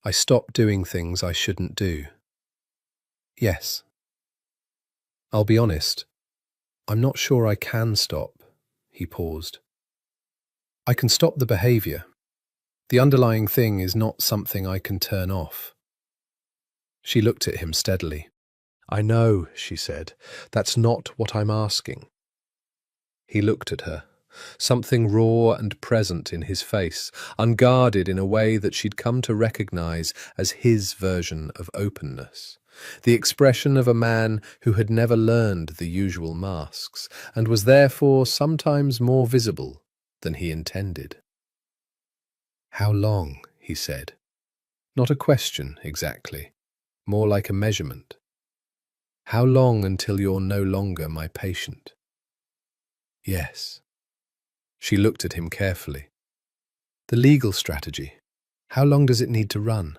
I stop doing things I shouldn't do. Yes. I'll be honest. I'm not sure I can stop. He paused. I can stop the behaviour. The underlying thing is not something I can turn off. She looked at him steadily. I know, she said. That's not what I'm asking. He looked at her. Something raw and present in his face, unguarded in a way that she'd come to recognise as his version of openness. The expression of a man who had never learned the usual masks, and was therefore sometimes more visible than he intended. How long, he said. Not a question, exactly. More like a measurement. How long until you're no longer my patient? Yes. She looked at him carefully. The legal strategy. How long does it need to run?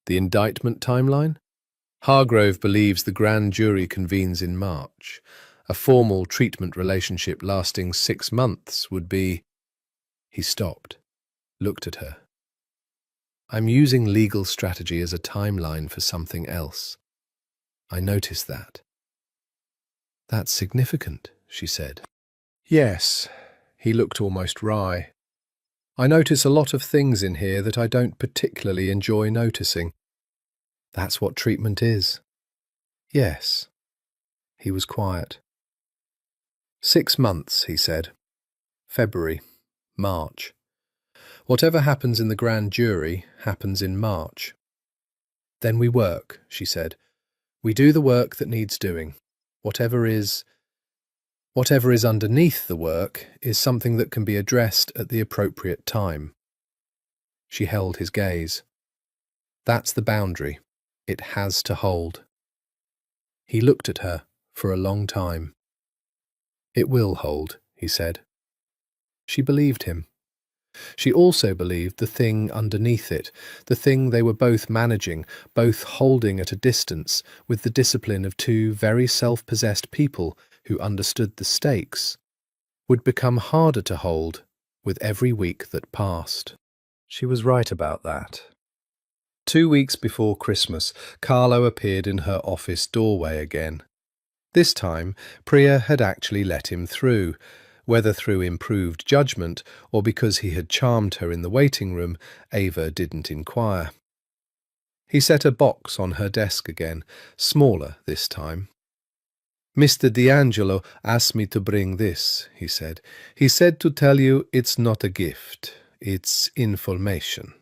The indictment timeline? Hargrove believes the grand jury convenes in March. A formal treatment relationship lasting 6 months would be... He stopped, looked at her. I'm using legal strategy as a timeline for something else. I noticed that. That's significant, she said. Yes. He looked almost wry. I notice a lot of things in here that I don't particularly enjoy noticing. That's what treatment is. Yes. He was quiet. 6 months, he said. February, March. Whatever happens in the grand jury happens in March. Then we work, she said. We do the work that needs doing. Whatever is underneath the work is something that can be addressed at the appropriate time. She held his gaze. That's the boundary. It has to hold. He looked at her for a long time. It will hold, he said. She believed him. She also believed the thing underneath it, the thing they were both managing, both holding at a distance, with the discipline of two very self-possessed people who understood the stakes, would become harder to hold with every week that passed. She was right about that. 2 weeks before Christmas, Carlo appeared in her office doorway again. This time, Priya had actually let him through, whether through improved judgment or because he had charmed her in the waiting room, Ava didn't inquire. He set a box on her desk again, smaller this time. "Mr. D'Angelo asked me to bring this," he said. "He said to tell you it's not a gift, it's information."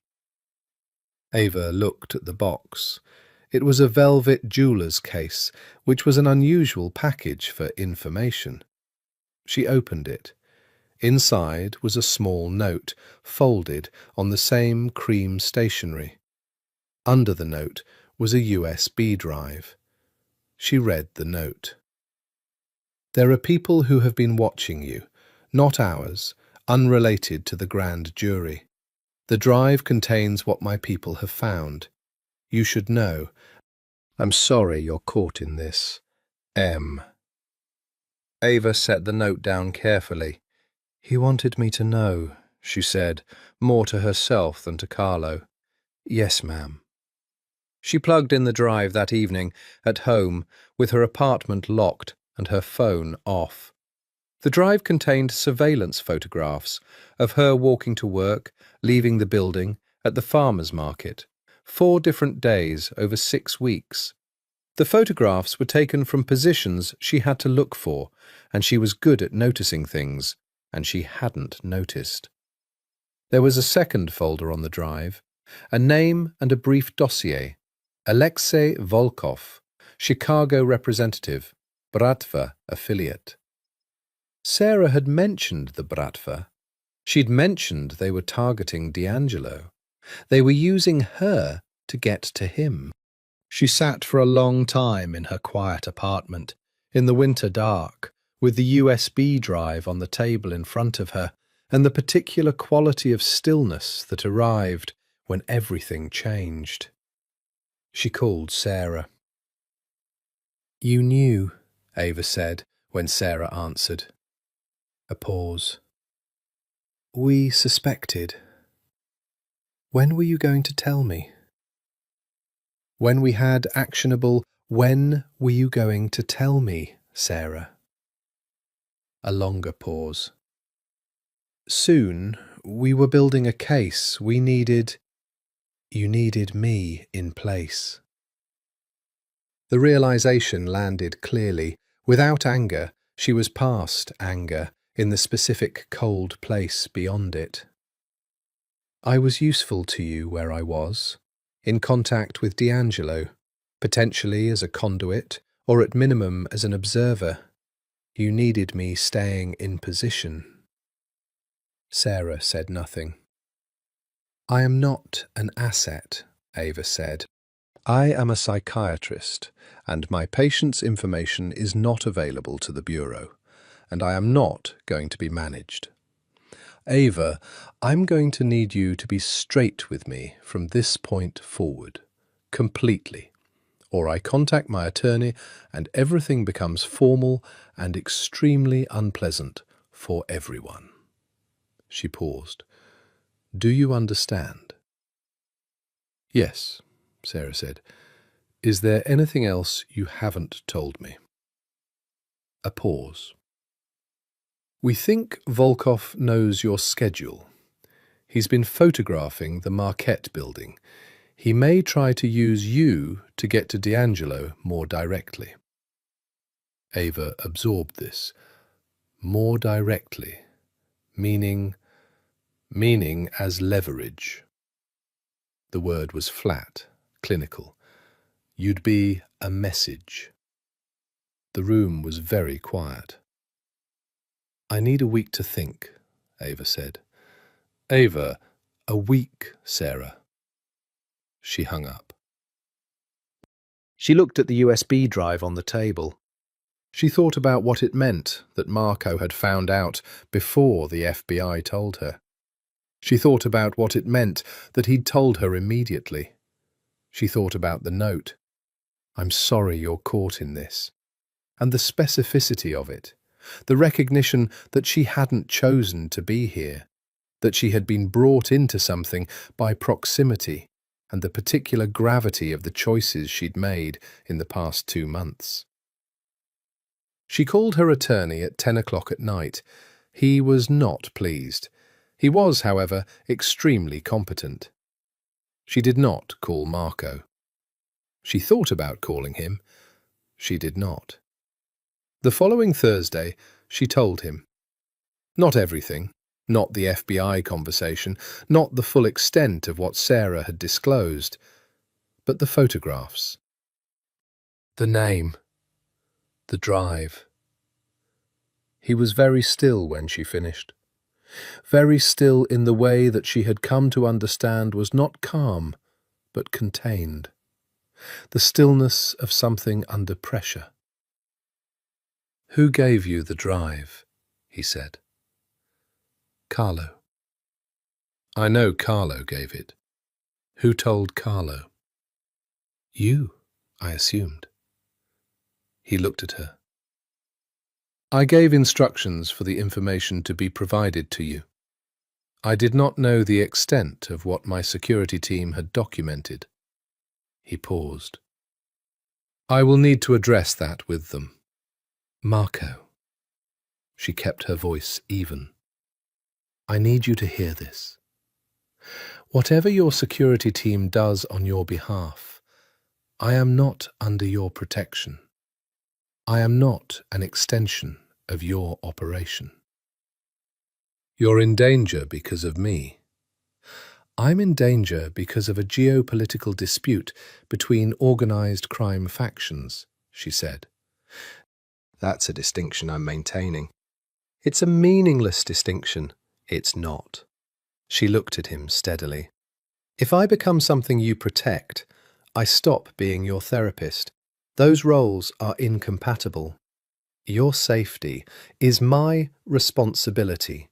Ava looked at the box. It was a velvet jeweller's case, which was an unusual package for information. She opened it. Inside was a small note, folded on the same cream stationery. Under the note was a USB drive. She read the note. "There are people who have been watching you, not ours, unrelated to the grand jury. The drive contains what my people have found. You should know. I'm sorry you're caught in this. M." Ava set the note down carefully. "He wanted me to know," she said, more to herself than to Carlo. "Yes, ma'am." She plugged in the drive that evening, at home, with her apartment locked and her phone off. The drive contained surveillance photographs of her walking to work, leaving the building, at the farmer's market, 4 different days over 6 weeks. The photographs were taken from positions she had to look for, and she was good at noticing things, and she hadn't noticed. There was a second folder on the drive, a name and a brief dossier. Alexei Volkov, Chicago representative, Bratva affiliate. Sarah had mentioned the Bratva. She'd mentioned they were targeting D'Angelo. They were using her to get to him. She sat for a long time in her quiet apartment, in the winter dark, with the USB drive on the table in front of her, and the particular quality of stillness that arrived when everything changed. She called Sarah. "You knew," Ava said, when Sarah answered. A pause. "We suspected. When were you going to tell me?" "When we had actionable, when were you going to tell me, Sarah?" A longer pause. "Soon. We were building a case. We needed... You needed me in place." The realization landed clearly. Without anger, she was past anger, in the specific cold place beyond it. "I was useful to you where I was, in contact with D'Angelo, potentially as a conduit, or at minimum as an observer. You needed me staying in position." Sarah said nothing. "I am not an asset," Ava said. "I am a psychiatrist, and my patient's information is not available to the Bureau, and I am not going to be managed. Ava, I'm going to need you to be straight with me from this point forward, completely, or I contact my attorney and everything becomes formal and extremely unpleasant for everyone." She paused. "Do you understand?" "Yes," Sarah said. "Is there anything else you haven't told me?" A pause. "We think Volkov knows your schedule. He's been photographing the Marquette building. He may try to use you to get to D'Angelo more directly." Ava absorbed this. More directly. Meaning as leverage. The word was flat, clinical. You'd be a message. The room was very quiet. "I need a week to think," Ava said. "Ava, a week, Sarah." She hung up. She looked at the USB drive on the table. She thought about what it meant that Marco had found out before the FBI told her. She thought about what it meant that he'd told her immediately. She thought about the note. "I'm sorry you're caught in this." And the specificity of it. The recognition that she hadn't chosen to be here, that she had been brought into something by proximity, and the particular gravity of the choices she'd made in the past 2 months. She called her attorney at 10 o'clock at night. He was not pleased. He was, however, extremely competent. She did not call Marco. She thought about calling him. She did not. The following Thursday, she told him. Not everything, not the FBI conversation, not the full extent of what Sarah had disclosed, but the photographs. The name. The drive. He was very still when she finished. Very still in the way that she had come to understand was not calm, but contained. The stillness of something under pressure. "Who gave you the drive?" he said. "Carlo." "I know Carlo gave it. Who told Carlo?" "You, I assumed." He looked at her. "I gave instructions for the information to be provided to you. I did not know the extent of what my security team had documented." He paused. "I will need to address that with them." "Marco." She kept her voice even. "I need you to hear this. Whatever your security team does on your behalf, I am not under your protection. I am not an extension of your operation. You're in danger because of me. I'm in danger because of a geopolitical dispute between organized crime factions," she said. "That's a distinction I'm maintaining." "It's a meaningless distinction." "It's not." She looked at him steadily. "If I become something you protect, I stop being your therapist. Those roles are incompatible. Your safety is my responsibility."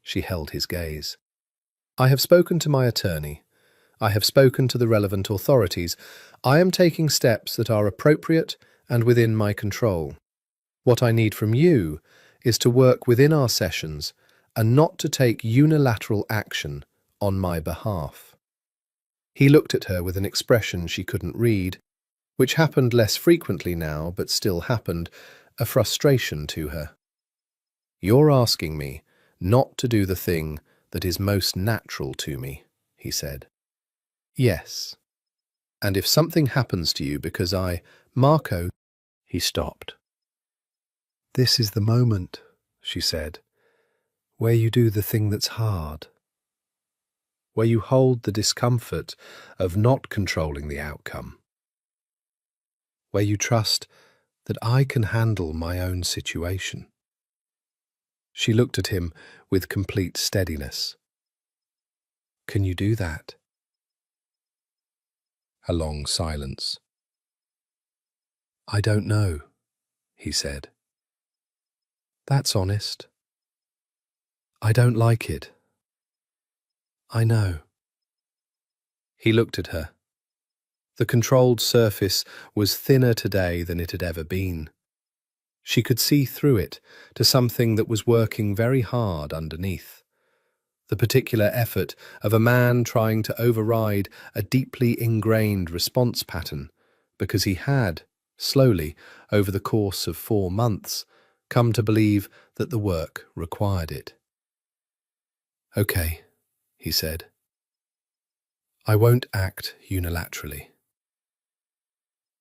She held his gaze. "I have spoken to my attorney. I have spoken to the relevant authorities. I am taking steps that are appropriate and within my control. What I need from you is to work within our sessions and not to take unilateral action on my behalf." He looked at her with an expression she couldn't read, which happened less frequently now, but still happened, a frustration to her. "You're asking me not to do the thing that is most natural to me," he said. "Yes. And if something happens to you because Marco," he stopped. "This is the moment," she said, "where you do the thing that's hard. Where you hold the discomfort of not controlling the outcome. Where you trust that I can handle my own situation." She looked at him with complete steadiness. "Can you do that?" A long silence. "I don't know," he said. "That's honest. I don't like it. I know." He looked at her. The controlled surface was thinner today than it had ever been. She could see through it to something that was working very hard underneath. The particular effort of a man trying to override a deeply ingrained response pattern because he had, slowly, over the course of 4 months, come to believe that the work required it. "Okay," he said. "I won't act unilaterally."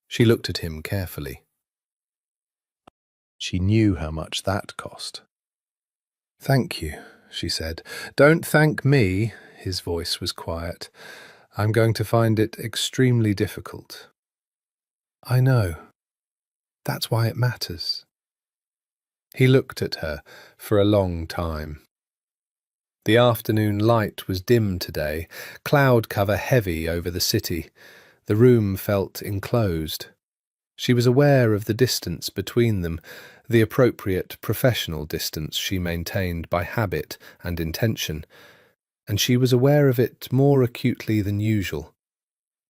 She looked at him carefully. She knew how much that cost. "Thank you," she said. "Don't thank me." His voice was quiet. "I'm going to find it extremely difficult." "I know. That's why it matters." He looked at her for a long time. The afternoon light was dim today, cloud cover heavy over the city. The room felt enclosed. She was aware of the distance between them, the appropriate professional distance she maintained by habit and intention, and she was aware of it more acutely than usual,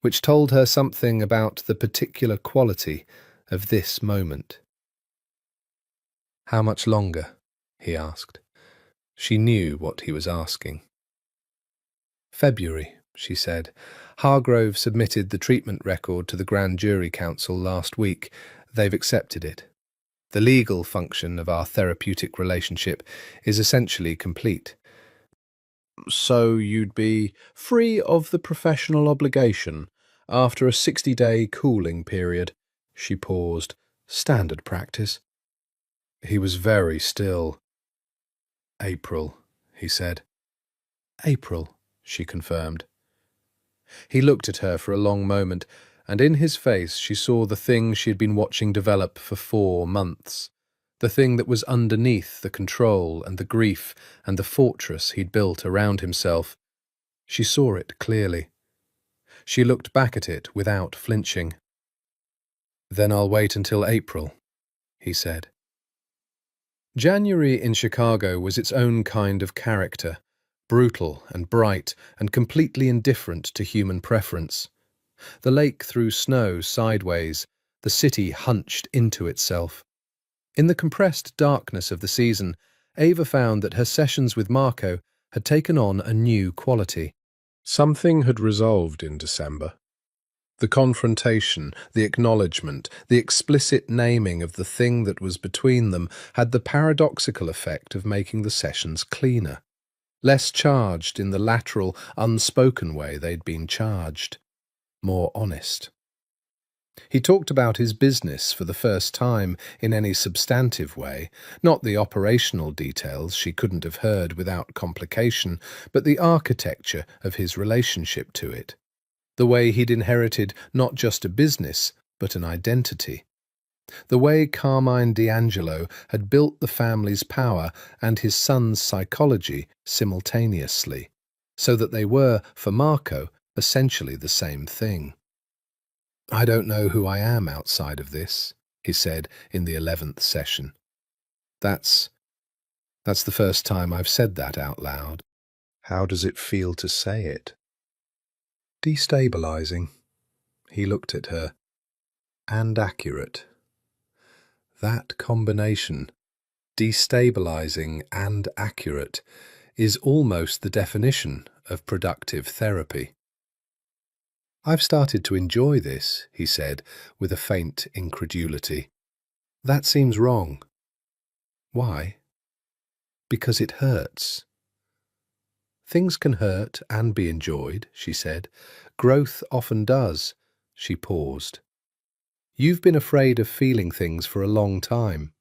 which told her something about the particular quality of this moment. "How much longer?" he asked. She knew what he was asking. "February," she said. Hargrove submitted the treatment record to the Grand Jury Council last week. They've accepted it. The legal function of our therapeutic relationship is essentially complete. So you'd be free of the professional obligation after a 60-day cooling period. She paused. Standard practice. He was very still. April, he said. April, she confirmed. He looked at her for a long moment, and in his face she saw the thing she had been watching develop for 4 months, the thing that was underneath the control and the grief and the fortress he'd built around himself. She saw it clearly. She looked back at it without flinching. Then I'll wait until April, he said. January in Chicago was its own kind of character, brutal and bright and completely indifferent to human preference. The lake threw snow sideways, the city hunched into itself. In the compressed darkness of the season, Ava found that her sessions with Marco had taken on a new quality. Something had resolved in December. The confrontation, the acknowledgement, the explicit naming of the thing that was between them had the paradoxical effect of making the sessions cleaner, less charged in the lateral, unspoken way they'd been charged, more honest. He talked about his business for the first time in any substantive way, not the operational details she couldn't have heard without complication, but the architecture of his relationship to it. The way he'd inherited not just a business, but an identity. The way Carmine D'Angelo had built the family's power and his son's psychology simultaneously, so that they were, for Marco, essentially the same thing. I don't know who I am outside of this, he said in the 11th session. That's the first time I've said that out loud. How does it feel to say it? Destabilizing. He looked at her. And accurate. That combination, destabilizing and accurate, is almost the definition of productive therapy. I've started to enjoy this, he said, with a faint incredulity. That seems wrong. Why? Because it hurts. Things can hurt and be enjoyed, she said. Growth often does. She paused. You've been afraid of feeling things for a long time.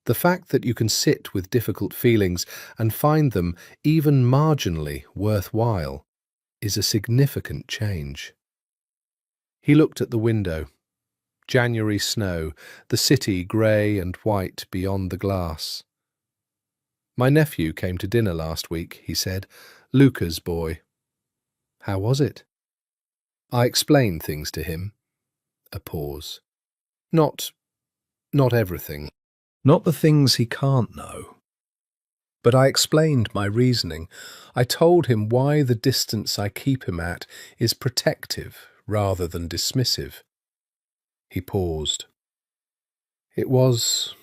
The fact that you can sit with difficult feelings and find them even marginally worthwhile is a significant change. He looked at the window. January snow, the city grey and white beyond the glass. My nephew came to dinner last week, he said. Luca's boy. How was it? I explained things to him. A pause. Not everything. Not the things he can't know. But I explained my reasoning. I told him why the distance I keep him at is protective rather than dismissive. He paused. It was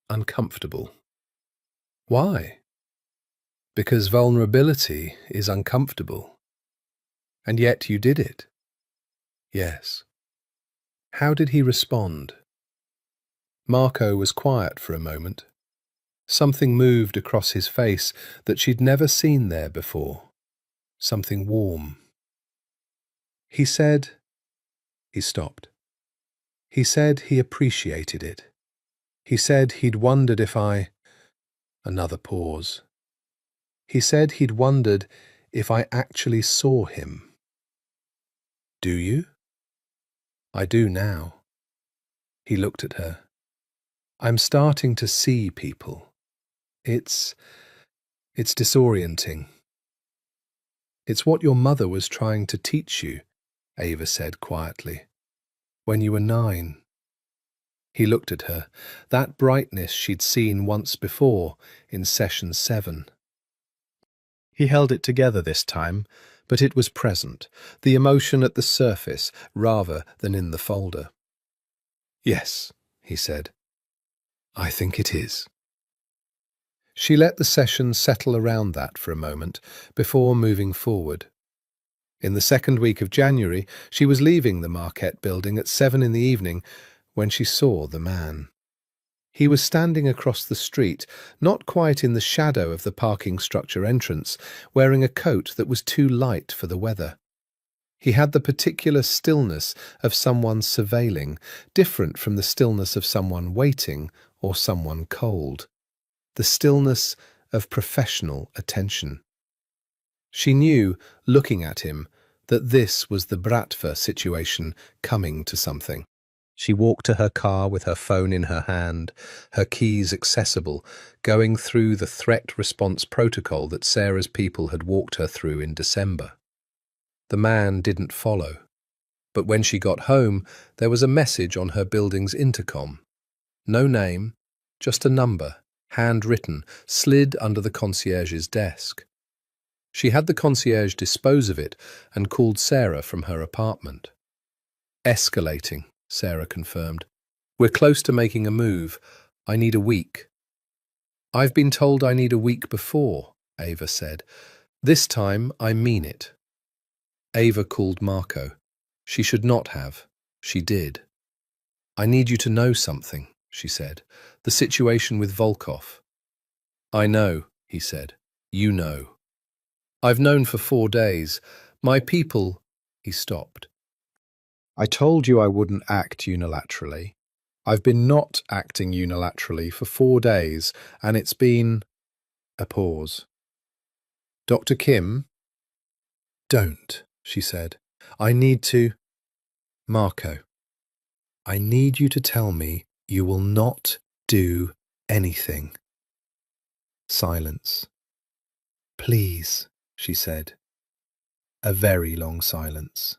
uncomfortable. Why? Because vulnerability is uncomfortable. And yet you did it. Yes. How did he respond? Marco was quiet for a moment. Something moved across his face that she'd never seen there before. Something warm. He said... He stopped. He said he appreciated it. He said he'd wondered if I... Another pause. He said he'd wondered if I actually saw him. Do you? I do now. He looked at her. I'm starting to see people. It's disorienting. It's what your mother was trying to teach you, Ava said quietly. When you were 9. He looked at her, that brightness she'd seen once before in session 7. He held it together this time, but it was present, the emotion at the surface rather than in the folder. Yes, he said. I think it is. She let the session settle around that for a moment before moving forward. In the second week of January, she was leaving the Marquette building at 7 in the evening when she saw the man. He was standing across the street, not quite in the shadow of the parking structure entrance, wearing a coat that was too light for the weather. He had the particular stillness of someone surveilling, different from the stillness of someone waiting or someone cold. The stillness of professional attention. She knew, looking at him, that this was the Bratva situation coming to something. She walked to her car with her phone in her hand, her keys accessible, going through the threat response protocol that Sarah's people had walked her through in December. The man didn't follow, but when she got home, there was a message on her building's intercom. No name, just a number, handwritten, slid under the concierge's desk. She had the concierge dispose of it and called Sarah from her apartment. Escalating, Sarah confirmed. We're close to making a move. I need a week. I've been told I need a week before, Ava said. This time I mean it. Ava called Marco. She should not have. She did. I need you to know something, she said. The situation with Volkov. I know, he said. You know. I've known for 4 days. My people... He stopped. I told you I wouldn't act unilaterally. I've been not acting unilaterally for 4 days, and it's been... A pause. Dr. Kim? Don't, she said. I need to... Marco, I need you to tell me you will not do anything. Silence. Please, she said. A very long silence.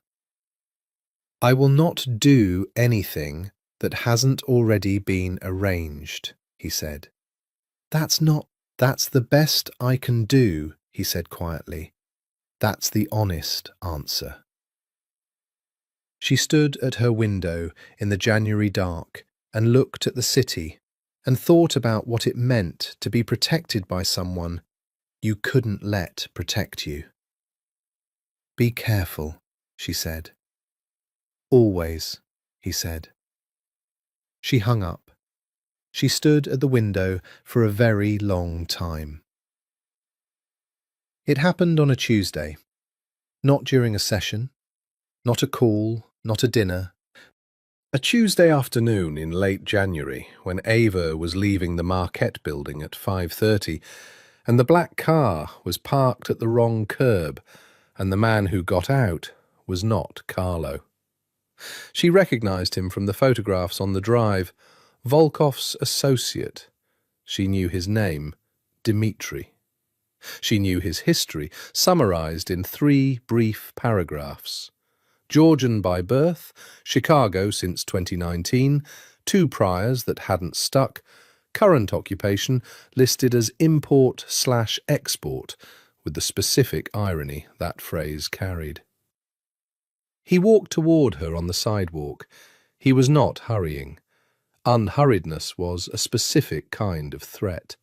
I will not do anything that hasn't already been arranged, he said. That's the best I can do, he said quietly. That's the honest answer. She stood at her window in the January dark and looked at the city and thought about what it meant to be protected by someone you couldn't let protect you. Be careful, she said. Always, he said. She hung up. She stood at the window for a very long time. It happened on a Tuesday. Not during a session, not a call, not a dinner. A Tuesday afternoon in late January, when Ava was leaving the Marquette building at 5:30, and the black car was parked at the wrong curb, and the man who got out was not Carlo. She recognized him from the photographs on the drive, Volkov's associate. She knew his name, Dmitri. She knew his history, summarized in 3 brief paragraphs. Georgian by birth, Chicago since 2019, 2 priors that hadn't stuck, current occupation listed as import/export, with the specific irony that phrase carried. He walked toward her on the sidewalk. He was not hurrying. Unhurriedness was a specific kind of threat.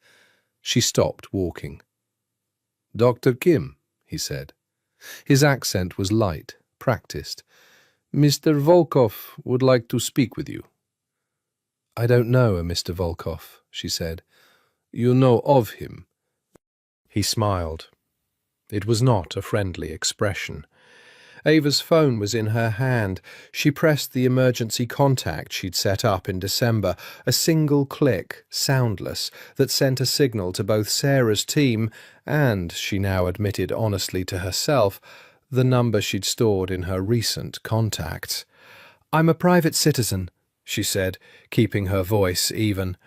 She stopped walking. Dr. Kim, he said. His accent was light, practiced. Mr. Volkov would like to speak with you. I don't know a Mr. Volkov, she said. You know of him. He smiled. It was not a friendly expression. Ava's phone was in her hand. She pressed the emergency contact she'd set up in December, a single click, soundless, that sent a signal to both Sarah's team and, she now admitted honestly to herself, the number she'd stored in her recent contacts. I'm a private citizen, she said, keeping her voice even.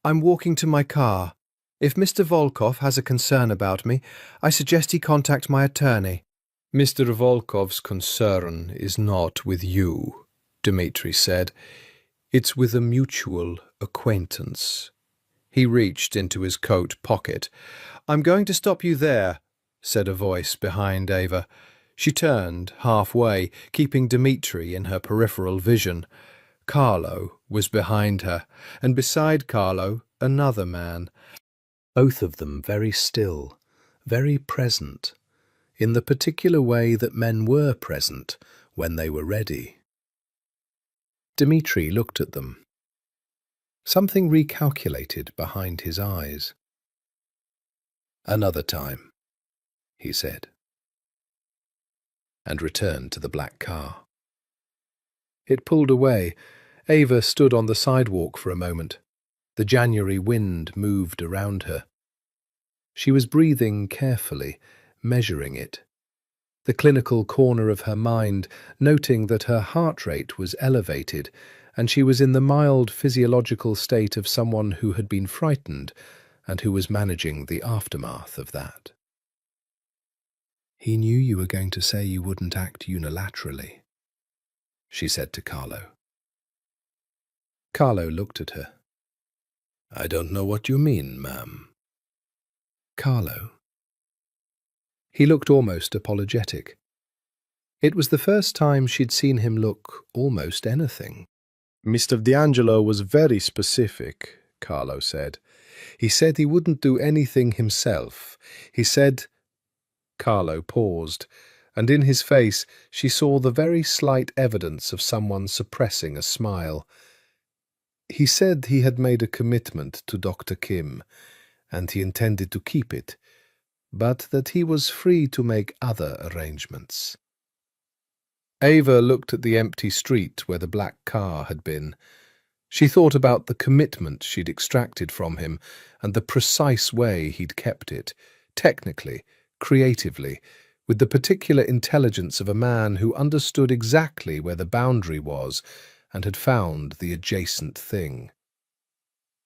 I'm walking to my car. If Mr. Volkov has a concern about me, I suggest he contact my attorney. Mr. Volkov's concern is not with you, Dmitri said. It's with a mutual acquaintance. He reached into his coat pocket. I'm going to stop you there, said a voice behind Ava. She turned halfway, keeping Dmitri in her peripheral vision. Carlo was behind her, and beside Carlo, another man. Both of them very still, very present. in the particular way that men were present when they were ready. Dmitri looked at them. Something recalculated behind his eyes. "Another time," he said, and returned to the black car. It pulled away. Ava stood on the sidewalk for a moment. The January wind moved around her. She was breathing carefully, measuring it. The clinical corner of her mind, noting that her heart rate was elevated, and she was in the mild physiological state of someone who had been frightened and who was managing the aftermath of that. "He knew you were going to say you wouldn't act unilaterally," she said to Carlo. Carlo looked at her. "I don't know what you mean, ma'am." "Carlo?" He looked almost apologetic. It was the first time she'd seen him look almost anything. "Mr. D'Angelo was very specific," Carlo said. "He said he wouldn't do anything himself. He said—" Carlo paused, and in his face she saw the very slight evidence of someone suppressing a smile. "He said he had made a commitment to Dr. Kim, and he intended to keep it, but that he was free to make other arrangements." Ava looked at the empty street where the black car had been. She thought about the commitment she'd extracted from him and the precise way he'd kept it, technically, creatively, with the particular intelligence of a man who understood exactly where the boundary was and had found the adjacent thing.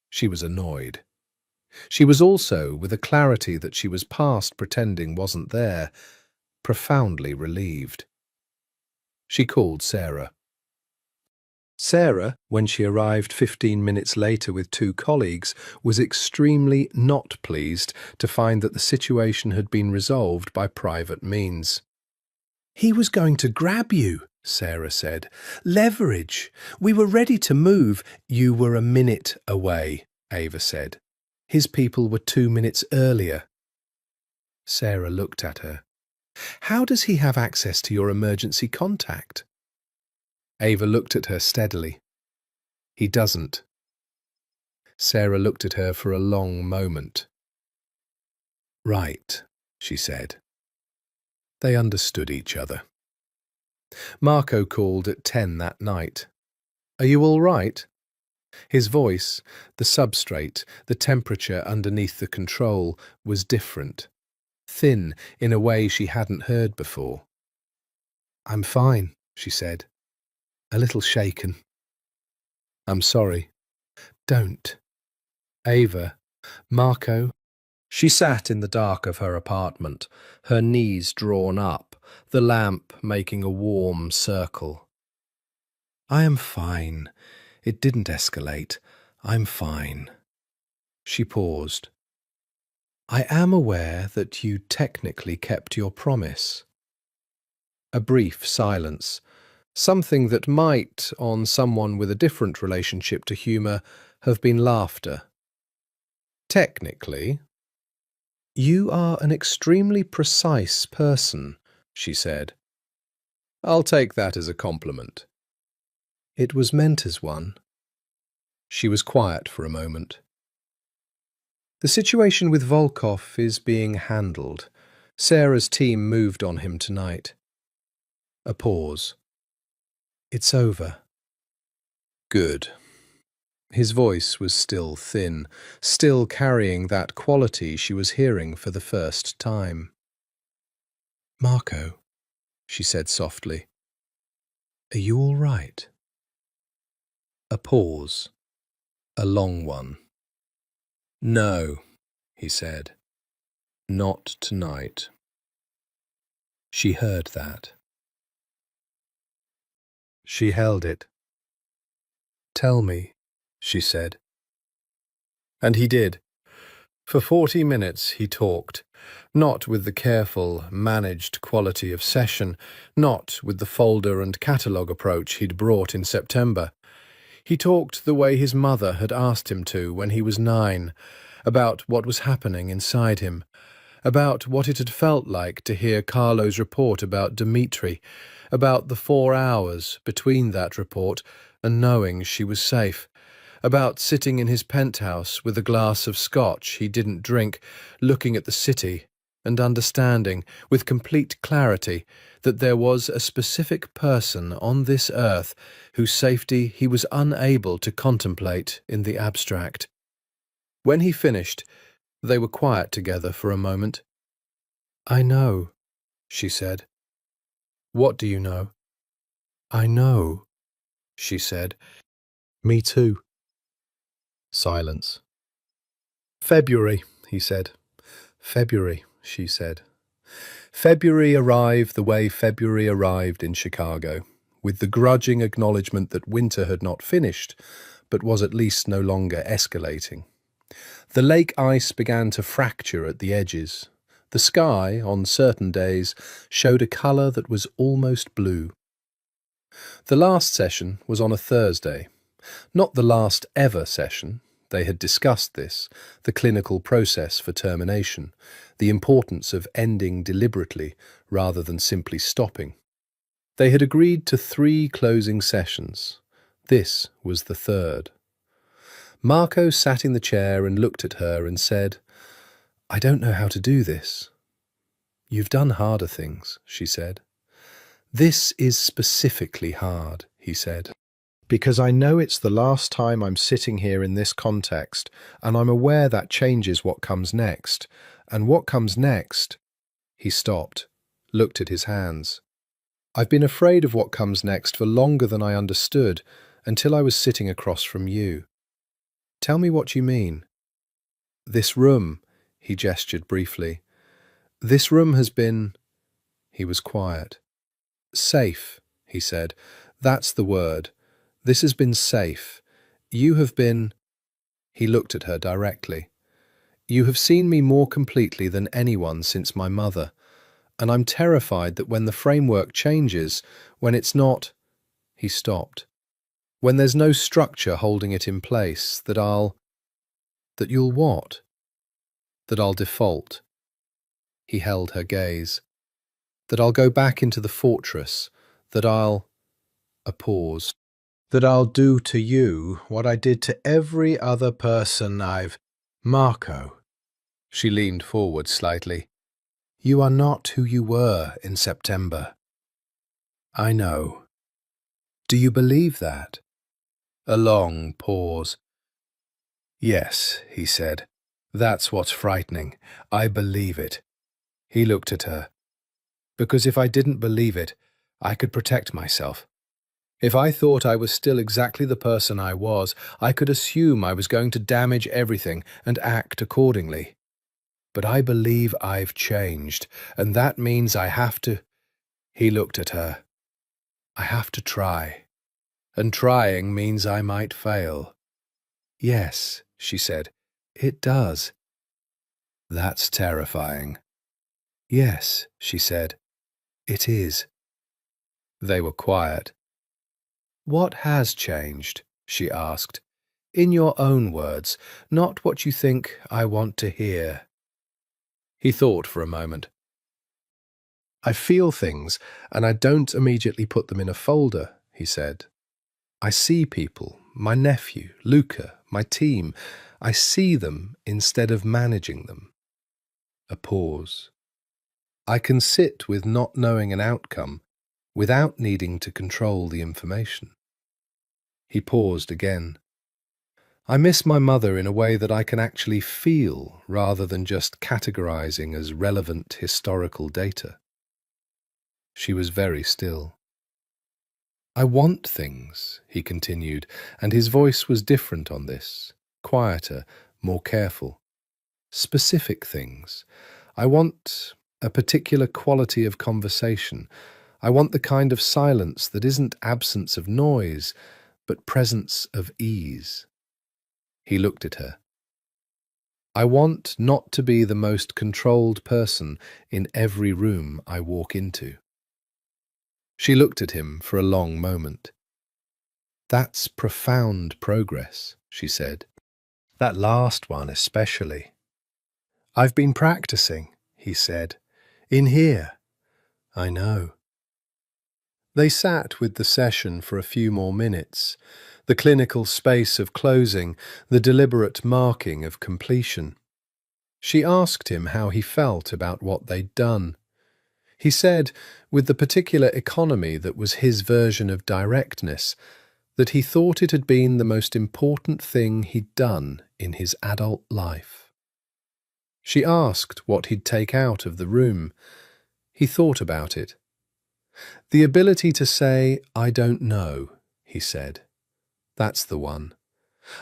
She was annoyed. She was also, with a clarity that she was past pretending wasn't there, profoundly relieved. She called Sarah. Sarah, when she arrived 15 minutes later with 2 colleagues, was extremely not pleased to find that the situation had been resolved by private means. "He was going to grab you," Sarah said. "Leverage. We were ready to move." "You were a minute away," Ava said. "His people were 2 minutes earlier." Sarah looked at her. "How does he have access to your emergency contact?" Ava looked at her steadily. "He doesn't." Sarah looked at her for a long moment. "Right," she said. They understood each other. Marco called at 10 that night. "Are you all right?" His voice, the substrate, the temperature underneath the control, was different. Thin in a way she hadn't heard before. "I'm fine," she said. "A little shaken." "I'm sorry." "Don't." "Ava, Marco." She sat in the dark of her apartment, her knees drawn up, the lamp making a warm circle. "I am fine. It didn't escalate. I'm fine." She paused. "I am aware that you technically kept your promise." A brief silence, something that might, on someone with a different relationship to humour, have been laughter. "Technically?" "You are an extremely precise person," she said. "I'll take that as a compliment." "It was meant as one." She was quiet for a moment. "The situation with Volkov is being handled. Sarah's team moved on him tonight." A pause. "It's over." "Good." His voice was still thin, still carrying that quality she was hearing for the first time. "Marco," she said softly, "are you all right?" A pause. A long one. "No," he said. "Not tonight." She heard that. She held it. "Tell me," she said. And he did. For 40 minutes he talked, not with the careful, managed quality of session, not with the folder and catalogue approach he'd brought in September. He talked the way his mother had asked him to when he was 9, about what was happening inside him, about what it had felt like to hear Carlo's report about Dmitri, about the 4 hours between that report and knowing she was safe, about sitting in his penthouse with a glass of scotch he didn't drink, looking at the city and understanding, with complete clarity, that there was a specific person on this earth whose safety he was unable to contemplate in the abstract. When he finished, they were quiet together for a moment. "I know," she said. "What do you know?" "I know," she said. "Me too." Silence. "February," he said. "February," she said. February arrived the way February arrived in Chicago, with the grudging acknowledgement that winter had not finished, but was at least no longer escalating. The lake ice began to fracture at the edges. The sky, on certain days, showed a colour that was almost blue. The last session was on a Thursday. Not the last ever session. They had discussed this, the clinical process for termination, the importance of ending deliberately rather than simply stopping. They had agreed to 3 closing sessions. This was the third. Marco sat in the chair and looked at her and said, "I don't know how to do this." "You've done harder things," she said. "This is specifically hard," he said, "because I know it's the last time I'm sitting here in this context, and I'm aware that changes what comes next. And what comes next—" He stopped, looked at his hands. "I've been afraid of what comes next for longer than I understood, until I was sitting across from you. Tell me what you mean." "This room," he gestured briefly. "This room has been—" He was quiet. "Safe," he said. "That's the word. This has been safe. You have been—" He looked at her directly. "You have seen me more completely than anyone since my mother, and I'm terrified that when the framework changes, when it's not—" He stopped. "When there's no structure holding it in place, that you'll what?" "That I'll default." He held her gaze. "That I'll go back into the fortress, that I'll—" A pause. "That I'll do to you what I did to every other person I've—" "Marco." She leaned forward slightly. "You are not who you were in September." "I know." "Do you believe that?" A long pause. "Yes," he said. "That's what's frightening. I believe it." He looked at her. "Because if I didn't believe it, I could protect myself. If I thought I was still exactly the person I was, I could assume I was going to damage everything and act accordingly. But I believe I've changed, and that means I have to—" He looked at her. "I have to try. And trying means I might fail." "Yes," she said, "it does." "That's terrifying." "Yes," she said, "it is." They were quiet. "What has changed?" she asked. "In your own words, not what you think I want to hear." He thought for a moment. "I feel things, and I don't immediately put them in a folder," he said. "I see people, my nephew, Luca, my team. I see them instead of managing them." A pause. "I can sit with not knowing an outcome without needing to control the information." He paused again. "I miss my mother in a way that I can actually feel rather than just categorizing as relevant historical data." She was very still. "I want things," he continued, and his voice was different on this, quieter, more careful. "Specific things. I want a particular quality of conversation. I want the kind of silence that isn't absence of noise, but presence of ease." He looked at her. "I want not to be the most controlled person in every room I walk into." She looked at him for a long moment. "That's profound progress," she said. "That last one especially." "I've been practicing," he said. "In here." "I know." They sat with the session for a few more minutes, the clinical space of closing, the deliberate marking of completion. She asked him how he felt about what they'd done. He said, with the particular economy that was his version of directness, that he thought it had been the most important thing he'd done in his adult life. She asked what he'd take out of the room. He thought about it. "The ability to say, 'I don't know,'" he said. "That's the one.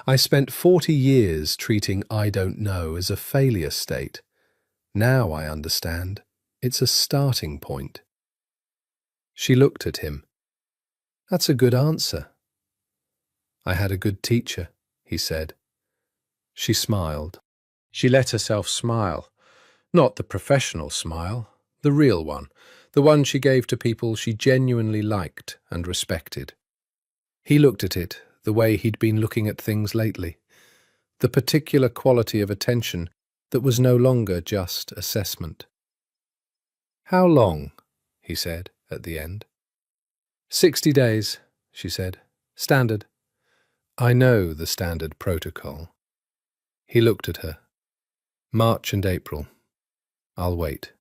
I spent 40 years treating 'I don't know' as a failure state. Now I understand. It's a starting point." She looked at him. "That's a good answer." "I had a good teacher," he said. She smiled. She let herself smile. Not the professional smile, the real one, the one she gave to people she genuinely liked and respected. He looked at it the way he'd been looking at things lately, the particular quality of attention that was no longer just assessment. "How long?" he said at the end. 60 days, she said. "Standard." "I know the standard protocol." He looked at her. "March and April. I'll wait."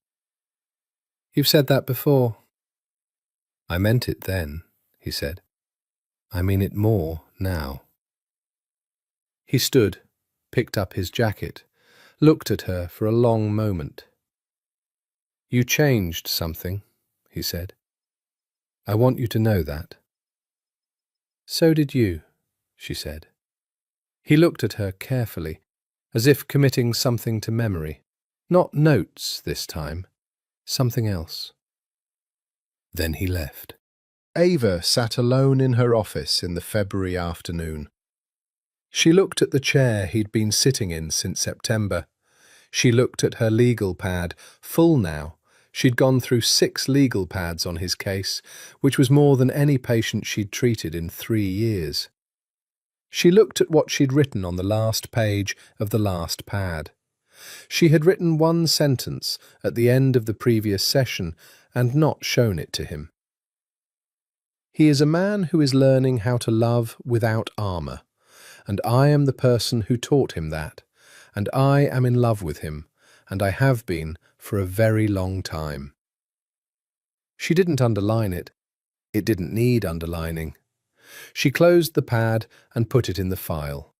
"You've said that before." "I meant it then," he said. "I mean it more now." He stood, picked up his jacket, looked at her for a long moment. "You changed something," he said. "I want you to know that." "So did you," she said. He looked at her carefully, as if committing something to memory. Not notes this time, something else. Then he left. Ava sat alone in her office in the February afternoon. She looked at the chair he'd been sitting in since September. She looked at her legal pad, full now. She'd gone through 6 legal pads on his case, which was more than any patient she'd treated in 3 years. She looked at what she'd written on the last page of the last pad. She had written 1 sentence at the end of the previous session and not shown it to him. "He is a man who is learning how to love without armour, and I am the person who taught him that, and I am in love with him, and I have been for a very long time." She didn't underline it. It didn't need underlining. She closed the pad and put it in the file.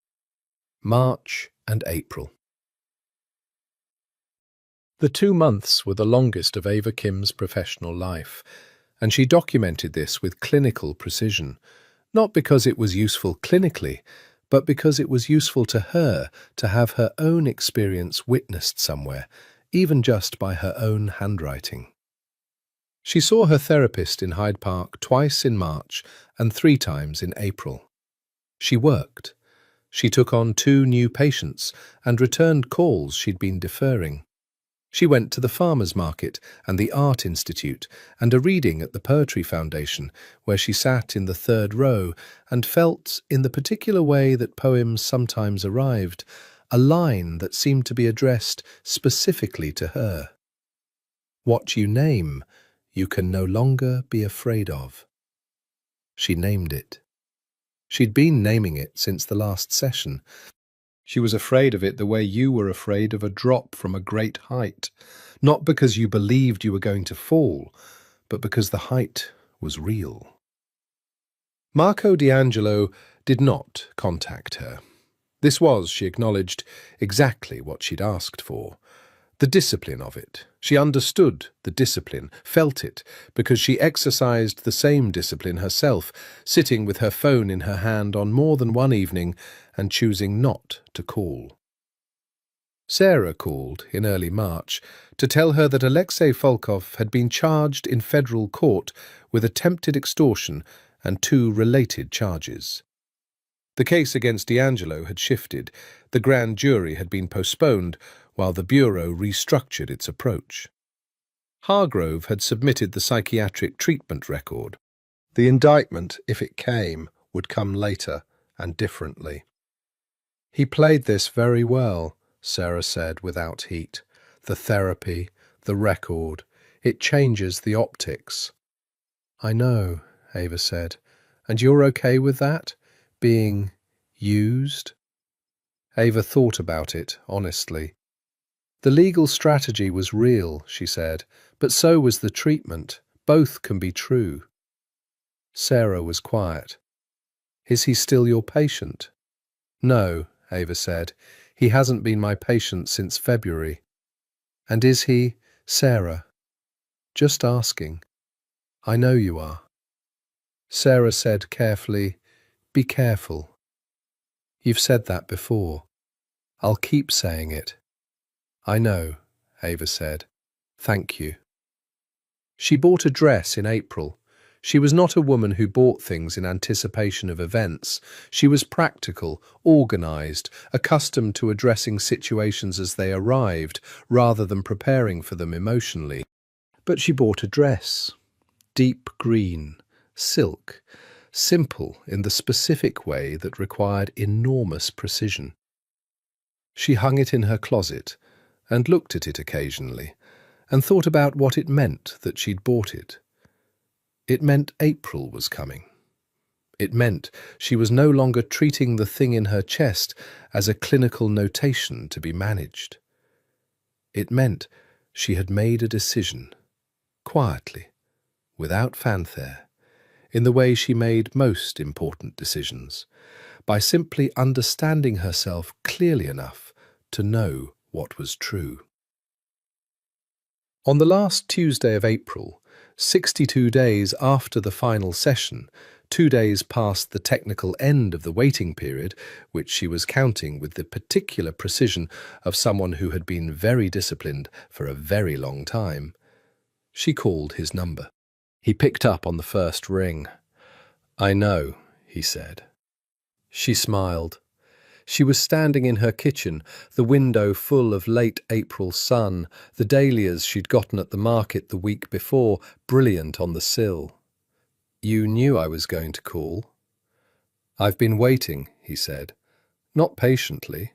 March and April. The 2 months were the longest of Ava Kim's professional life, and she documented this with clinical precision, not because it was useful clinically, but because it was useful to her to have her own experience witnessed somewhere, even just by her own handwriting. She saw her therapist in Hyde Park twice in March and 3 times in April. She worked. She took on 2 new patients and returned calls she'd been deferring. She went to the farmers' market and the art institute and a reading at the Poetry Foundation, where she sat in the 3rd row and felt, in the particular way that poems sometimes arrived, a line that seemed to be addressed specifically to her. "What you name, you can no longer be afraid of." She named it. She'd been naming it since the last session. She was afraid of it the way you were afraid of a drop from a great height, not because you believed you were going to fall, but because the height was real. Marco D'Angelo did not contact her. This was, she acknowledged, exactly what she'd asked for. The discipline of it. She understood the discipline, felt it, because she exercised the same discipline herself, sitting with her phone in her hand on more than one evening and choosing not to call. Sarah called in early March to tell her that Alexei Volkov had been charged in federal court with attempted extortion and 2 related charges. The case against D'Angelo had shifted. The grand jury had been postponed, while the Bureau restructured its approach. Hargrove had submitted the psychiatric treatment record. The indictment, if it came, would come later and differently. "He played this very well," Sarah said without heat. "The therapy, The record. It changes the optics. I know, Ava said. And you're okay with that? Being used? Ava thought about it, honestly. The legal strategy was real, she said, but so was the treatment. Both can be true. Sarah was quiet. Is he still your patient? No, Ava said. He hasn't been my patient since February. And is he, Sarah? Just asking. I know you are. Sarah said carefully, Be careful. You've said that before. I'll keep saying it. I know, Ava said. Thank you. She bought a dress in April. She was not a woman who bought things in anticipation of events. She was practical, organised, accustomed to addressing situations as they arrived, rather than preparing for them emotionally. But she bought a dress. Deep green, silk, simple in the specific way that required enormous precision. She hung it in her closet and looked at it occasionally and thought about what it meant that she'd bought it. It meant April was coming. It meant she was no longer treating the thing in her chest as a clinical notation to be managed. It meant she had made a decision, quietly, without fanfare, in the way she made most important decisions, by simply understanding herself clearly enough to know what was true. On the last Tuesday of April, 62 days after the final session, 2 days past the technical end of the waiting period, which she was counting with the particular precision of someone who had been very disciplined for a very long time, she called his number. He picked up on the first ring. I know, he said. She smiled. She was standing in her kitchen, the window full of late April sun, the dahlias she'd gotten at the market the week before, brilliant on the sill. You knew I was going to call. I've been waiting, he said. Not patiently.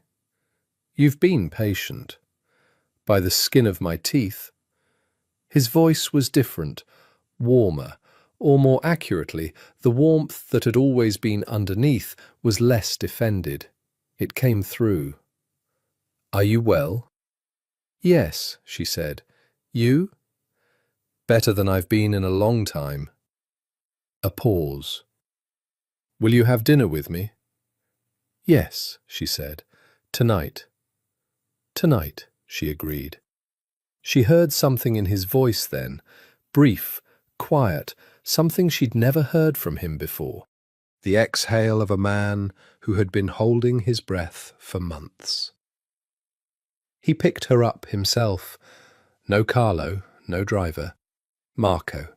You've been patient. By the skin of my teeth. His voice was different, warmer, or more accurately, the warmth that had always been underneath was less defended. It came through. Are you well? Yes, she said. You? Better than I've been in a long time. A pause. Will you have dinner with me? Yes, she said. Tonight. Tonight, she agreed. She heard something in his voice then, brief, quiet, something she'd never heard from him before. The exhale of a man who had been holding his breath for months. He picked her up himself. No Carlo, no driver. Marco.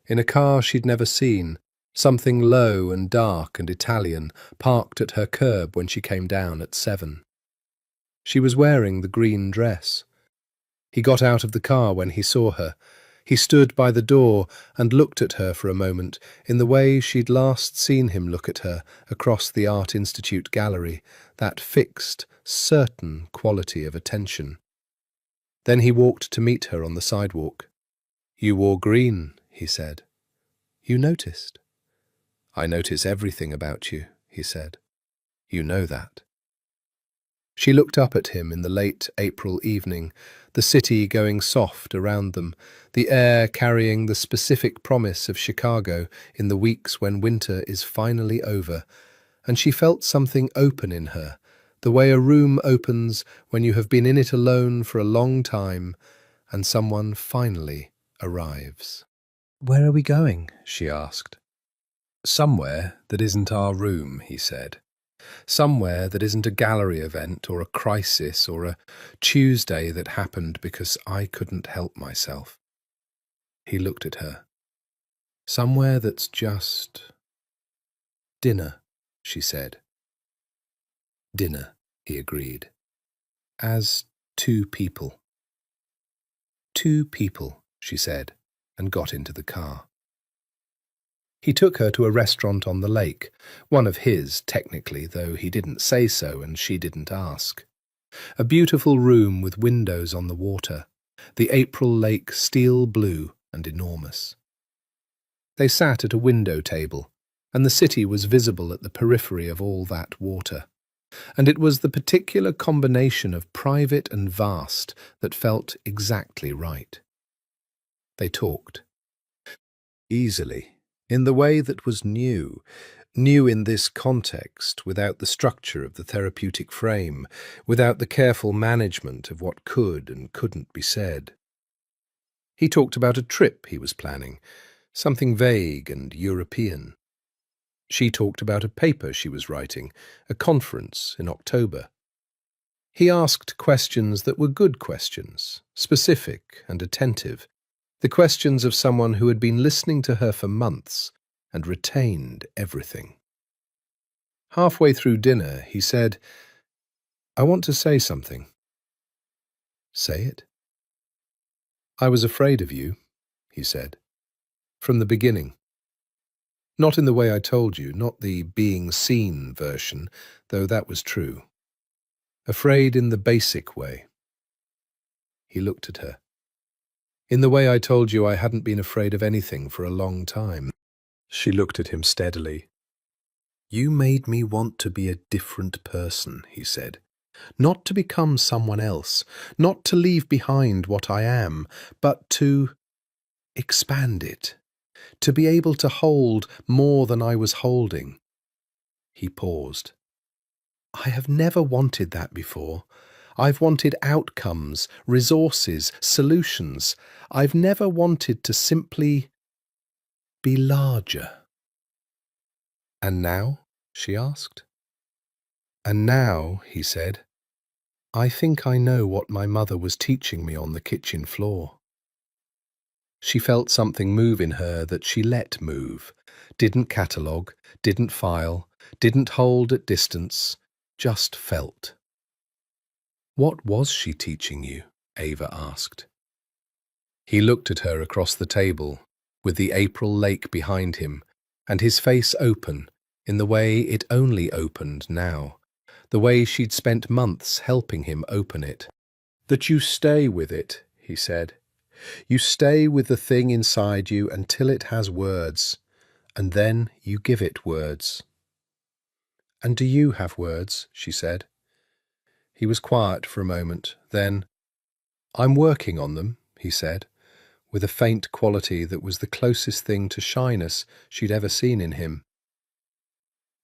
In a car she'd never seen, something low and dark and Italian, parked at her curb when she came down at 7. She was wearing the green dress. He got out of the car when he saw her. He stood by the door and looked at her for a moment in the way she'd last seen him look at her across the Art Institute gallery, that fixed, certain quality of attention. Then he walked to meet her on the sidewalk. You wore green, he said. You noticed. I notice everything about you, he said. You know that. She looked up at him in the late April evening, the city going soft around them, the air carrying the specific promise of Chicago in the weeks when winter is finally over, and she felt something open in her, the way a room opens when you have been in it alone for a long time and someone finally arrives. Where are we going? She asked. Somewhere that isn't our room, he said. Somewhere that isn't a gallery event or a crisis or a Tuesday that happened because I couldn't help myself. He looked at her. Somewhere that's just... Dinner, she said. Dinner, he agreed. As 2 people. 2 people, she said, and got into the car. He took her to a restaurant on the lake, one of his, technically, though he didn't say so and she didn't ask. A beautiful room with windows on the water. the April lake steel blue and enormous. They sat at a window table, and the city was visible at the periphery of all that water. And it was the particular combination of private and vast that felt exactly right. They talked. Easily, in the way that was new in this context, without the structure of the therapeutic frame, without the careful management of what could and couldn't be said. He talked about a trip he was planning, something vague and European. She talked about a paper she was writing, a conference in October. He asked questions that were good questions, specific and attentive, the questions of someone who had been listening to her for months and retained everything. Halfway through dinner, he said, "I want to say something." "Say it." "I was afraid of you," he said, "from the beginning. Not in the way I told you, not the being seen version, though that was true. Afraid in the basic way." He looked at her. "In the way I told you I hadn't been afraid of anything for a long time." She looked at him steadily. "You made me want to be a different person," he said. "Not to become someone else, not to leave behind what I am, but to expand it, to be able to hold more than I was holding." He paused. "I have never wanted that before. I've wanted outcomes, resources, solutions. I've never wanted to simply be larger." "And now?" she asked. "And now," he said, "I think I know what my mother was teaching me on the kitchen floor." She felt something move in her that she let move, didn't catalogue, didn't file, didn't hold at distance, just felt. "What was she teaching you?" Ava asked. He looked at her across the table, with the April lake behind him, and his face open, in the way it only opened now, the way she'd spent months helping him open it. "That you stay with it," he said. "You stay with the thing inside you until it has words, and then you give it words." "And do you have words?" she said. He was quiet for a moment, then, "I'm working on them," he said, with a faint quality that was the closest thing to shyness she'd ever seen in him.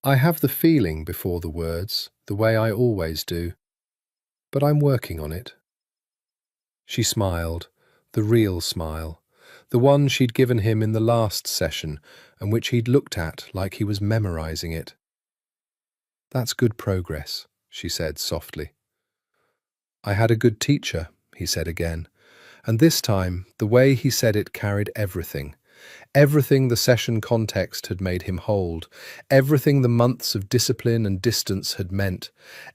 "I have the feeling before the words, the way I always do, but I'm working on it." She smiled, the real smile, the one she'd given him in the last session and which he'd looked at like he was memorizing it. "That's good progress," she said softly. "I had a good teacher," he said again, and this time the way he said it carried everything. Everything the session context had made him hold, everything the months of discipline and distance had meant,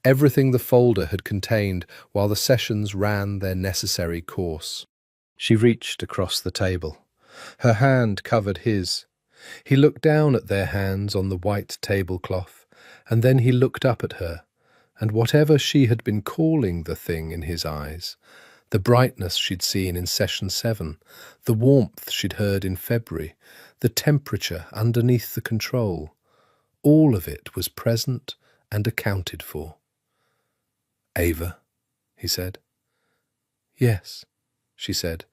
everything the folder had contained while the sessions ran their necessary course. She reached across the table. Her hand covered his. He looked down at their hands on the white tablecloth, and then he looked up at her, and whatever she had been calling the thing in his eyes, the brightness she'd seen in session 7, the warmth she'd heard in February, the temperature underneath the control, all of it was present and accounted for. "Ava," he said. "Yes," she said,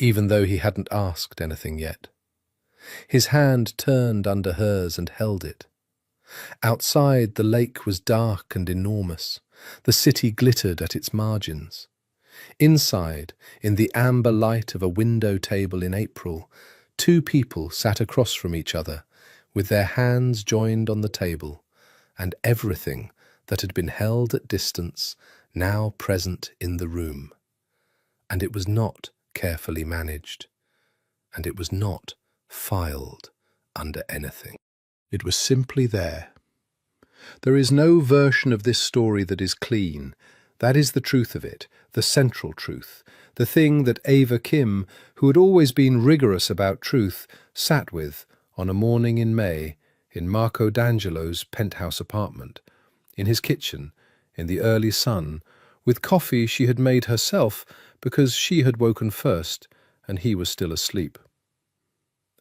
even though he hadn't asked anything yet. His hand turned under hers and held it. Outside, the lake was dark and enormous. The city glittered at its margins. Inside, in the amber light of a window table in April, two people sat across from each other, with their hands joined on the table, and everything that had been held at distance now present in the room. And it was not carefully managed, and it was not filed under anything. It was simply there. There is no version of this story that is clean. That is the truth of it, the central truth, the thing that Ava Kim, who had always been rigorous about truth, sat with on a morning in May in Marco D'Angelo's penthouse apartment, in his kitchen, in the early sun, With coffee she had made herself because she had woken first and he was still asleep.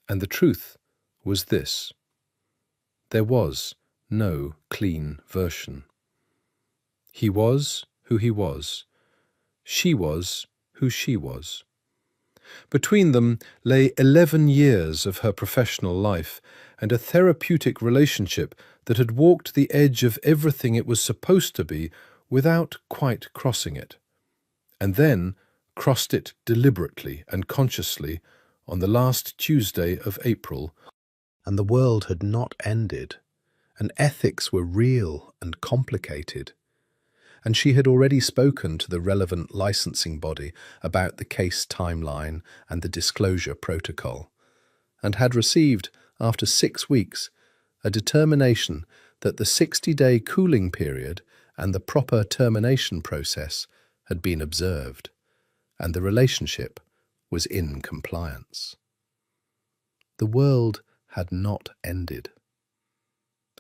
And the truth was this: there was no clean version. He was who he was. She was who she was. Between them lay 11 years of her professional life and a therapeutic relationship that had walked the edge of everything it was supposed to be without quite crossing it, and then crossed it deliberately and consciously on the last Tuesday of April. And the world had not ended, and ethics were real and complicated. And she had already spoken to the relevant licensing body about the case timeline and the disclosure protocol, and had received, after 6 weeks, a determination that the 60-day cooling period and the proper termination process had been observed, and the relationship was in compliance. The world had not ended.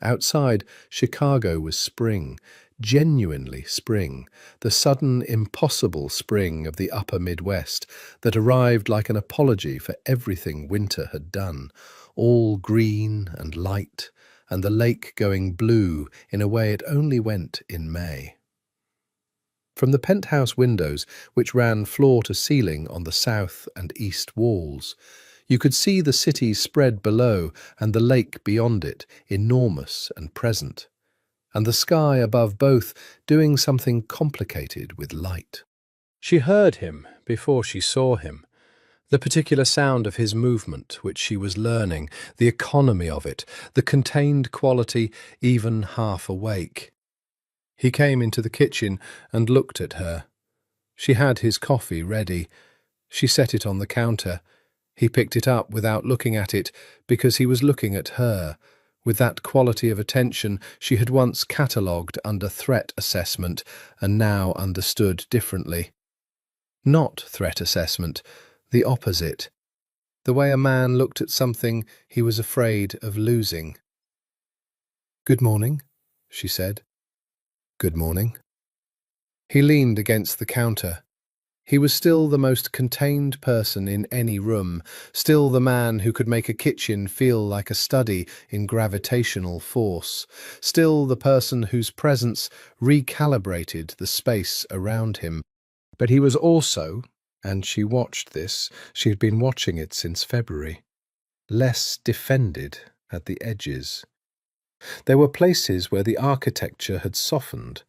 Outside, Chicago was spring, genuinely spring, the sudden, impossible spring of the upper Midwest that arrived like an apology for everything winter had done, all green and light, and the lake going blue in a way it only went in May. From the penthouse windows, which ran floor to ceiling on the south and east walls, you could see the city spread below and the lake beyond it, enormous and present, and the sky above both doing something complicated with light. She heard him before she saw him, the particular sound of his movement which she was learning, the economy of it, the contained quality, even half awake. He came into the kitchen and looked at her. She had his coffee ready. She set it on the counter. He picked it up without looking at it because he was looking at her, with that quality of attention she had once catalogued under threat assessment and now understood differently. Not threat assessment, the opposite. The way a man looked at something he was afraid of losing. "Good morning," she said. "Good morning." He leaned against the counter. He was still the most contained person in any room, still the man who could make a kitchen feel like a study in gravitational force, still the person whose presence recalibrated the space around him. But he was also, and she watched this, she had been watching it since February, less defended at the edges. There were places where the architecture had softened,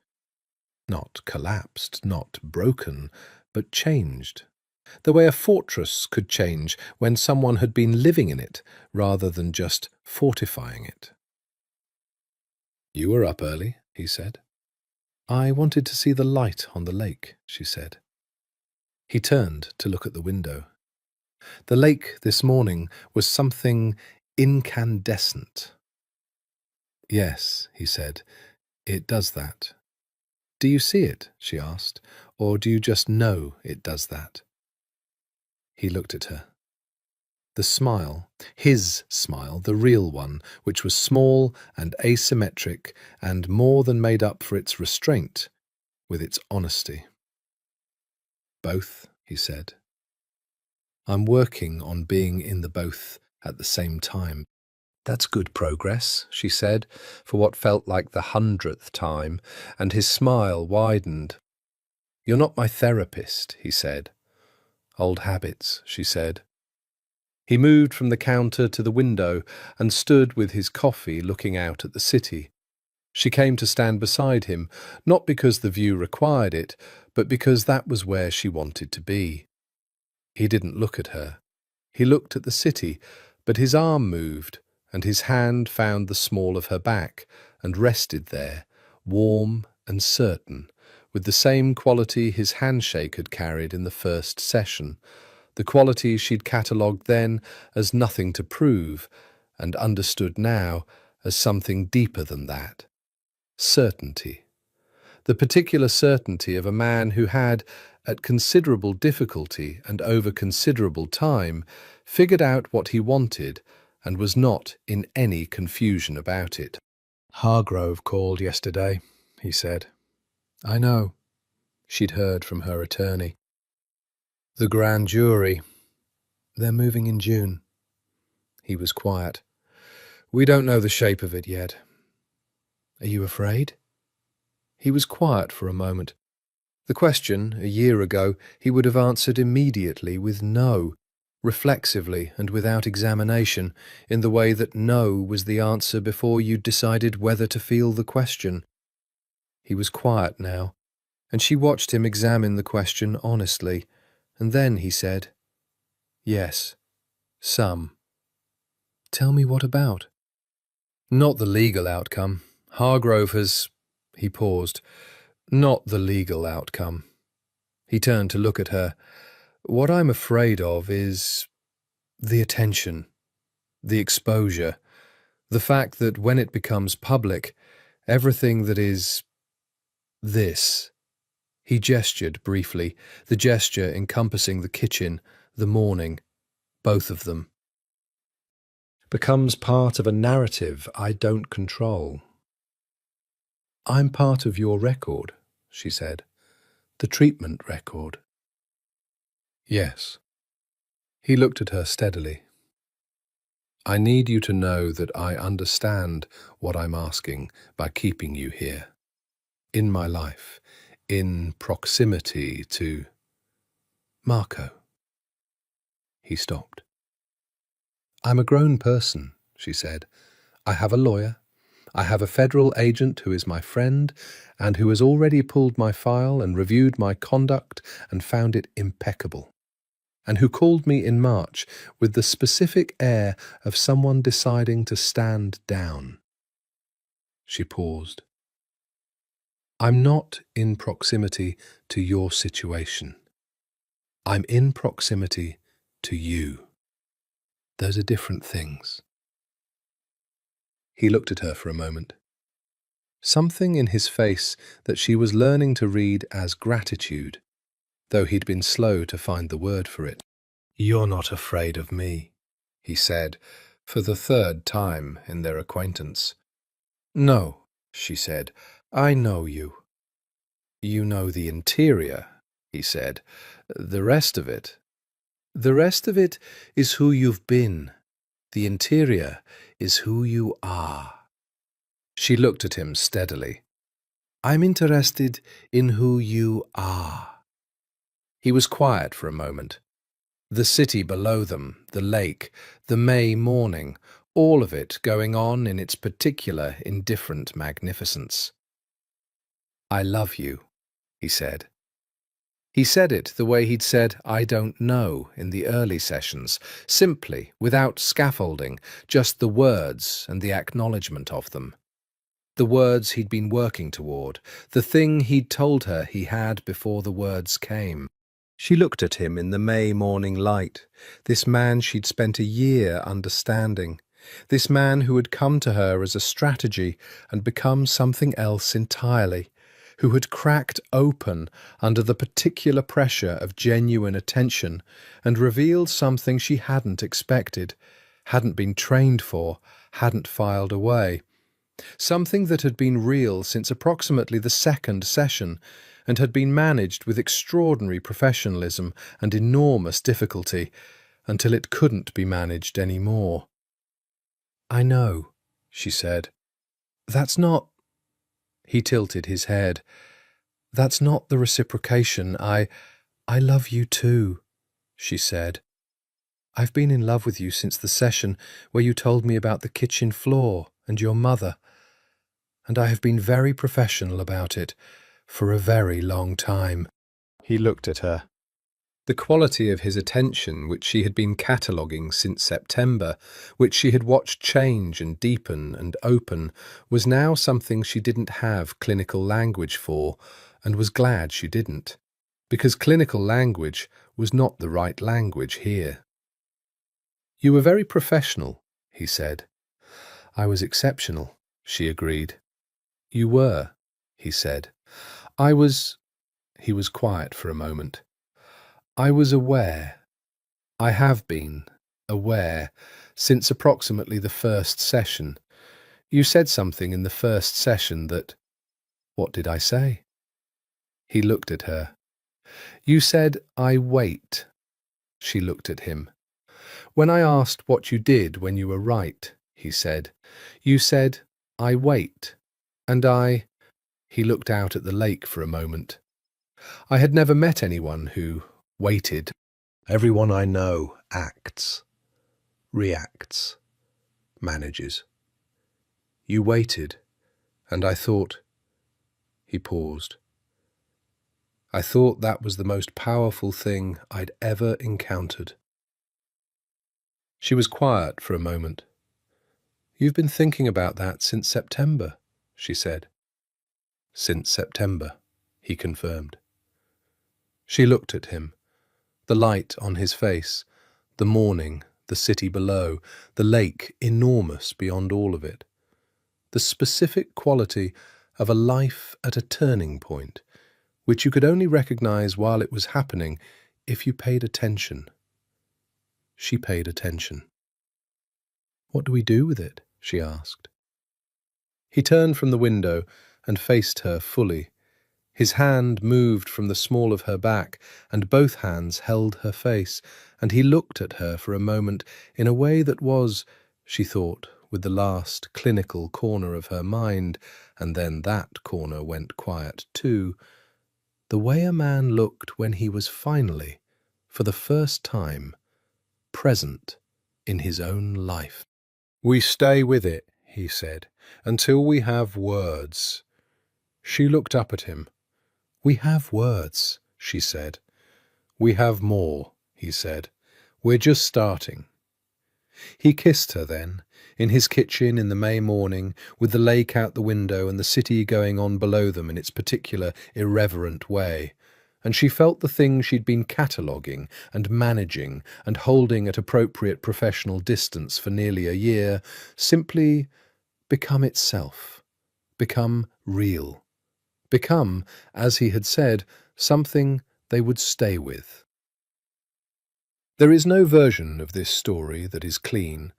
not collapsed, not broken, but changed, the way a fortress could change when someone had been living in it rather than just fortifying it. "You were up early," he said. "I wanted to see the light on the lake," she said. He turned to look at the window. The lake this morning was something incandescent. "Yes," he said, "it does that." "Do you see it?" she asked, "or do you just know it does that?" He looked at her. The smile, his smile, the real one, which was small and asymmetric and more than made up for its restraint with its honesty. "Both," he said. "I'm working on being in the both at the same time." "That's good progress," she said, for what felt like the 100th time, and his smile widened. "You're not my therapist," he said. "Old habits," she said. He moved from the counter to the window and stood with his coffee looking out at the city. She came to stand beside him, not because the view required it, but because that was where she wanted to be. He didn't look at her. He looked at the city, but his arm moved, and his hand found the small of her back and rested there, warm and certain, with the same quality his handshake had carried in the first session, the quality she'd catalogued then as nothing to prove, and understood now as something deeper than that. Certainty. The particular certainty of a man who had, at considerable difficulty and over considerable time, figured out what he wanted and was not in any confusion about it. "Hargrove called yesterday," he said. "I know." she'd heard from her attorney. The grand jury. They're moving in June. He was quiet. We don't know the shape of it yet. Are you afraid? He was quiet for a moment. The question, a year ago, he would have answered immediately with no, reflexively and without examination, in the way that no was the answer before you'd decided whether to feel the question. He was quiet now, and she watched him examine the question honestly, and then he said, "Yes, some." "Tell me what about?" "Not the legal outcome. Hargrove has—" He paused. "Not the legal outcome." He turned to look at her. "What I'm afraid of is the attention, the exposure, the fact that when it becomes public, everything that is this." He gestured briefly, the gesture encompassing the kitchen, the morning, both of them. "Becomes part of a narrative I don't control." "I'm part of your record," she said. "The treatment record." "Yes." He looked at her steadily. "I need you to know that I understand what I'm asking by keeping you here. In my life, in proximity to Marco." He stopped. "I'm a grown person," she said. "I have a lawyer. I have a federal agent who is my friend and who has already pulled my file and reviewed my conduct and found it impeccable, and who called me in March with the specific air of someone deciding to stand down." She paused. "I'm not in proximity to your situation. I'm in proximity to you. Those are different things." He looked at her for a moment. Something in his face that she was learning to read as gratitude, though he'd been slow to find the word for it. "You're not afraid of me," he said, for the third time in their acquaintance. "No," she said, "I know you." "You know the interior," he said. "The rest of it." "The rest of it is who you've been. The interior is who you are." She looked at him steadily. "I'm interested in who you are." He was quiet for a moment. The city below them, the lake, the May morning, all of it going on in its particular indifferent magnificence. "I love you," he said. He said it the way he'd said "I don't know" in the early sessions, simply, without scaffolding, just the words and the acknowledgement of them. The words he'd been working toward, the thing he'd told her he had before the words came. She looked at him in the May morning light, this man she'd spent a year understanding, this man who had come to her as a strategy and become something else entirely, who had cracked open under the particular pressure of genuine attention and revealed something she hadn't expected, hadn't been trained for, hadn't filed away. Something that had been real since approximately the second session and had been managed with extraordinary professionalism and enormous difficulty until it couldn't be managed any more. "I know," she said. "That's not—" He tilted his head. "That's not the reciprocation. I love you too," she said. "I've been in love with you since the session where you told me about the kitchen floor and your mother. And I have been very professional about it for a very long time." He looked at her. The quality of his attention, which she had been cataloguing since September, which she had watched change and deepen and open, was now something she didn't have clinical language for, and was glad she didn't, because clinical language was not the right language here. "You were very professional," he said. "I was exceptional," she agreed. "You were," he said. "I was—" He was quiet for a moment. "I was aware. I have been aware since approximately the first session. You said something in the first session that—" "What did I say?" He looked at her. You said, I wait. She looked at him. When I asked what you did when you were right, he said, you said, I wait. And he looked out at the lake for a moment. I had never met anyone who waited. Everyone I know acts, reacts, manages. You waited, and I thought. He paused. I thought that was the most powerful thing I'd ever encountered. She was quiet for a moment. You've been thinking about that since September, she said. Since September, he confirmed. She looked at him, the light on his face, the morning, the city below, the lake enormous beyond all of it, the specific quality of a life at a turning point, which you could only recognize while it was happening if you paid attention. She paid attention. What do we do with it? She asked. He turned from the window and faced her fully. His hand moved from the small of her back, and both hands held her face, and he looked at her for a moment in a way that was, she thought, with the last clinical corner of her mind, and then that corner went quiet too, the way a man looked when he was finally, for the first time, present in his own life. We stay with it, he said, until we have words. She looked up at him. We have words, she said. We have more, he said. We're just starting. He kissed her then, in his kitchen in the May morning, with the lake out the window and the city going on below them in its particular irreverent way, and she felt the thing she'd been cataloguing and managing and holding at appropriate professional distance for nearly a year simply become itself, become real, become, as he had said, something they would stay with. There is no version of this story that is clean,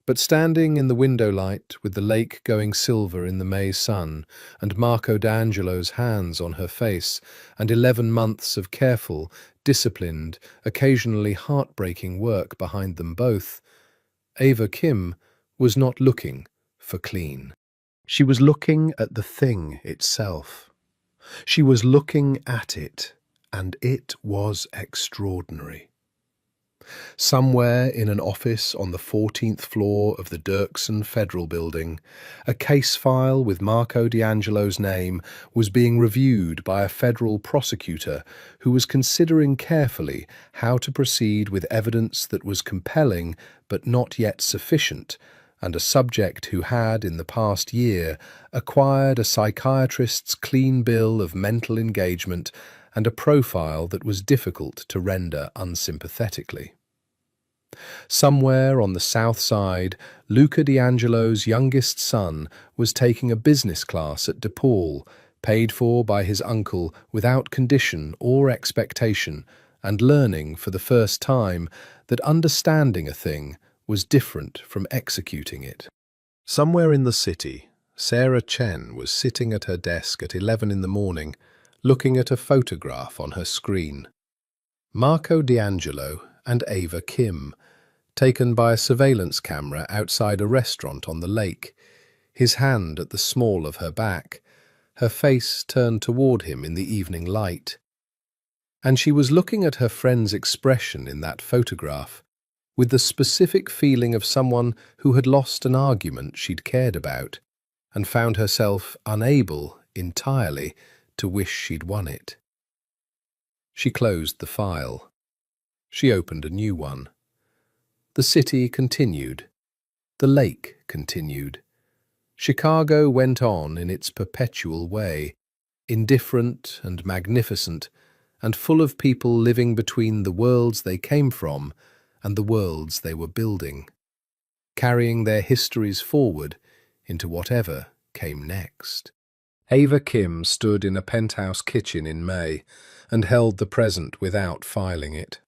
but standing in the window light with the lake going silver in the May sun and Marco D'Angelo's hands on her face and 11 months of careful, disciplined, occasionally heartbreaking work behind them both, Ava Kim was not looking for clean. She was looking at the thing itself. She was looking at it, and it was extraordinary. Somewhere in an office on the 14th floor of the Dirksen Federal Building, a case file with Marco D'Angelo's name was being reviewed by a federal prosecutor who was considering carefully how to proceed with evidence that was compelling but not yet sufficient, and a subject who had, in the past year, acquired a psychiatrist's clean bill of mental engagement and a profile that was difficult to render unsympathetically. Somewhere on the south side, Luca D'Angelo's youngest son was taking a business class at DePaul, paid for by his uncle without condition or expectation, and learning for the first time that understanding a thing was different from executing it. Somewhere in the city, Sarah Chen was sitting at her desk at 11 in the morning, looking at a photograph on her screen. Marco D'Angelo and Ava Kim, taken by a surveillance camera outside a restaurant on the lake, his hand at the small of her back, her face turned toward him in the evening light. And she was looking at her friend's expression in that photograph with the specific feeling of someone who had lost an argument she'd cared about and found herself unable entirely to wish she'd won it. She closed the file. She opened a new one. The city continued. The lake continued. Chicago went on in its perpetual way, indifferent and magnificent, and full of people living between the worlds they came from and the worlds they were building, carrying their histories forward into whatever came next. Ava Kim stood in a penthouse kitchen in May and held the present without filing it.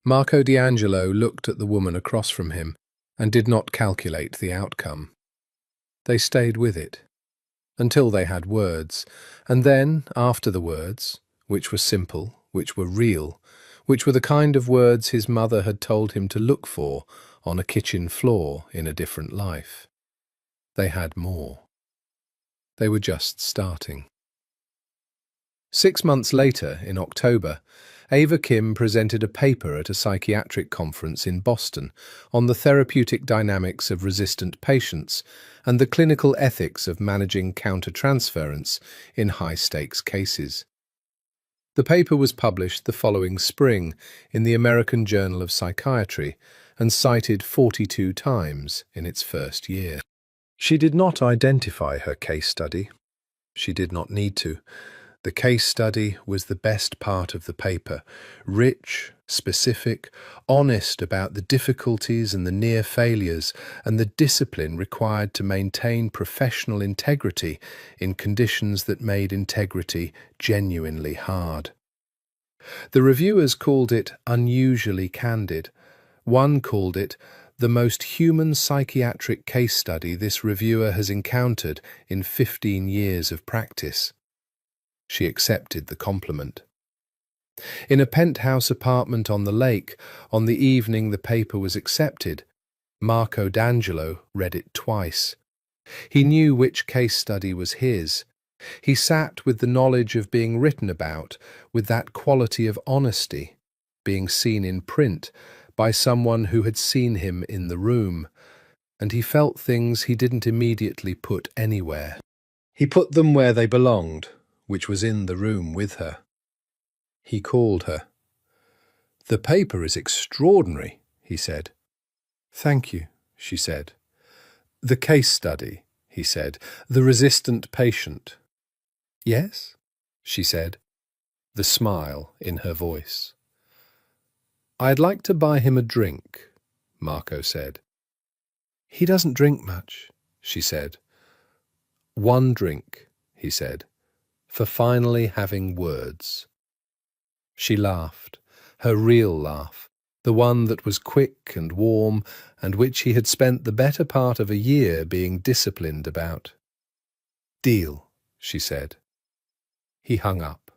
Marco D'Angelo looked at the woman across from him and did not calculate the outcome. They stayed with it. until they had words, and then, after the words, which were simple, which were real, which were the kind of words his mother had told him to look for on a kitchen floor in a different life, they had more. They were just starting. 6 months later, in October, Ava Kim presented a paper at a psychiatric conference in Boston on the therapeutic dynamics of resistant patients and the clinical ethics of managing countertransference in high-stakes cases. The paper was published the following spring in the American Journal of Psychiatry and cited 42 times in its first year. She did not identify her case study. She did not need to. The case study was the best part of the paper, rich, specific, honest about the difficulties and the near failures and the discipline required to maintain professional integrity in conditions that made integrity genuinely hard. The reviewers called it unusually candid. One called it the most human psychiatric case study this reviewer has encountered in 15 years of practice. She accepted the compliment. In a penthouse apartment on the lake, on the evening the paper was accepted, Marco D'Angelo read it twice. He knew which case study was his. He sat with the knowledge of being written about, with that quality of honesty, being seen in print by someone who had seen him in the room, and he felt things he didn't immediately put anywhere. He put them where they belonged, which was in the room with her. He called her. "The paper is extraordinary," he said. "Thank you," she said. "The case study," he said. "The resistant patient." "Yes," she said, the smile in her voice. "I'd like to buy him a drink," Marco said. "He doesn't drink much," she said. "One drink," he said, for finally having words. She laughed, her real laugh, the one that was quick and warm and which he had spent the better part of a year being disciplined about. "Deal," she said. He hung up.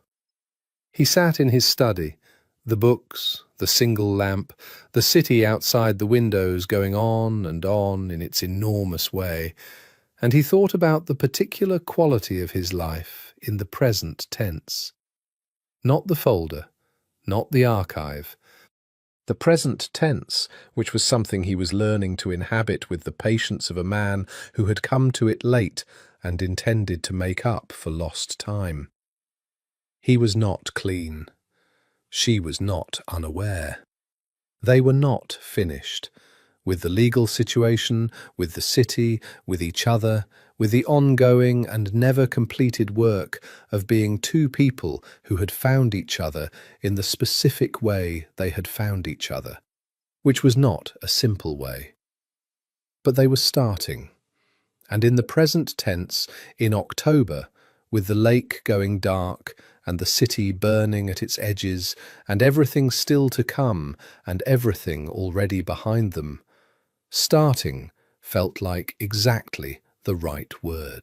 He sat in his study, the books, the single lamp, the city outside the windows going on and on in its enormous way, and he thought about the particular quality of his life in the present tense. Not the folder, not the archive. The present tense, which was something he was learning to inhabit with the patience of a man who had come to it late and intended to make up for lost time. He was not clean. She was not unaware. They were not finished. With the legal situation, with the city, with each other, with the ongoing and never completed work of being two people who had found each other in the specific way they had found each other, which was not a simple way. But they were starting, and in the present tense, in October, with the lake going dark and the city burning at its edges and everything still to come and everything already behind them, starting felt like exactly the right word.